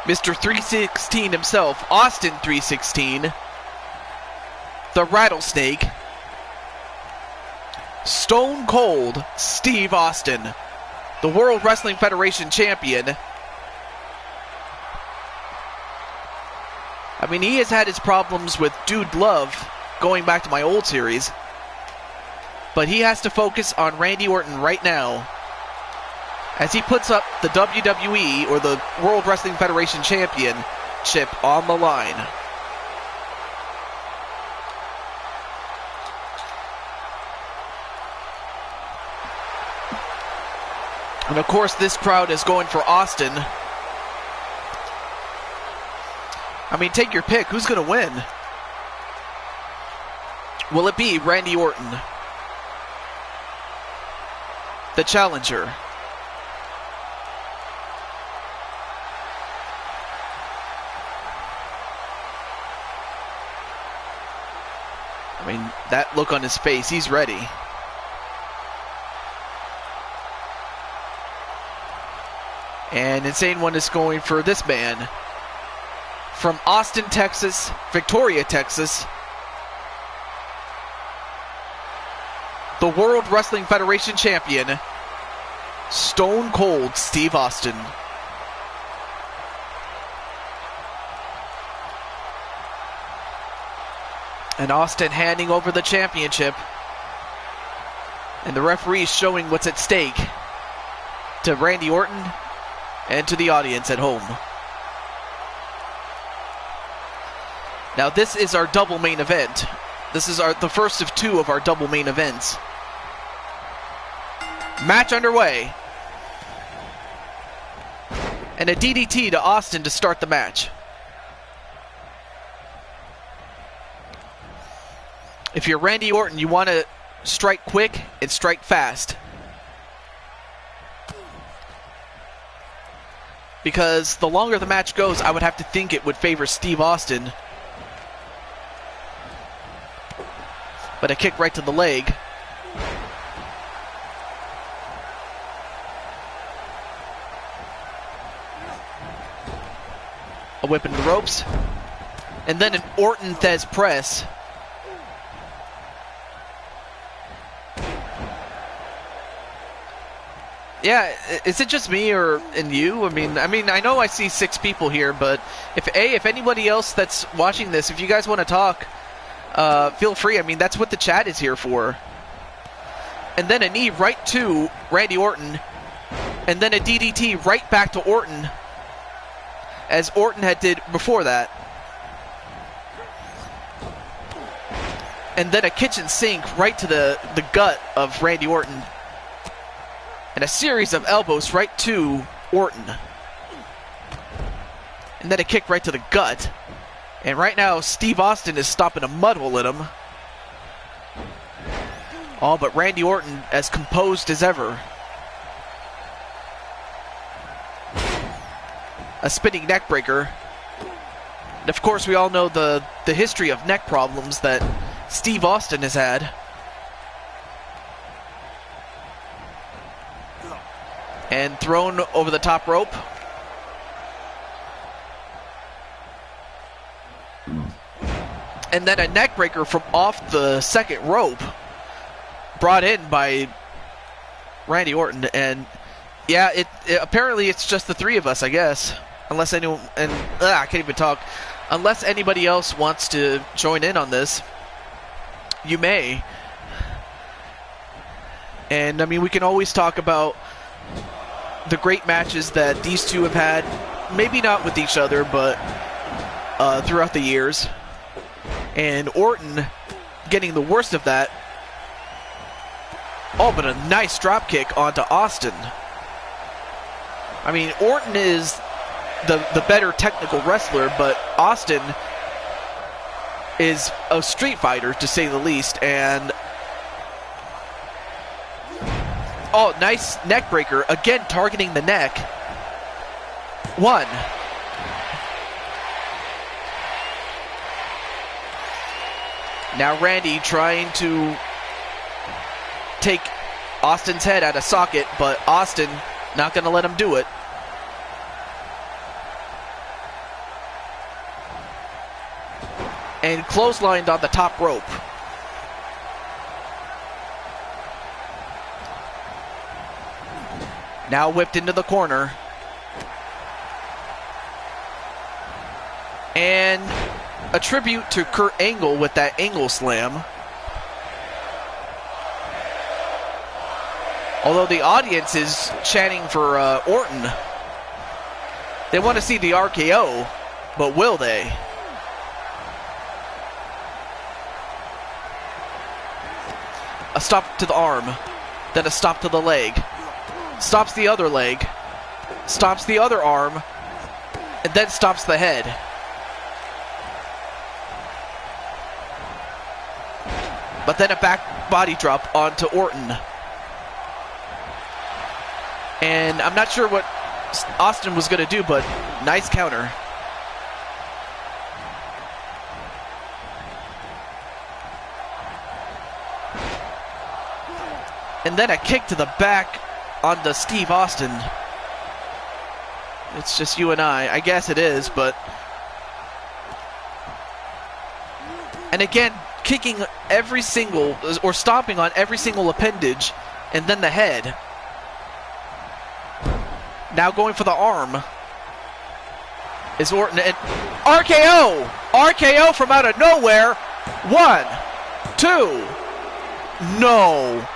Mr. 316 himself, Austin 316. The Rattlesnake. Stone Cold Steve Austin. The World Wrestling Federation champion. I mean, he has had his problems with Dude Love going back to my old series, but he has to focus on Randy Orton right now as he puts up the WWE, or the World Wrestling Federation Championship, on the line. And of course, this crowd is going for Austin. I mean, take your pick. Who's going to win? Will it be Randy Orton, the challenger? I mean, that look on his face, he's ready. And Insane One is going for this man. From Austin, Texas, Victoria, Texas, the World Wrestling Federation champion, Stone Cold Steve Austin. And Austin handing over the championship, and the referee showing what's at stake to Randy Orton and to the audience at home. Now this is our double main event. This is the first of two of our double main events. Match underway. And a DDT to Austin to start the match. If you're Randy Orton, you want to strike quick and strike fast. Because the longer the match goes, I would have to think it would favor Steve Austin. But a kick right to the leg. A whip into the ropes. And then an Orton Thez press. Yeah, is it just me and you? I mean, I know I see 6 people here, but if anybody else that's watching this, if you guys want to talk, feel free. I mean, that's what the chat is here for. And then a knee right to Randy Orton, and then a DDT right back to Orton, as Orton had did before that. And then a kitchen sink right to the gut of Randy Orton. And a series of elbows right to Orton. And then a kick right to the gut. And right now, Steve Austin is stopping a mud hole in him. Oh, but Randy Orton as composed as ever. A spinning neck breaker. And of course, we all know the history of neck problems that Steve Austin has had. And thrown over the top rope. And then a neck breaker from off the second rope. Brought in by Randy Orton. And yeah, it apparently it's just the 3 of us, I guess. Unless anyone, and I can't even talk. Unless anybody else wants to join in on this, you may. And I mean, we can always talk about the great matches that these two have had, maybe not with each other, but throughout the years. And Orton getting the worst of that. Oh, but a nice drop kick onto Austin. I mean, Orton is the better technical wrestler, but Austin is a street fighter, to say the least. And oh, nice neck breaker. Again, targeting the neck. 1. Now Randy trying to take Austin's head out of socket, but Austin not going to let him do it. And clotheslined on the top rope. Now whipped into the corner. And a tribute to Kurt Angle with that Angle Slam. Although the audience is chanting for Orton. They want to see the RKO, but will they? A stop to the arm, then a stop to the leg. Stops the other leg, stops the other arm, and then stops the head. But then a back body drop onto Orton. And I'm not sure what Austin was going to do, but nice counter. And then a kick to the back onto Steve Austin. It's just you and I guess it is, but... And again, kicking every single, or stomping on every single appendage, and then the head. Now going for the arm is Orton, and RKO! RKO from out of nowhere. 1, 2, no.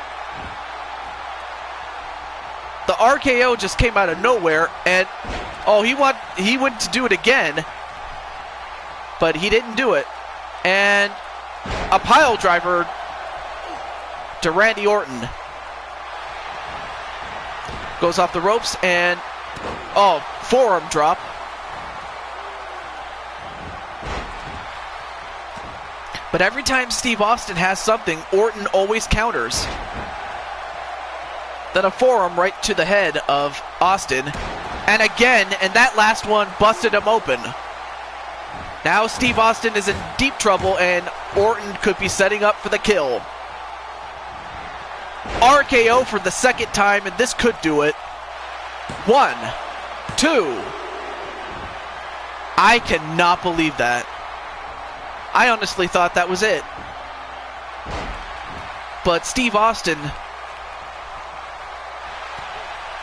The RKO just came out of nowhere, and oh, he went to do it again, but he didn't do it. And a pile driver to Randy Orton. Goes off the ropes, and oh, forearm drop. But every time Steve Austin has something, Orton always counters. Then a forearm right to the head of Austin. And again, and that last one busted him open. Now Steve Austin is in deep trouble, and Orton could be setting up for the kill. RKO for the second time, and this could do it. 1, 2. I cannot believe that. I honestly thought that was it. But Steve Austin...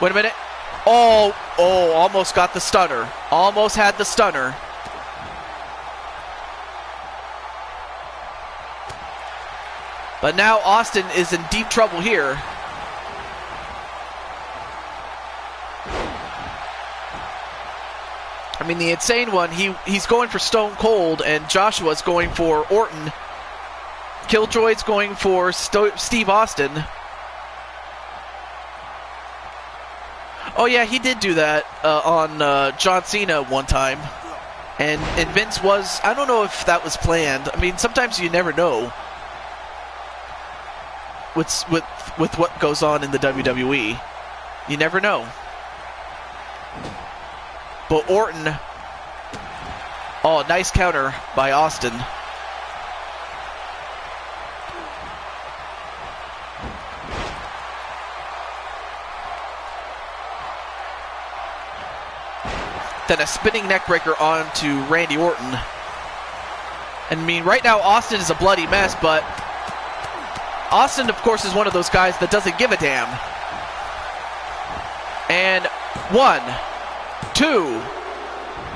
Wait a minute. Oh, almost got the stunner. Almost had the stunner. But now Austin is in deep trouble here. I mean, the insane one, he's going for Stone Cold, and Joshua's going for Orton. Killjoy's going for Steve Austin. Oh yeah, he did do that on John Cena one time. And Vince was, I don't know if that was planned. I mean, sometimes you never know with what goes on in the WWE. You never know. But Orton, oh, nice counter by Austin. Then a spinning neckbreaker onto Randy Orton. And I mean, right now Austin is a bloody mess, but Austin, of course, is one of those guys that doesn't give a damn. And 1, 2.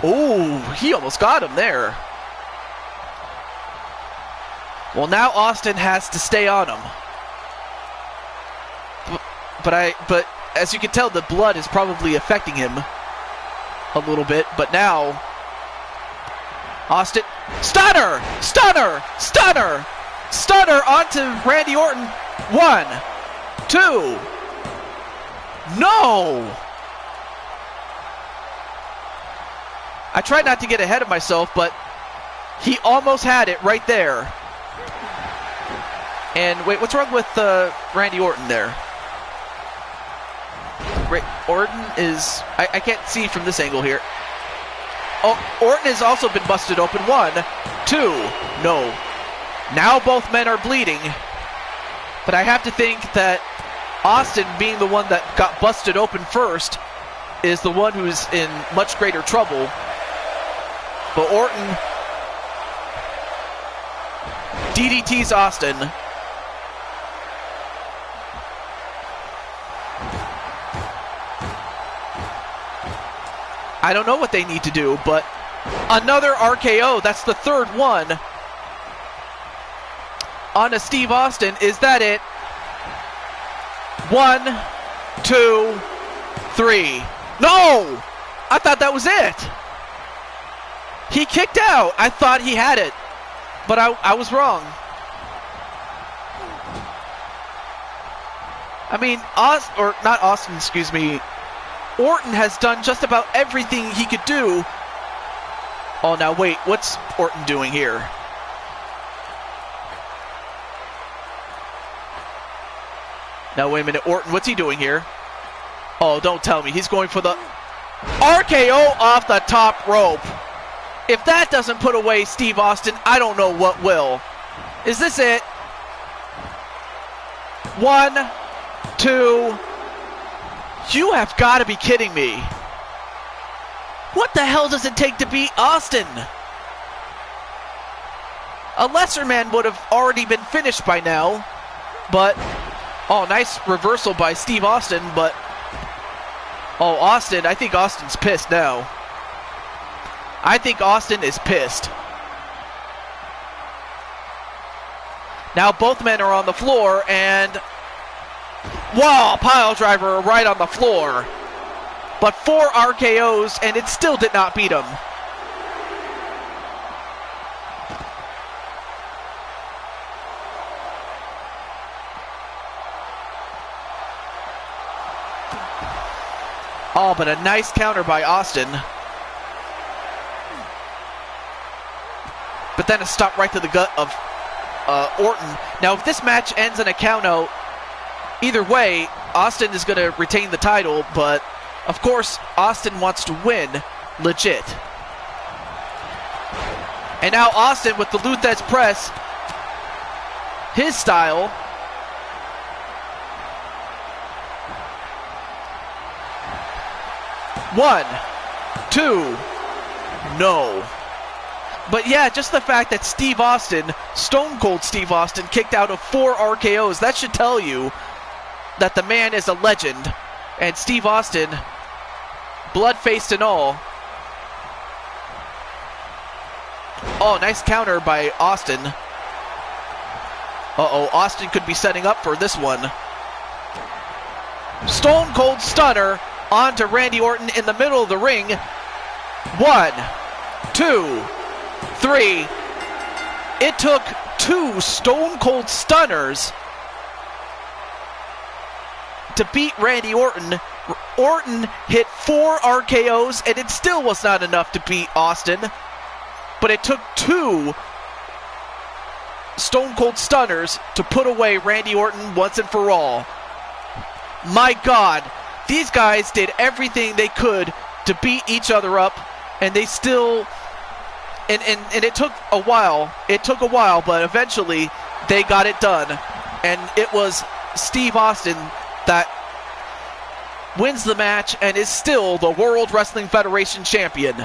Ooh, he almost got him there. Well, now Austin has to stay on him. But as you can tell, the blood is probably affecting him a little bit. But now Austin, stunner, stunner, stunner, stunner onto Randy Orton. 1, 2. No! I tried not to get ahead of myself, but he almost had it right there. And wait, what's wrong with Randy Orton there? Orton is... I can't see from this angle here. Oh, Orton has also been busted open. 1, 2. No. Now both men are bleeding. But I have to think that Austin, being the one that got busted open first, is the one who's in much greater trouble. But Orton DDTs Austin. I don't know what they need to do, but another RKO. That's the third one on a Steve Austin. Is that it? 1, 2, 3. No! I thought that was it. He kicked out. I thought he had it, but I was wrong. I mean, not Austin, excuse me. Orton has done just about everything he could do. Oh, now wait, what's Orton doing here? Now wait a minute, Orton, what's he doing here? Oh, don't tell me, he's going for the RKO off the top rope. If that doesn't put away Steve Austin, I don't know what will. Is this it? 1, 2. You have got to be kidding me. What the hell does it take to beat Austin? A lesser man would have already been finished by now. But, oh, nice reversal by Steve Austin, but, oh, Austin, I think Austin's pissed now. I think Austin is pissed. Now both men are on the floor, and wow, pile driver right on the floor. But 4 RKOs, and it still did not beat him. Oh, but a nice counter by Austin. But then a stop right to the gut of Orton. Now, if this match ends in a count-out, either way, Austin is going to retain the title, but of course, Austin wants to win legit. And now Austin with the Luthez press. His style. One, two, no. But yeah, just the fact that Steve Austin, Stone Cold Steve Austin, kicked out of 4 RKOs, that should tell you that the man is a legend. And Steve Austin, blood-faced and all. Oh, nice counter by Austin. Uh-oh, Austin could be setting up for this one. Stone Cold Stunner onto Randy Orton in the middle of the ring. 1, 2, 3. It took 2 Stone Cold Stunners to beat Randy Orton. Orton hit 4 RKOs, and it still was not enough to beat Austin. But it took 2 Stone Cold Stunners to put away Randy Orton once and for all. My God, these guys did everything they could to beat each other up, and they still... And it took a while. It took a while, but eventually they got it done. And it was Steve Austin that wins the match and is still the World Wrestling Federation champion.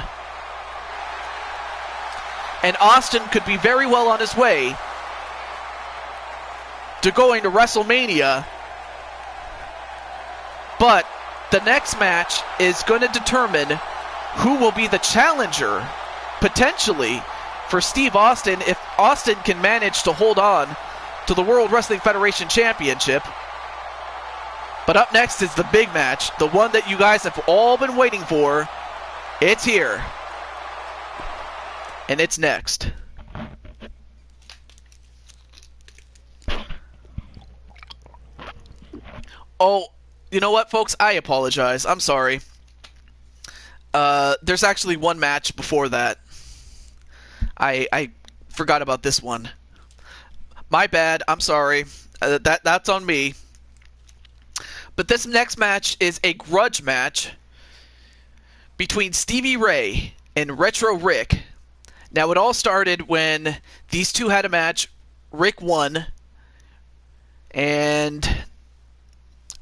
And Austin could be very well on his way to going to WrestleMania. But the next match is going to determine who will be the challenger, potentially, for Steve Austin if Austin can manage to hold on to the World Wrestling Federation Championship. But up next is the big match, the one that you guys have all been waiting for. It's here. And it's next. Oh, you know what, folks? I apologize. I'm sorry. There's actually one match before that. I forgot about this one. My bad. I'm sorry. That's on me. But this next match is a grudge match between Stevie Ray and Retro Rick. Now, it all started when these two had a match. Rick won, and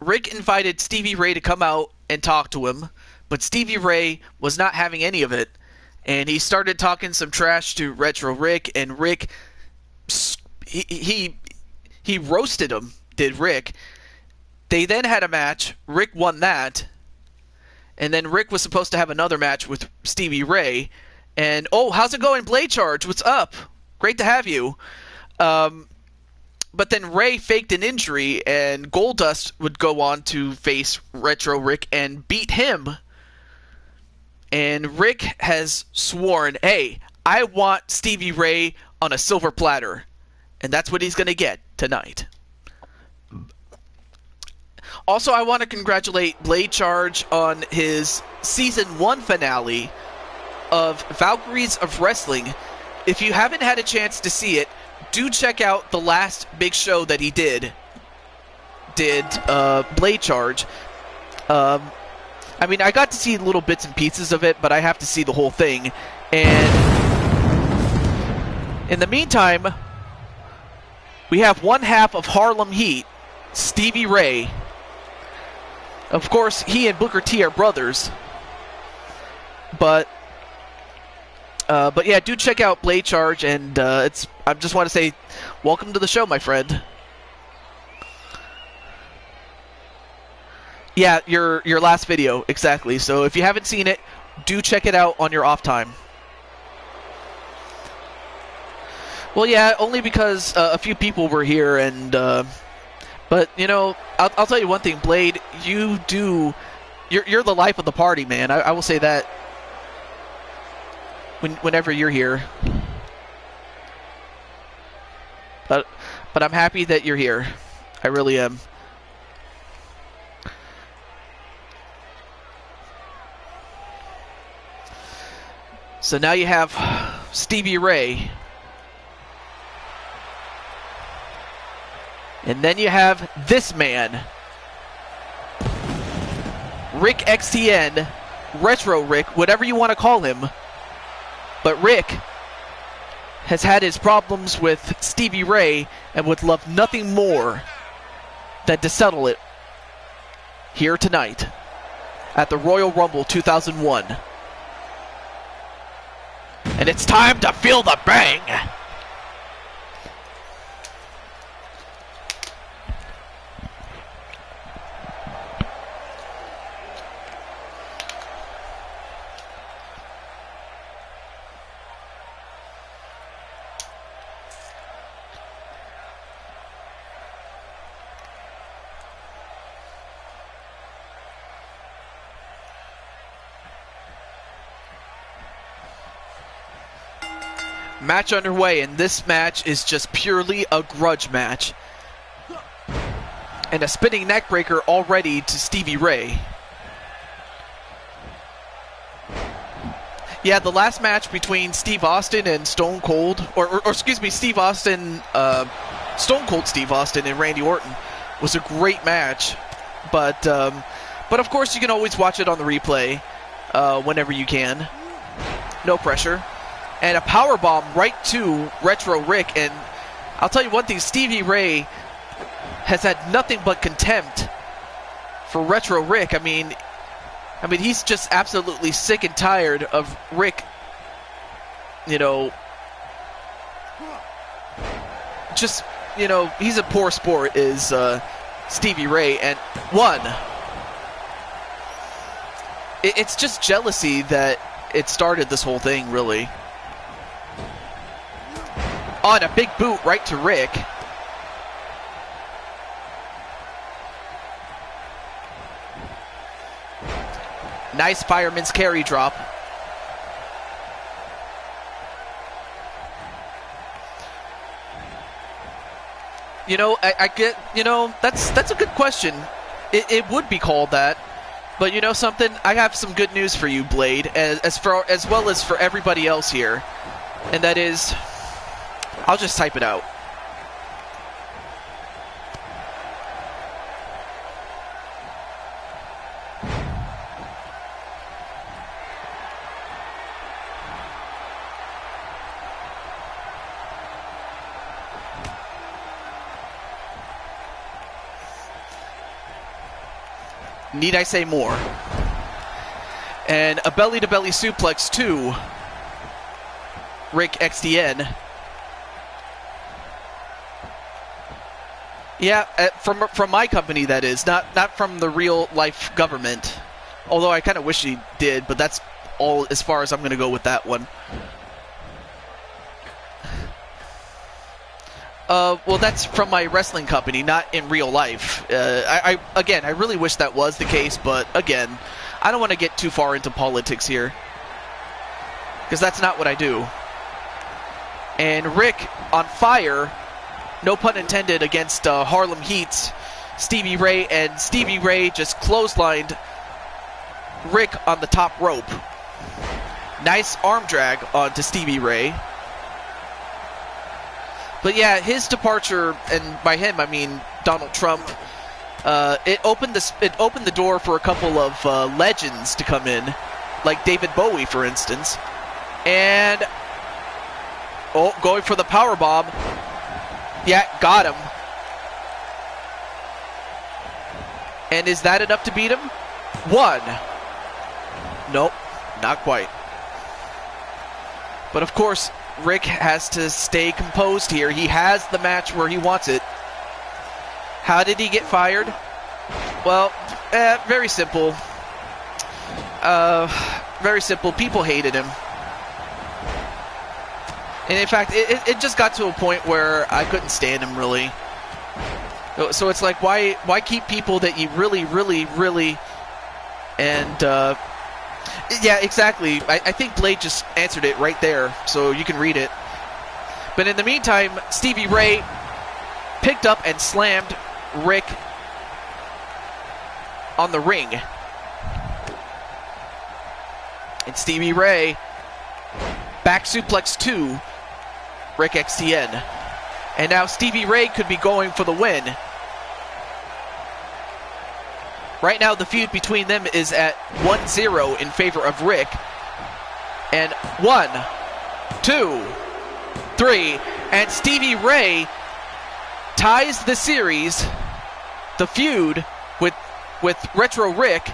Rick invited Stevie Ray to come out and talk to him, but Stevie Ray was not having any of it, and he started talking some trash to Retro Rick, and Rick, he roasted him, did Rick. They then had a match. Rick won that, and then Rick was supposed to have another match with Stevie Ray. And, oh, how's it going, Blade Charge? What's up? Great to have you. But then Ray faked an injury, and Goldust would go on to face Retro Rick and beat him. And Rick has sworn, hey, I want Stevie Ray on a silver platter. And that's what he's going to get tonight. Also, I want to congratulate Blade Charge on his Season 1 finale of Valkyries of Wrestling. If you haven't had a chance to see it, do check out the last big show that he did Blade Charge. I mean, I got to see little bits and pieces of it, but I have to see the whole thing. And in the meantime, we have one half of Harlem Heat, Stevie Ray. Of course, he and Booker T are brothers. But yeah, do check out Blade Charge, and I just want to say, welcome to the show, my friend. Yeah, your last video, exactly. So if you haven't seen it, do check it out on your off time. Well, yeah, only because a few people were here, and but you know, I'll tell you one thing, Blade, you're the life of the party, man. I will say that. Whenever you're here, but I'm happy that you're here. I really am. So now you have Stevie Ray, and then you have this man, Rick XTN, Retro Rick, whatever you want to call him. But Rick has had his problems with Stevie Ray and would love nothing more than to settle it here tonight at the Royal Rumble 2001. And it's time to feel the bang! Match underway, and this match is just purely a grudge match. And a spinning neckbreaker already to Stevie Ray. Yeah, the last match between Steve Austin and Stone Cold, or excuse me, Steve Austin, Stone Cold Steve Austin and Randy Orton was a great match. But of course you can always watch it on the replay whenever you can. No pressure. And a powerbomb right to Retro Rick. And I'll tell you one thing, Stevie Ray has had nothing but contempt for Retro Rick. I mean, he's just absolutely sick and tired of Rick, you know, just, you know, he's a poor sport, is Stevie Ray. And one, it's just jealousy that it started this whole thing, really. On a big boot right to Rick. Nice fireman's carry drop. You know, I get, you know, that's a good question. It would be called that. But you know something? I have some good news for you, Blade, as well as for everybody else here. And that is, I'll just type it out. Need I say more? And a belly-to-belly suplex to Rick XDN. Yeah, from my company, that is. Not from the real-life government. Although I kind of wish he did, but that's all as far as I'm going to go with that one. Well, that's from my wrestling company, not in real life. Again, I really wish that was the case, but again, I don't want to get too far into politics here, because that's not what I do. And Rick on fire, no pun intended, against Harlem Heat's Stevie Ray, and Stevie Ray just clotheslined Rick on the top rope. Nice arm drag onto Stevie Ray. But yeah, his departure, and by him I mean Donald Trump, it opened the door for a couple of legends to come in, like David Bowie, for instance. And going for the powerbomb. Yeah, got him. And is that enough to beat him? One. Nope, not quite. But of course, Rick has to stay composed here. He has the match where he wants it. How did he get fired? Well, very simple. Very simple. People hated him. And in fact, it just got to a point where I couldn't stand him, really. So it's like, why keep people that you really, really, really... And, yeah, exactly. I think Blade just answered it right there, so you can read it. But in the meantime, Stevie Ray picked up and slammed Rick on the ring. And Stevie Ray back suplex to Rick XTN. And now Stevie Ray could be going for the win. Right now, the feud between them is at 1-0 in favor of Rick. And 1, 2, 3, and Stevie Ray ties the series, the feud with Retro Rick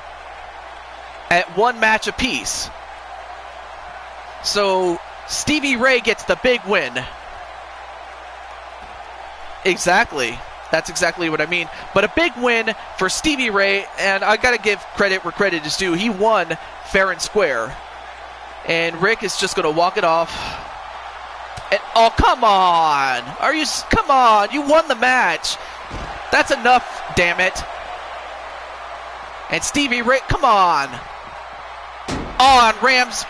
at 1 match apiece. So Stevie Ray gets the big win. Exactly. That's exactly what I mean. But a big win for Stevie Ray, and I gotta give credit where credit is due. He won fair and square. And Rick is just gonna walk it off. And, oh, come on! Come on! You won the match! That's enough, damn it. And Stevie Ray, come on! On rams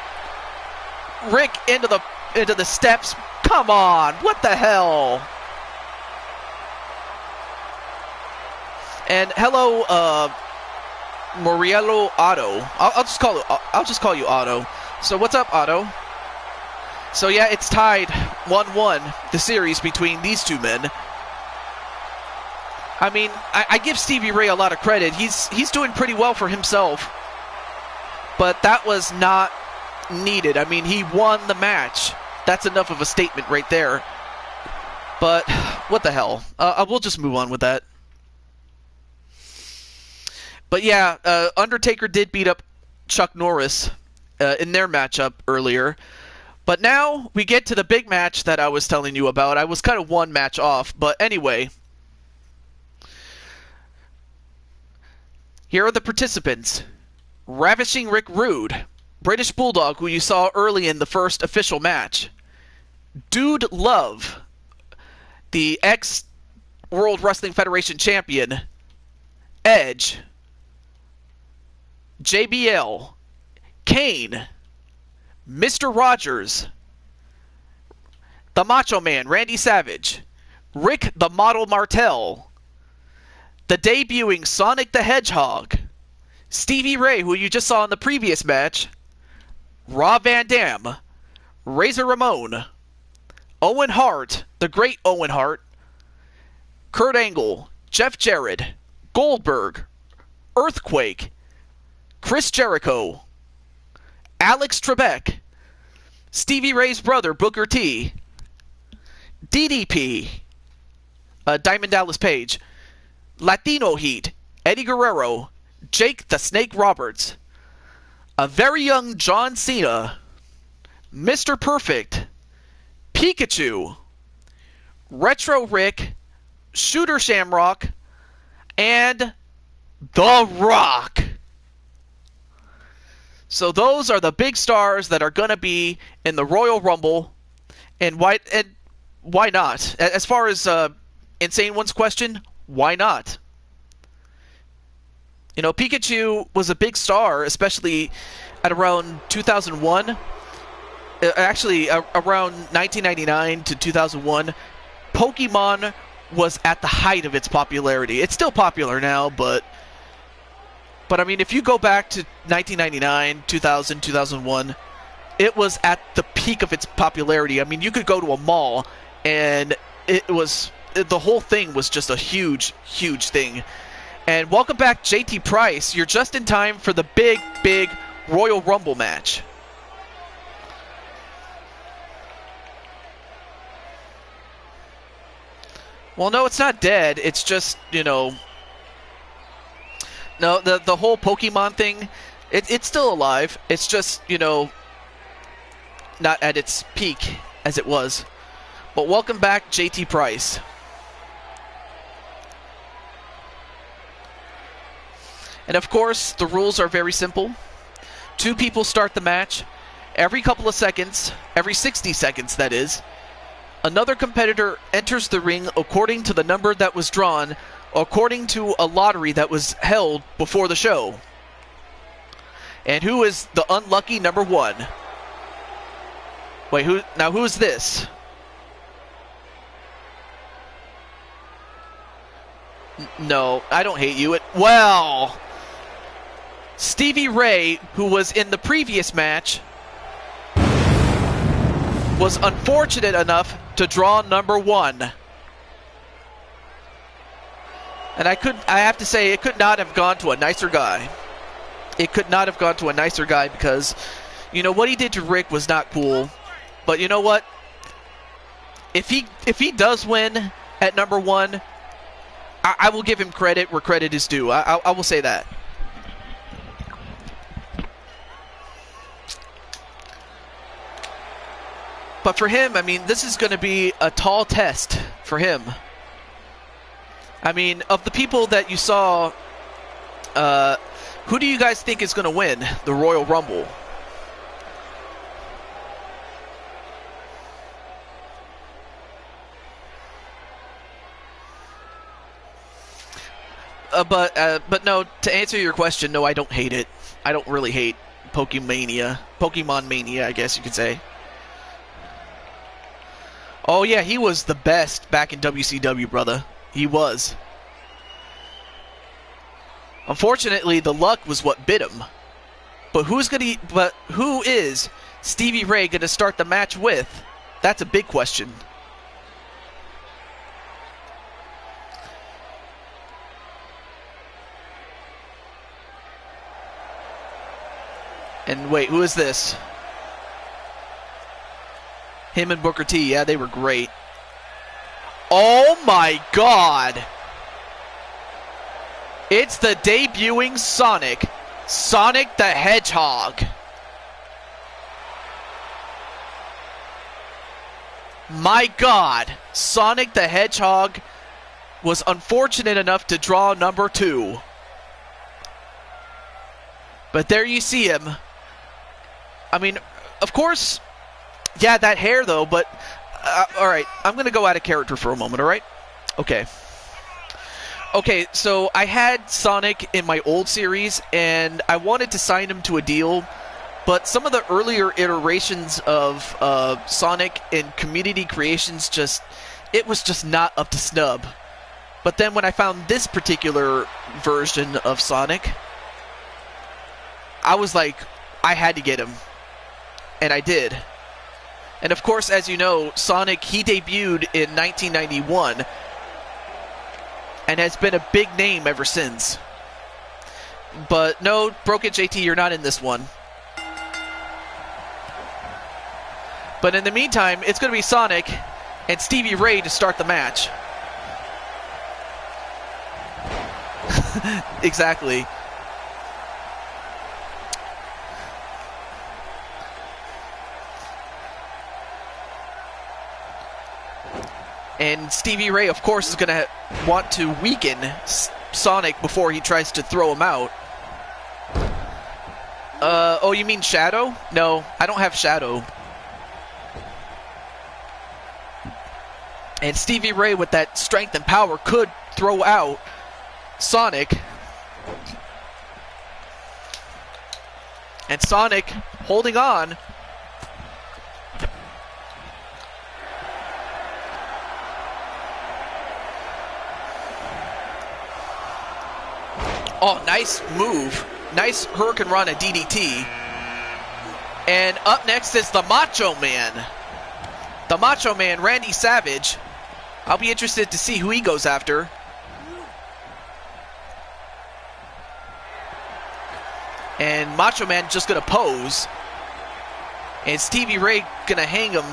Rick into the steps. Come on! What the hell? And hello, Moriello Otto. I'll just call you Otto. So what's up, Otto? So yeah, it's tied 1-1, the series between these two men. I mean, I give Stevie Ray a lot of credit. He's doing pretty well for himself. But that was not needed. I mean, he won the match. That's enough of a statement right there. But what the hell? We'll just move on with that. But yeah, Undertaker did beat up Chuck Norris in their matchup earlier. But now we get to the big match that I was telling you about. I was kind of 1 match off, but anyway. Here are the participants. Ravishing Rick Rude, British Bulldog, who you saw early in the first official match. Dude Love, the ex-World Wrestling Federation champion. Edge, JBL, Kane, Mr. Rogers, the Macho Man, Randy Savage, Rick the Model Martel, the debuting Sonic the Hedgehog, Stevie Ray, who you just saw in the previous match, Rob Van Dam, Razor Ramon, Owen Hart, the great Owen Hart, Kurt Angle, Jeff Jarrett, Goldberg, Earthquake, Chris Jericho, Alex Trebek, Stevie Ray's brother Booker T, DDP, Diamond Dallas Page, Latino Heat, Eddie Guerrero, Jake the Snake Roberts, a very young John Cena, Mr. Perfect, Pikachu, Retro Rick, Shooter Shamrock, and The Rock. So those are the big stars that are going to be in the Royal Rumble. And why not? As far as Insane One's question, why not? You know, Pikachu was a big star, especially at around 2001. Actually, around 1999 to 2001. Pokemon was at the height of its popularity. It's still popular now, but I mean, if you go back to 1999, 2000, 2001, it was at the peak of its popularity. I mean, you could go to a mall, and the whole thing was just a huge, huge thing. And welcome back, JT Price. You're just in time for the big, big Royal Rumble match. Well, no, it's not dead. It's just, you know... No, the whole Pokemon thing, it's still alive. It's just, you know, not at its peak as it was. But welcome back, JT Price. And of course, the rules are very simple. 2 people start the match. Every couple of seconds, every 60 seconds that is, another competitor enters the ring according to the number that was drawn according to a lottery that was held before the show. And who is the unlucky number 1? Wait, who is this? No, I don't hate you. Well, Stevie Ray, who was in the previous match, was unfortunate enough to draw number 1. And I have to say, it could not have gone to a nicer guy. It could not have gone to a nicer guy because, you know, what he did to Rick was not cool. But you know what? if he does win at number 1, I will give him credit where credit is due. I will say that. But for him, I mean, this is going to be a tall test for him. I mean, of the people that you saw, who do you guys think is going to win the Royal Rumble? But no, to answer your question, no, I don't hate it. I don't really hate Pokemon Mania, I guess you could say. Oh yeah, he was the best back in WCW, brother. He was. Unfortunately, the luck was what bit him. But who is Stevie Ray going to start the match with? That's a big question. And wait, who is this? Him and Booker T, yeah, they were great. Oh my God! It's the debuting Sonic the Hedgehog. My God, Sonic the Hedgehog was unfortunate enough to draw number 2. But there you see him. I mean, of course, yeah, that hair though, but all right, I'm going to go out of character for a moment, all right? Okay. Okay, so I had Sonic in my old series, and I wanted to sign him to a deal, but some of the earlier iterations of Sonic and Community Creations it was just not up to snub. But then when I found this particular version of Sonic, I was like, I had to get him. And I did. And of course, as you know, Sonic, he debuted in 1991 and has been a big name ever since. But no, Broken JT, you're not in this one. But in the meantime, it's going to be Sonic and Stevie Ray to start the match. Exactly. And Stevie Ray, of course, is going to want to weaken Sonic before he tries to throw him out. Oh, you mean Shadow? No, I don't have Shadow. And Stevie Ray, with that strength and power, could throw out Sonic. And Sonic holding on. Oh, nice move. Nice Hurricane Rana DDT. And up next is the Macho Man. The Macho Man, Randy Savage. I'll be interested to see who he goes after. And Macho Man just going to pose. And Stevie Ray going to hang him.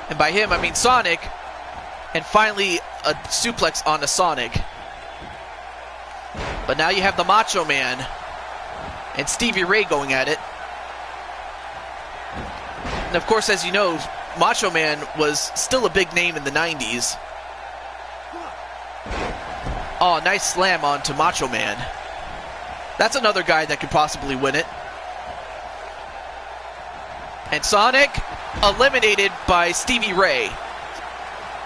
And by him, I mean Sonic. And finally, a suplex onto Sonic. But now you have the Macho Man and Stevie Ray going at it. And of course, as you know, Macho Man was still a big name in the 90s. Oh, nice slam onto Macho Man. That's another guy that could possibly win it. And Sonic eliminated by Stevie Ray.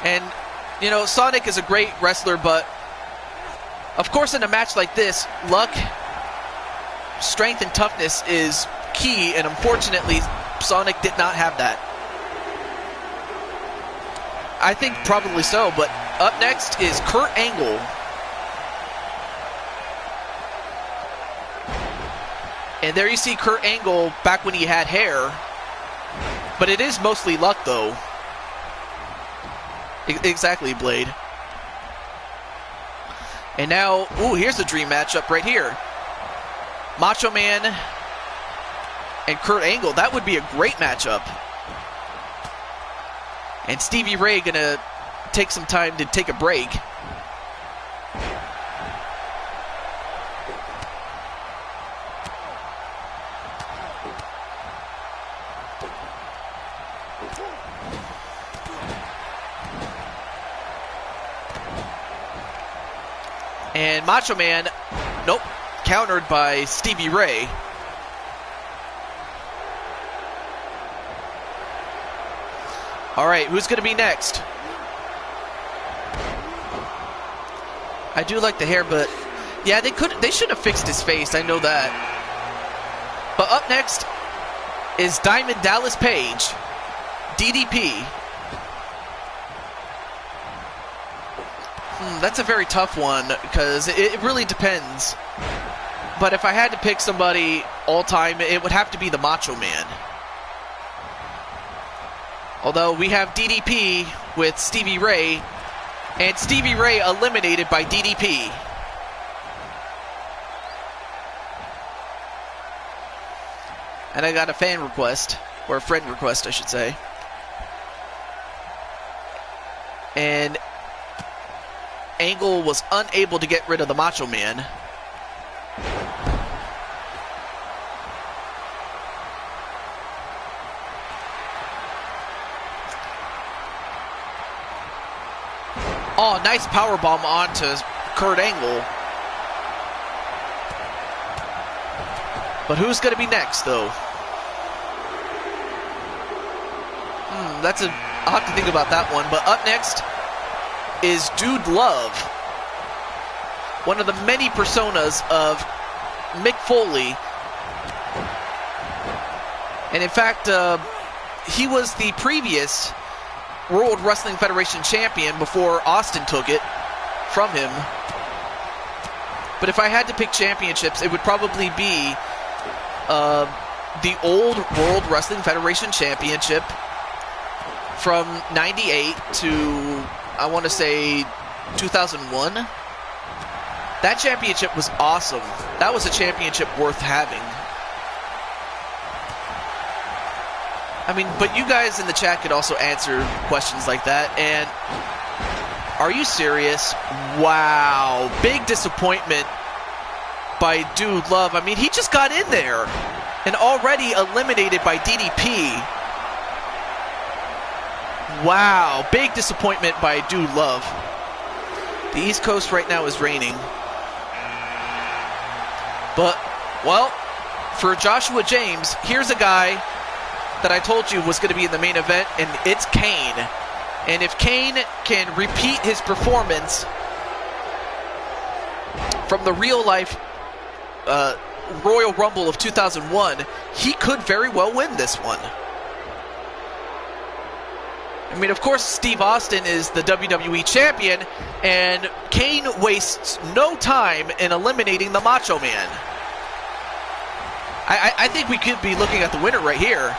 And, you know, Sonic is a great wrestler, but of course, in a match like this, luck, strength, and toughness is key, and unfortunately, Sonic did not have that. I think probably so, but up next is Kurt Angle. And there you see Kurt Angle back when he had hair, but it is mostly luck, though. Exactly, Blade. And now, ooh, here's the dream matchup right here. Macho Man and Kurt Angle. That would be a great matchup. And Stevie Ray gonna take some time to take a break. And Macho Man, nope, countered by Stevie Ray. All right, who's going to be next? I do like the hair, but yeah, they should have fixed his face. I know that. But up next is Diamond Dallas Page, DDP. That's a very tough one because it really depends. But if I had to pick somebody all time, it would have to be the Macho Man. Although we have DDP with Stevie Ray, and Stevie Ray eliminated by DDP. And I got a fan request, or a friend request, I should say. And Angle was unable to get rid of the Macho Man. Oh, nice powerbomb onto Kurt Angle. But who's going to be next, though? I'll have to think about that one. But up next is Dude Love, one of the many personas of Mick Foley. And in fact, he was the previous World Wrestling Federation champion before Austin took it from him. But if I had to pick championships, it would probably be the old World Wrestling Federation championship from 98 to, I want to say, 2001. That championship was awesome. That was a championship worth having. I mean, but you guys in the chat could also answer questions like that. And are you serious? Wow. Big disappointment by Dude Love. I mean, he just got in there and already eliminated by DDP. Wow. Big disappointment by Dude Love. The East Coast right now is raining. But, well, for Joshua James, here's a guy that I told you was going to be in the main event, and it's Kane. And if Kane can repeat his performance from the real-life Royal Rumble of 2001, he could very well win this one. I mean, of course, Steve Austin is the WWE champion, and Kane wastes no time in eliminating the Macho Man. I think we could be looking at the winner right here.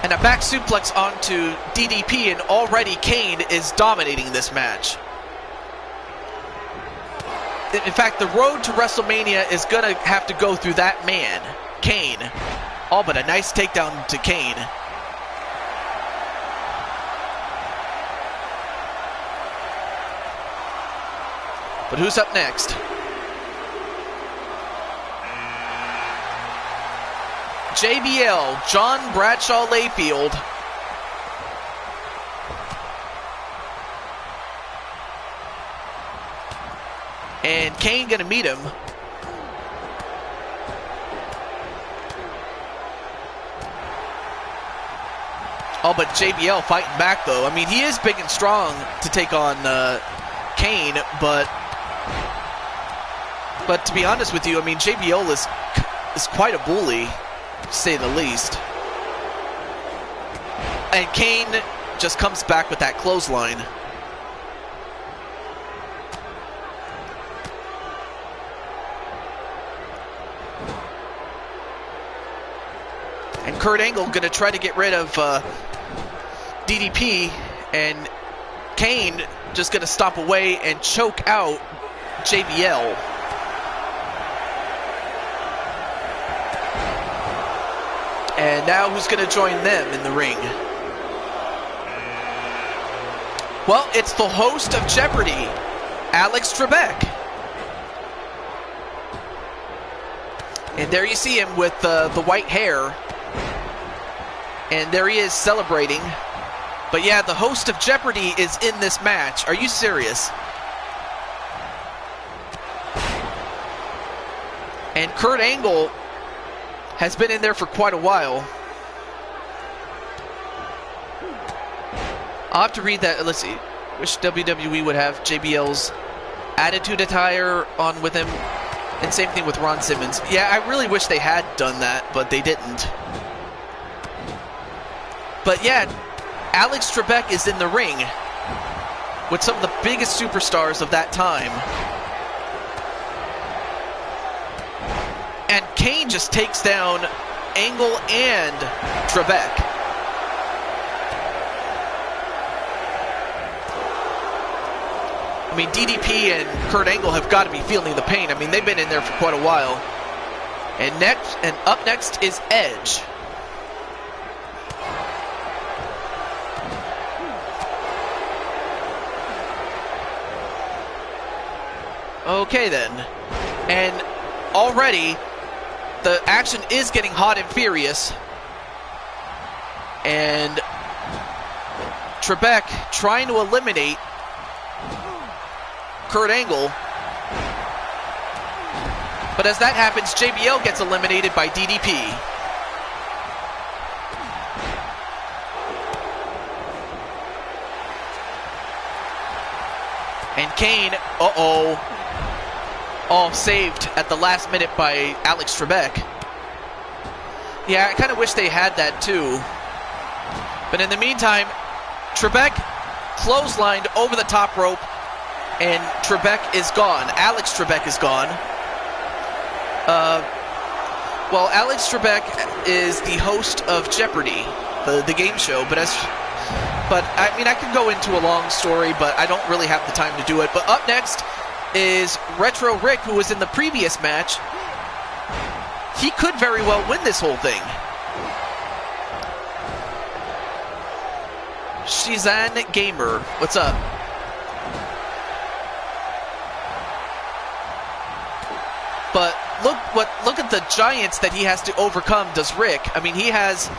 And a back suplex onto DDP, and already Kane is dominating this match. In fact, the road to WrestleMania is going to have to go through that man, Kane. Oh, but a nice takedown to Kane. But who's up next? JBL, John Bradshaw Layfield. And Kane gonna meet him. Oh, but JBL fighting back though. I mean, he is big and strong to take on Kane, but to be honest with you, I mean, JBL is quite a bully, to say the least. And Kane just comes back with that clothesline. And Kurt Angle going to try to get rid of DDP, and Kane just going to stop away and choke out JBL. And now who's going to join them in the ring? Well, it's the host of Jeopardy, Alex Trebek. And there you see him with the white hair. And there he is celebrating. But yeah, the host of Jeopardy is in this match. Are you serious? And Kurt Angle has been in there for quite a while. I'll have to read that. Let's see. Wish WWE would have JBL's attitude attire on with him. And same thing with Ron Simmons. Yeah, I really wish they had done that, but they didn't. But yeah, Alex Trebek is in the ring with some of the biggest superstars of that time. And Kane just takes down Angle and Trebek. I mean, DDP and Kurt Angle have got to be feeling the pain. I mean, they've been in there for quite a while. And up next is Edge. Okay then. And already the action is getting hot and furious. And Trebek trying to eliminate Kurt Angle. But as that happens, JBL gets eliminated by DDP. And Kane, all saved at the last minute by Alex Trebek. Yeah, I kind of wish they had that too. But in the meantime, Trebek clotheslined over the top rope, and Trebek is gone. Alex Trebek is gone. Well, Alex Trebek is the host of Jeopardy, the game show, but I mean, I could go into a long story, but I don't really have the time to do it. But up next is Retro Rick, who was in the previous match. He could very well win this whole thing. Shizan Gamer, what's up? But look at the giants that he has to overcome, does Rick. I mean, he has,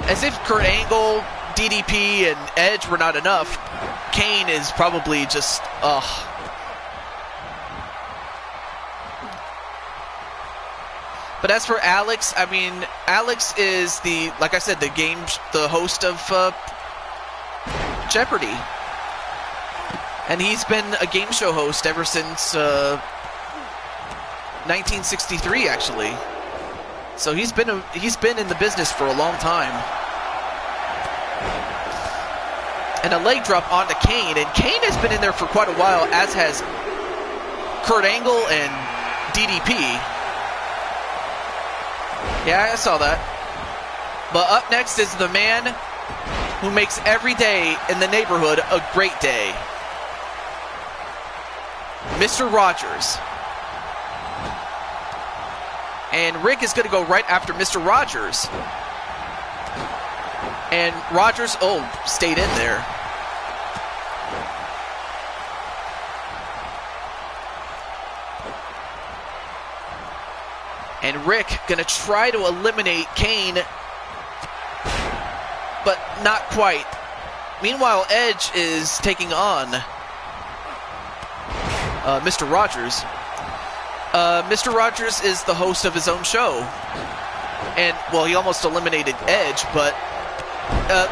as if Kurt Angle, DDP, and Edge were not enough, Kane is probably just, But as for Alex, I mean, Alex is like I said, the host of Jeopardy. And he's been a game show host ever since 1963, actually. So he's been in the business for a long time. And a leg drop onto Kane, and Kane has been in there for quite a while, as has Kurt Angle and DDP. Yeah, I saw that. But up next is the man who makes every day in the neighborhood a great day. Mr. Rogers. And Rick is going to go right after Mr. Rogers. And Rogers, stayed in there. And Rick going to try to eliminate Kane, but not quite. Meanwhile, Edge is taking on Mr. Rogers. Mr. Rogers is the host of his own show. And, well, he almost eliminated Edge, but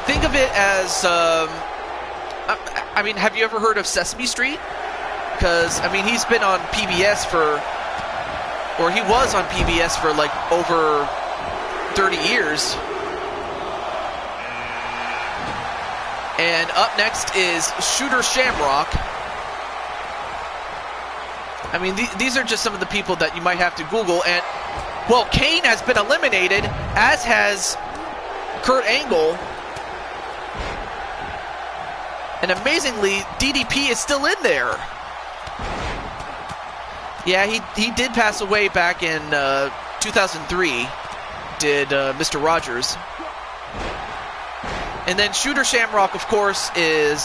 think of it as, I mean, have you ever heard of Sesame Street? Because, I mean, he's been on PBS he was on PBS for like over 30 years. And up next is Shooter Shamrock. I mean, these are just some of the people that you might have to Google. And, well, Kane has been eliminated, as has Kurt Angle. And amazingly, DDP is still in there. Yeah, he did pass away back in 2003. did Mr. Rogers. And then Shooter Shamrock, of course, is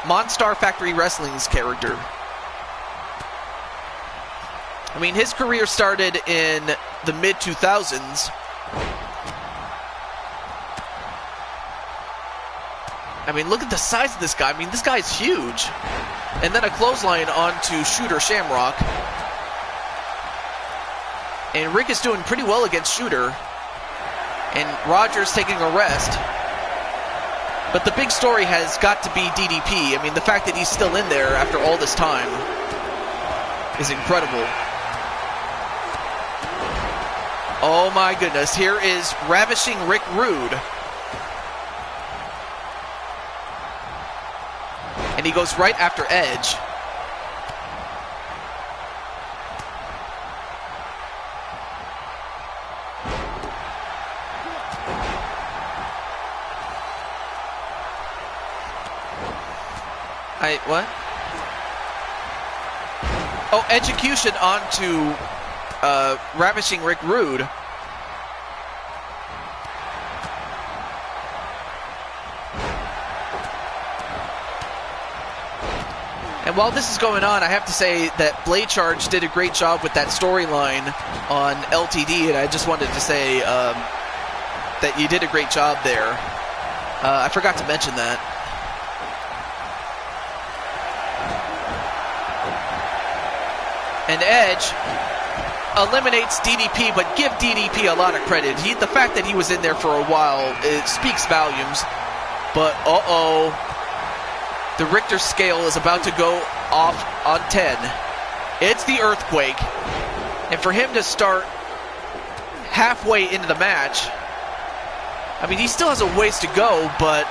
Monstar Factory Wrestling's character. I mean, his career started in the mid-2000s. I mean, look at the size of this guy. I mean, this guy's huge. And then a clothesline onto Shooter Shamrock. And Rick is doing pretty well against Shooter. And Rogers taking a rest. But the big story has got to be DDP. I mean, the fact that he's still in there after all this time is incredible. Oh my goodness, here is Ravishing Rick Rude. And he goes right after Edge. What? Oh, execution onto Ravishing Rick Rude. And while this is going on, I have to say that Blade Charge did a great job with that storyline on LTD, and I just wanted to say that you did a great job there. I forgot to mention that. And Edge eliminates DDP, but give DDP a lot of credit. The fact that he was in there for a while, it speaks volumes. But, uh-oh. The Richter scale is about to go off on 10. It's the Earthquake. And for him to start halfway into the match, I mean, he still has a ways to go, but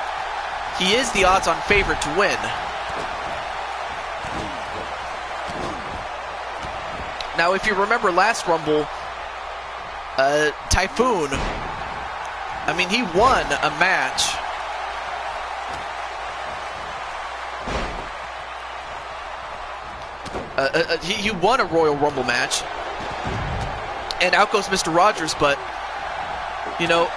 he is the odds-on favorite to win. Now, if you remember last Rumble, Typhoon, I mean, he won a match. He won a Royal Rumble match. And out goes Mr. Rogers, but, you know,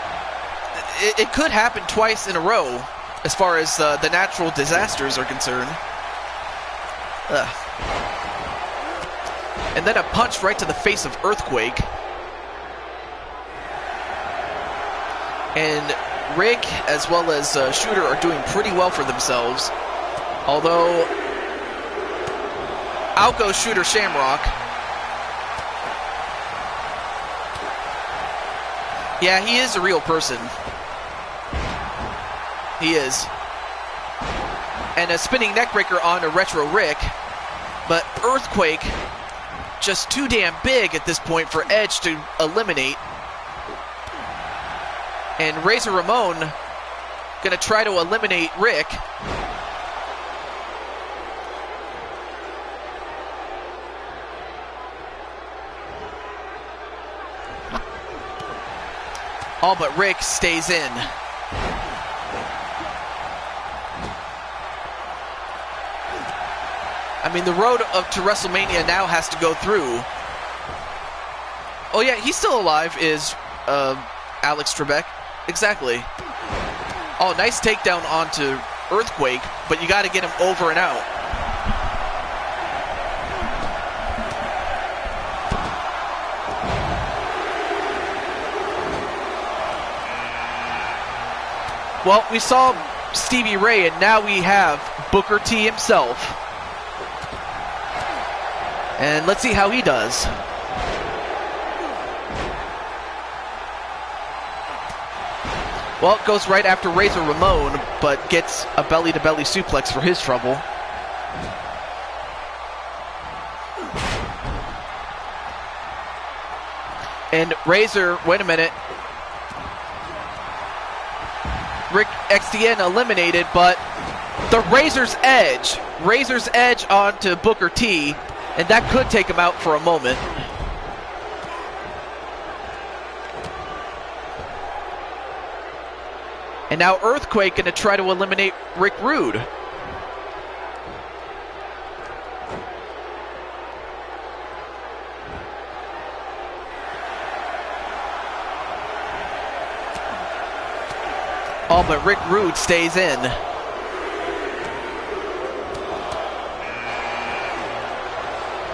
it could happen twice in a row as far as the natural disasters are concerned. And then a punch right to the face of Earthquake. And Rick, as well as Shooter, are doing pretty well for themselves. Although, out goes Shooter Shamrock. Yeah, he is a real person. He is. And a spinning neckbreaker on a Retro Rick. But Earthquake, just too damn big at this point for Edge to eliminate. And Razor Ramon gonna try to eliminate Rick. Oh, but Rick stays in. I mean, the road up to WrestleMania now has to go through. Oh yeah, he's still alive, is Alex Trebek. Exactly. Oh, nice takedown onto Earthquake, but you got to get him over and out. Well, we saw Stevie Ray, and now we have Booker T himself. And let's see how he does. Well, it goes right after Razor Ramon, but gets a belly-to-belly suplex for his trouble. And Razor, wait a minute. Rick XDN eliminated, but the Razor's Edge onto Booker T, and that could take him out for a moment. And now Earthquake gonna try to eliminate Rick Rude. Oh, but Rick Rude stays in.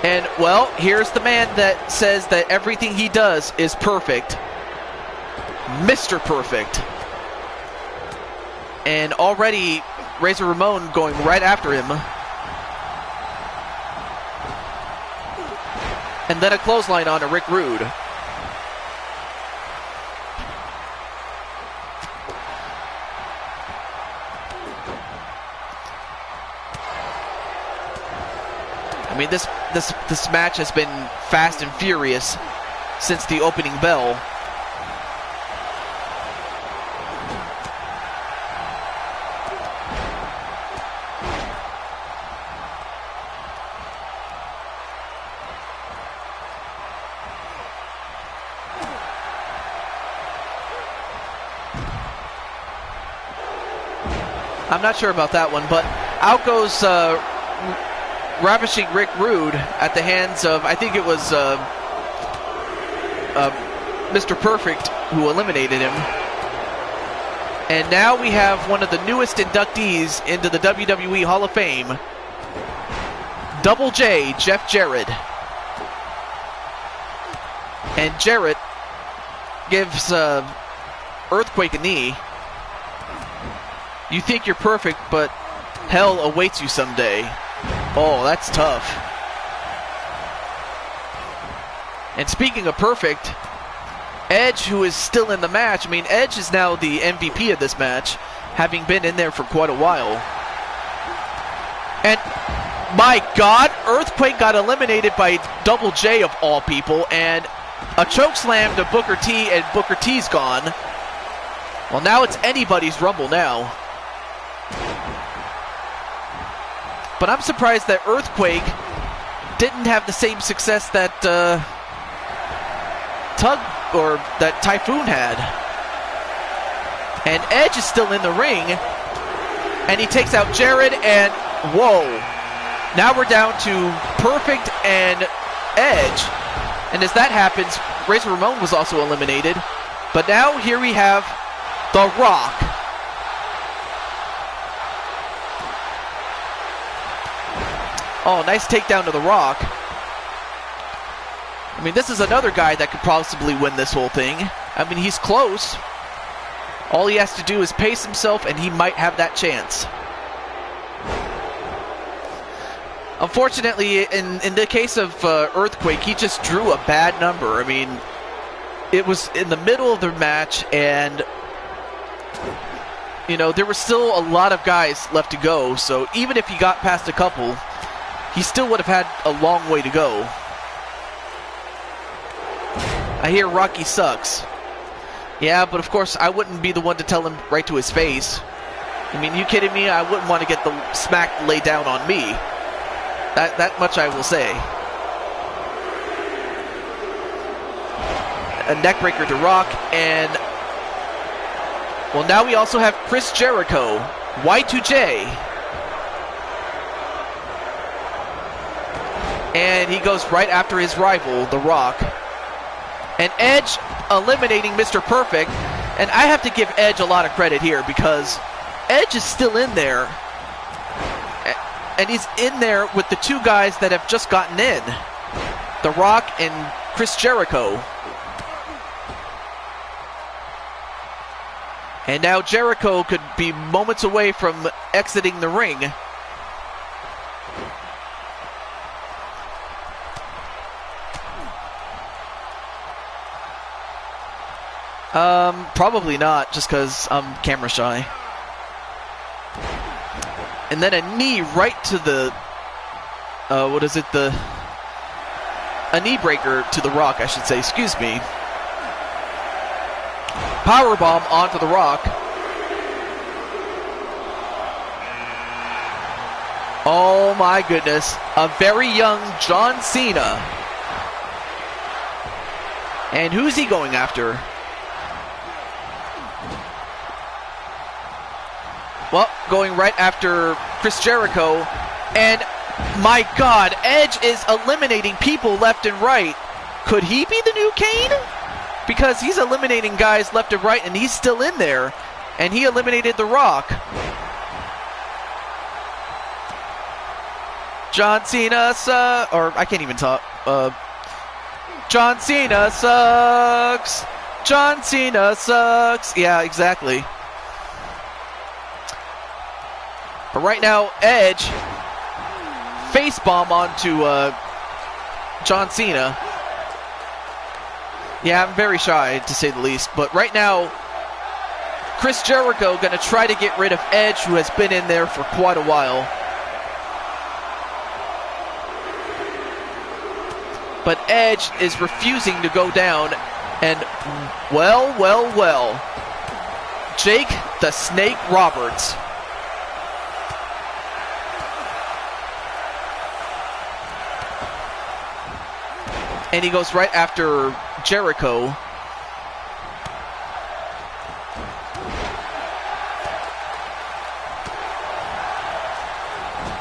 And, well, here's the man that says that everything he does is perfect. Mr. Perfect. And already Razor Ramon going right after him. And then a clothesline on to Rick Rude. I mean, this match has been fast and furious since the opening bell. I'm not sure about that one, but out goes ravishing Rick Rude at the hands of, I think it was Mr. Perfect who eliminated him. And now we have one of the newest inductees into the WWE Hall of Fame, Double J, Jeff Jarrett. And Jarrett gives Earthquake a knee. You think you're perfect, but hell awaits you someday. Oh, that's tough. And speaking of perfect, Edge, who is still in the match, I mean, Edge is now the MVP of this match, having been in there for quite a while. And, my God, Earthquake got eliminated by Double J of all people, and a chokeslam to Booker T, and Booker T's gone. Well, now it's anybody's Rumble now. But I'm surprised that Earthquake didn't have the same success that that Typhoon had. And Edge is still in the ring, and he takes out Jarrett, and whoa. Now we're down to Perfect and Edge. And as that happens, Razor Ramon was also eliminated. But now here we have The Rock. Oh, nice takedown to The Rock. I mean, this is another guy that could possibly win this whole thing. I mean, he's close. All he has to do is pace himself, and he might have that chance. Unfortunately, in the case of Earthquake, he just drew a bad number. I mean, it was in the middle of the match, and, you know, there were still a lot of guys left to go. So even if he got past a couple, he still would have had a long way to go. I hear Rocky sucks. Yeah, but of course I wouldn't be the one to tell him right to his face. I mean, you kidding me? I wouldn't want to get the smack laid down on me. That much I will say. A neckbreaker to Rock, and well, now we also have Chris Jericho, Y2J. And he goes right after his rival, The Rock. And Edge eliminating Mr. Perfect. And I have to give Edge a lot of credit here because Edge is still in there. And he's in there with the two guys that have just gotten in. The Rock and Chris Jericho. And now Jericho could be moments away from exiting the ring. Probably not, just because I'm camera shy. And then a knee right to the, a knee breaker to The Rock, I should say, excuse me. Powerbomb onto The Rock. Oh my goodness, a very young John Cena. And who's he going after? Well, going right after Chris Jericho, and my God, Edge is eliminating people left and right. Could he be the new Kane? Because he's eliminating guys left and right, and he's still in there. And he eliminated The Rock. John Cena or I can't even talk. John Cena sucks. John Cena sucks. Yeah, exactly. But right now, Edge facebomb onto John Cena. Yeah, I'm very shy, to say the least. But right now, Chris Jericho going to try to get rid of Edge, who has been in there for quite a while. But Edge is refusing to go down. And, well, Jake the Snake Roberts. And he goes right after Jericho.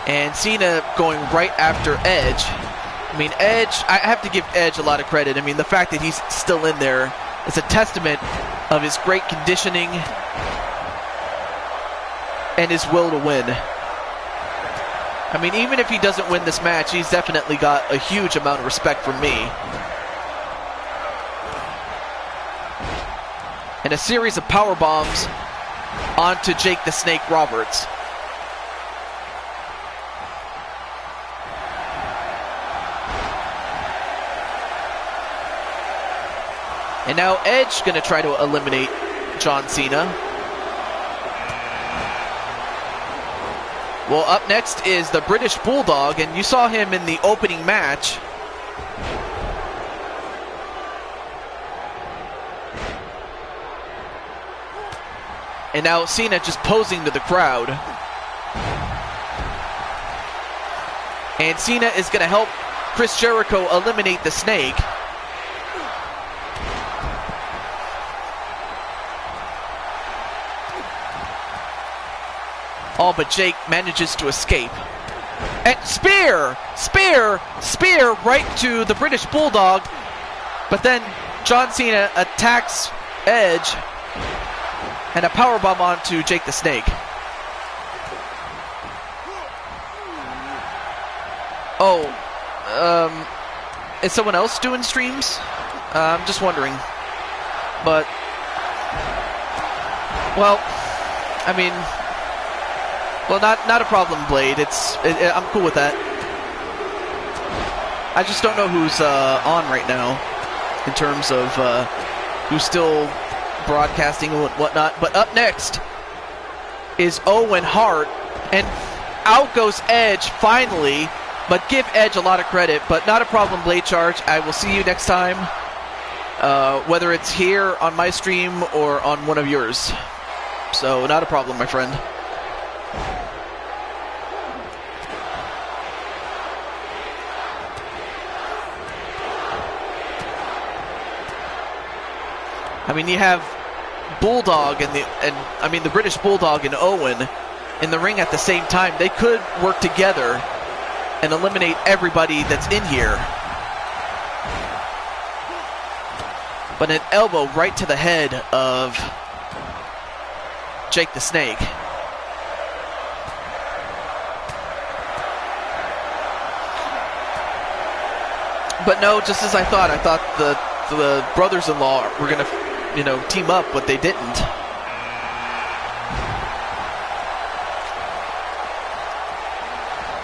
And Cena going right after Edge. I mean, Edge, I have to give Edge a lot of credit. I mean, the fact that he's still in there is a testament of his great conditioning and his will to win. I mean, even if he doesn't win this match, he's definitely got a huge amount of respect from me. And a series of power bombs onto Jake the Snake Roberts. And now Edge going to try to eliminate John Cena. Well, up next is the British Bulldog, and you saw him in the opening match. And now Cena just posing to the crowd. And Cena is going to help Chris Jericho eliminate the Snake. All but Jake manages to escape. And spear right to the British Bulldog. But then John Cena attacks Edge. And a powerbomb onto Jake the Snake. Oh, is someone else doing streams? I'm just wondering. But, well, I mean, well, not a problem, Blade. I'm cool with that. I just don't know who's on right now in terms of who's still broadcasting and whatnot. But up next is Owen Hart, and out goes Edge finally. But give Edge a lot of credit, but not a problem, Blade Charge. I will see you next time, whether it's here on my stream or on one of yours. So not a problem, my friend. I mean, you have Bulldog and the British Bulldog and Owen in the ring at the same time. They could work together and eliminate everybody that's in here. But an elbow right to the head of Jake the Snake. But no, just as I thought the brothers-in-law were going to, team up, but they didn't.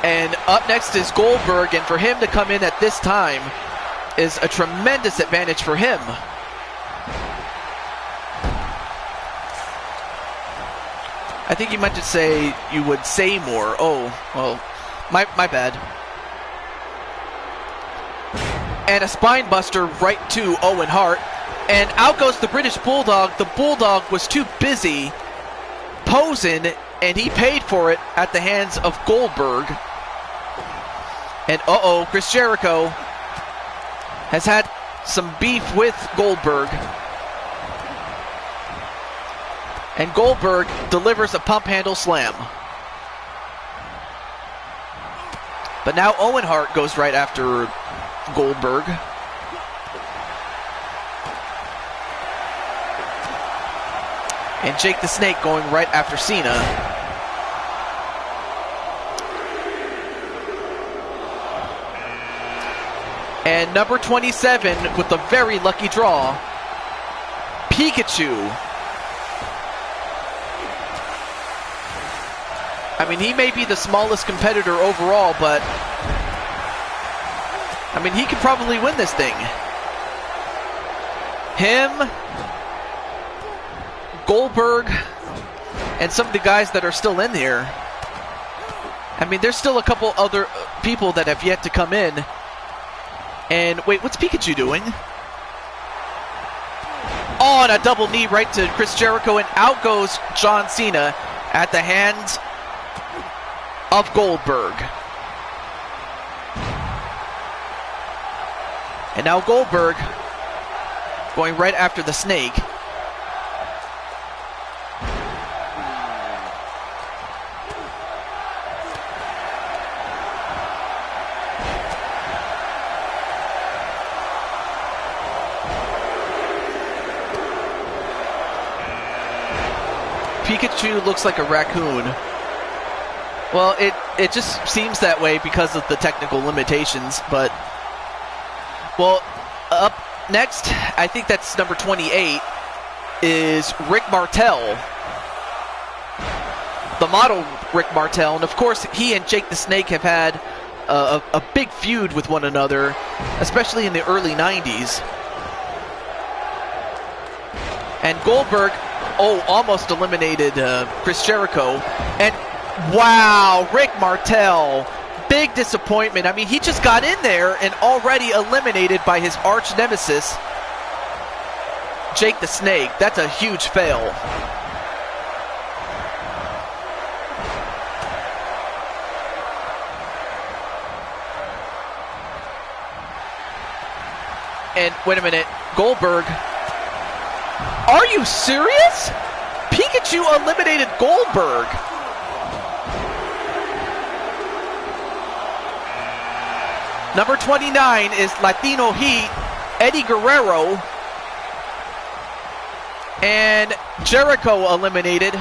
And up next is Goldberg, and for him to come in at this time is a tremendous advantage for him. I think you meant to say you would say more. Oh, well, my bad. And a spine buster right to Owen Hart. And out goes the British Bulldog. The Bulldog was too busy posing, and he paid for it at the hands of Goldberg. And Chris Jericho has had some beef with Goldberg. And Goldberg delivers a pump handle slam. But now Owen Hart goes right after Goldberg. And Jake the Snake going right after Cena. And number 27 with a very lucky draw, Pikachu. I mean, he may be the smallest competitor overall, but I mean, he could probably win this thing. Him, Goldberg, and some of the guys that are still in here. I mean, there's still a couple other people that have yet to come in. And wait, what's Pikachu doing? Oh, and a double knee right to Chris Jericho, and out goes John Cena at the hands of Goldberg. And now Goldberg going right after the Snake. Pikachu looks like a raccoon. Well, it just seems that way because of the technical limitations, but... Well, up next, I think that's number 28, is Rick Martel. The model Rick Martel, and of course, he and Jake the Snake have had a big feud with one another, especially in the early 90s. And Goldberg... almost eliminated Chris Jericho. And wow, Rick Martel, big disappointment. I mean, he just got in there and already eliminated by his arch nemesis, Jake the Snake. That's a huge fail. And wait a minute, Goldberg. Are you serious? Pikachu eliminated Goldberg. Number 29 is Latino Heat, Eddie Guerrero. And Jericho eliminated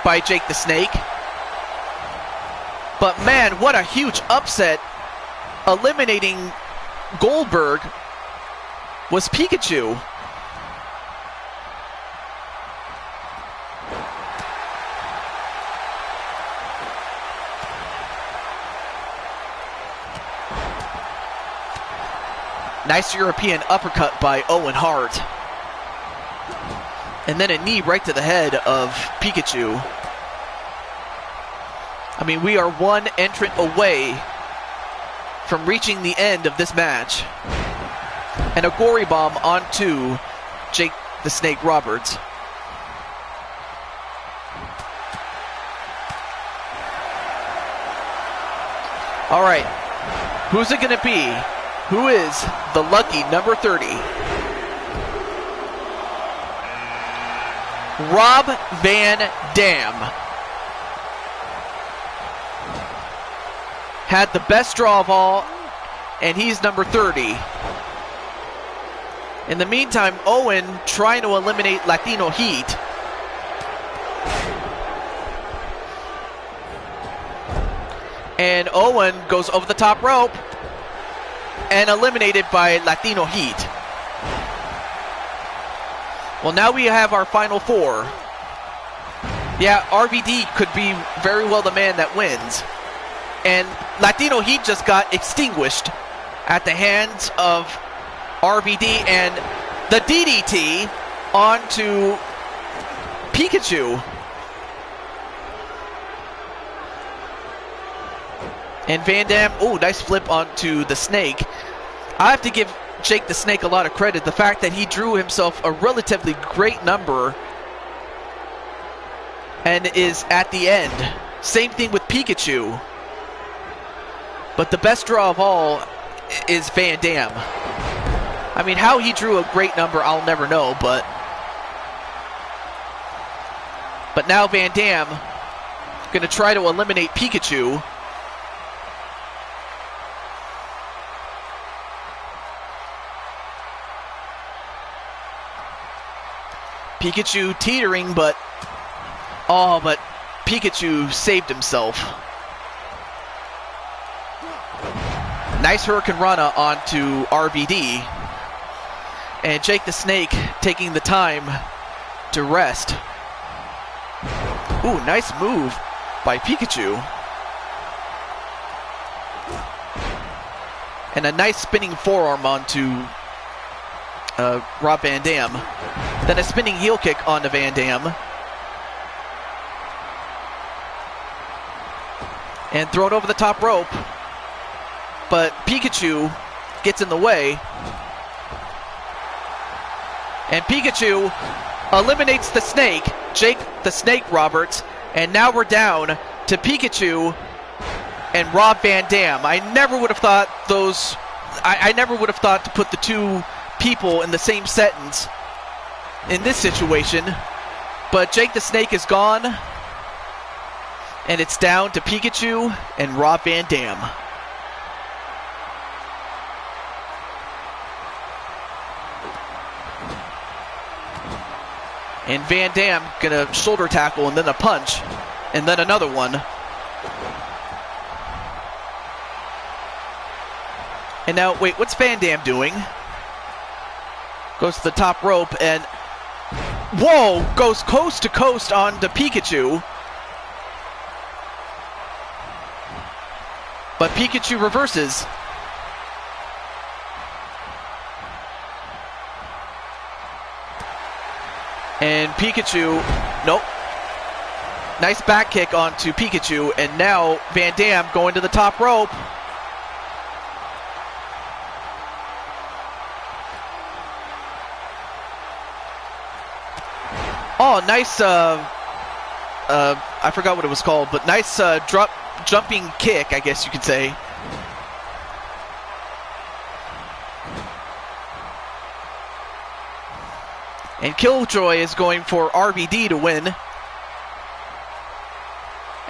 by Jake the Snake. But man, what a huge upset. Eliminating Goldberg was Pikachu. Nice European uppercut by Owen Hart. And then a knee right to the head of Pikachu. I mean, we are one entrant away from reaching the end of this match. And a gory bomb onto Jake the Snake Roberts. All right, who's it gonna be? Who is the lucky number 30? Rob Van Dam had the best draw of all, and he's number 30. In the meantime, Owen trying to eliminate Latino Heat. And Owen goes over the top rope and eliminated by Latino Heat. Well, now we have our final four. Yeah, RVD could be very well the man that wins. And Latino Heat just got extinguished at the hands of RVD, and the DDT onto Pikachu. And Van Dam, oh, nice flip onto the Snake. I have to give Jake the Snake a lot of credit. The fact that he drew himself a relatively great number and is at the end. Same thing with Pikachu. But the best draw of all is Van Dam. I mean, how he drew a great number, I'll never know, but now Van Dam going to try to eliminate Pikachu. Pikachu teetering, but Oh, but Pikachu saved himself. Nice Hurricane Rana onto RVD. And Jake the Snake taking the time to rest. Ooh, nice move by Pikachu. And a nice spinning forearm onto Rob Van Dam. Then a spinning heel kick onto Van Dam. And thrown over the top rope. But Pikachu gets in the way. And Pikachu eliminates the Snake, Jake the Snake Roberts, and now we're down to Pikachu and Rob Van Dam. I never would have thought I never would have thought to put the two people in the same sentence in this situation, but Jake the Snake is gone, and it's down to Pikachu and Rob Van Dam. And Van Dam gonna shoulder tackle and then a punch and then another one. And now, wait, what's Van Dam doing? Goes to the top rope and, whoa, goes coast to coast onto Pikachu. But Pikachu reverses. And Pikachu, nope. Nice back kick onto Pikachu, and now Van Dam going to the top rope. Oh, nice, I forgot what it was called, but nice jumping kick, I guess you could say. And Killjoy is going for RVD to win.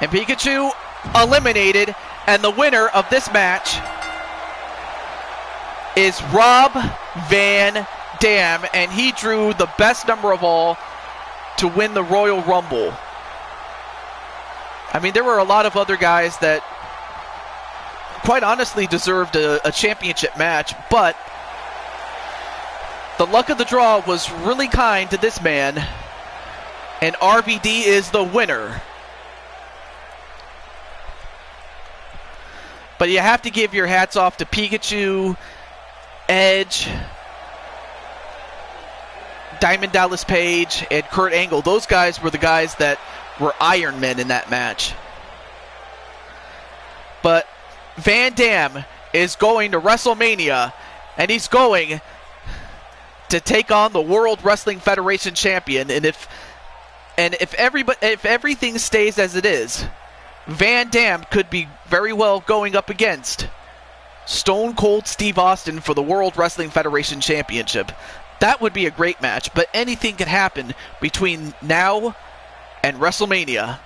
And Pikachu eliminated, and the winner of this match is Rob Van Dam, and he drew the best number of all to win the Royal Rumble. I mean, there were a lot of other guys that quite honestly deserved a championship match, but the luck of the draw was really kind to this man, and RVD is the winner. But you have to give your hats off to Pikachu, Edge, Diamond Dallas Page, and Kurt Angle. Those guys were the guys that were Iron Men in that match. But Van Dam is going to WrestleMania, and he's going to take on the World Wrestling Federation champion. And if everything stays as it is, Van Dam could be very well going up against Stone Cold Steve Austin for the World Wrestling Federation championship. That would be a great match, but anything can happen between now and WrestleMania.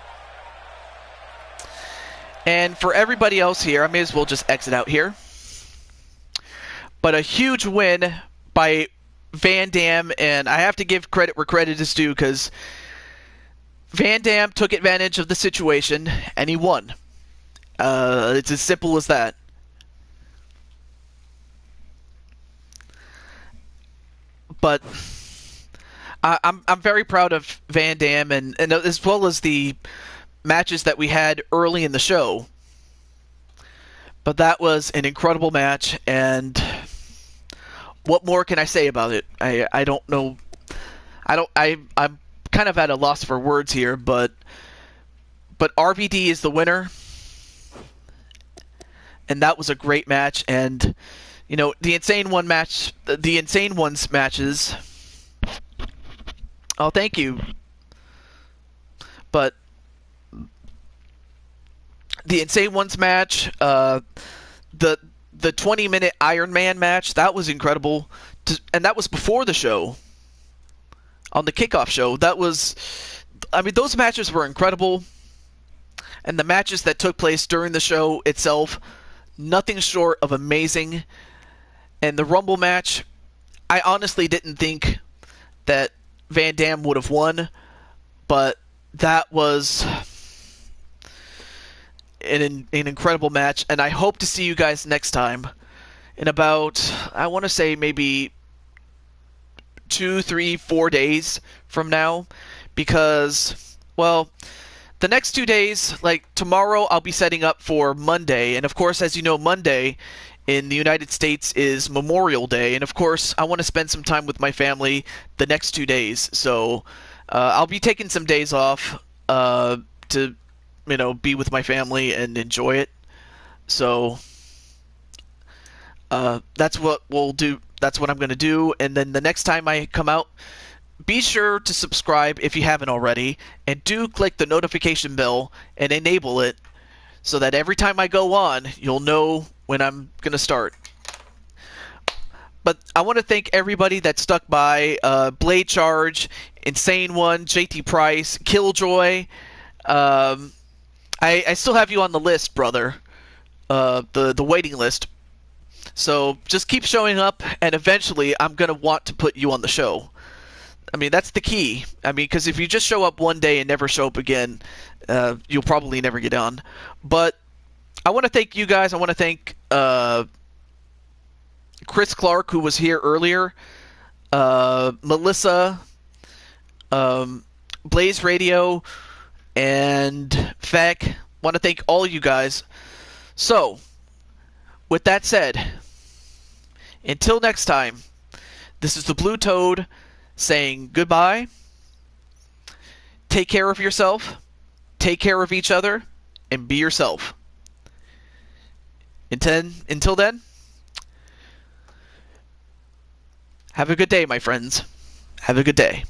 And for everybody else here, I may as well just exit out here. But a huge win by Van Dam, and I have to give credit where credit is due, because Van Dam took advantage of the situation, and he won. It's as simple as that. But I'm very proud of Van Dam, and as well as the matches that we had early in the show. But that was an incredible match, and what more can I say about it? I don't know. I'm kind of at a loss for words here, but RVD is the winner, and that was a great match. And you know, the Insane Ones matches. Oh, thank you. But the Insane Ones match, the 20-minute Iron Man match, that was incredible, and that was before the show. On the kickoff show, those matches were incredible, and the matches that took place during the show itself, nothing short of amazing. And the Rumble match, I honestly didn't think that Van Dam would have won, but that was an incredible match, and I hope to see you guys next time in about, I want to say, maybe 2, 3, 4 days from now, because, well, the next 2 days, like tomorrow, I'll be setting up for Monday, and of course, as you know, Monday in the United States is Memorial Day, and of course, I want to spend some time with my family the next 2 days, so I'll be taking some days off to, be with my family and enjoy it. So that's what we'll do. That's what I'm going to do. And then the next time I come out, be sure to subscribe if you haven't already, and do click the notification bell and enable it so that every time I go on, you'll know when I'm going to start. But I want to thank everybody that stuck by. Blade Charge, Insane One, JT Price, Killjoy. I still have you on the list, brother. The waiting list. So just keep showing up, and eventually I'm going to want to put you on the show. I mean, that's the key. I mean, because if you just show up one day and never show up again, you'll probably never get on. But I want to thank you guys. I want to thank Chris Clark, who was here earlier, Melissa, Blaze Radio, and Feck. Want to thank all you guys. So, with that said, until next time, this is the Blue Toad saying goodbye. Take care of yourself, take care of each other, and be yourself. Until then, have a good day, my friends. Have a good day.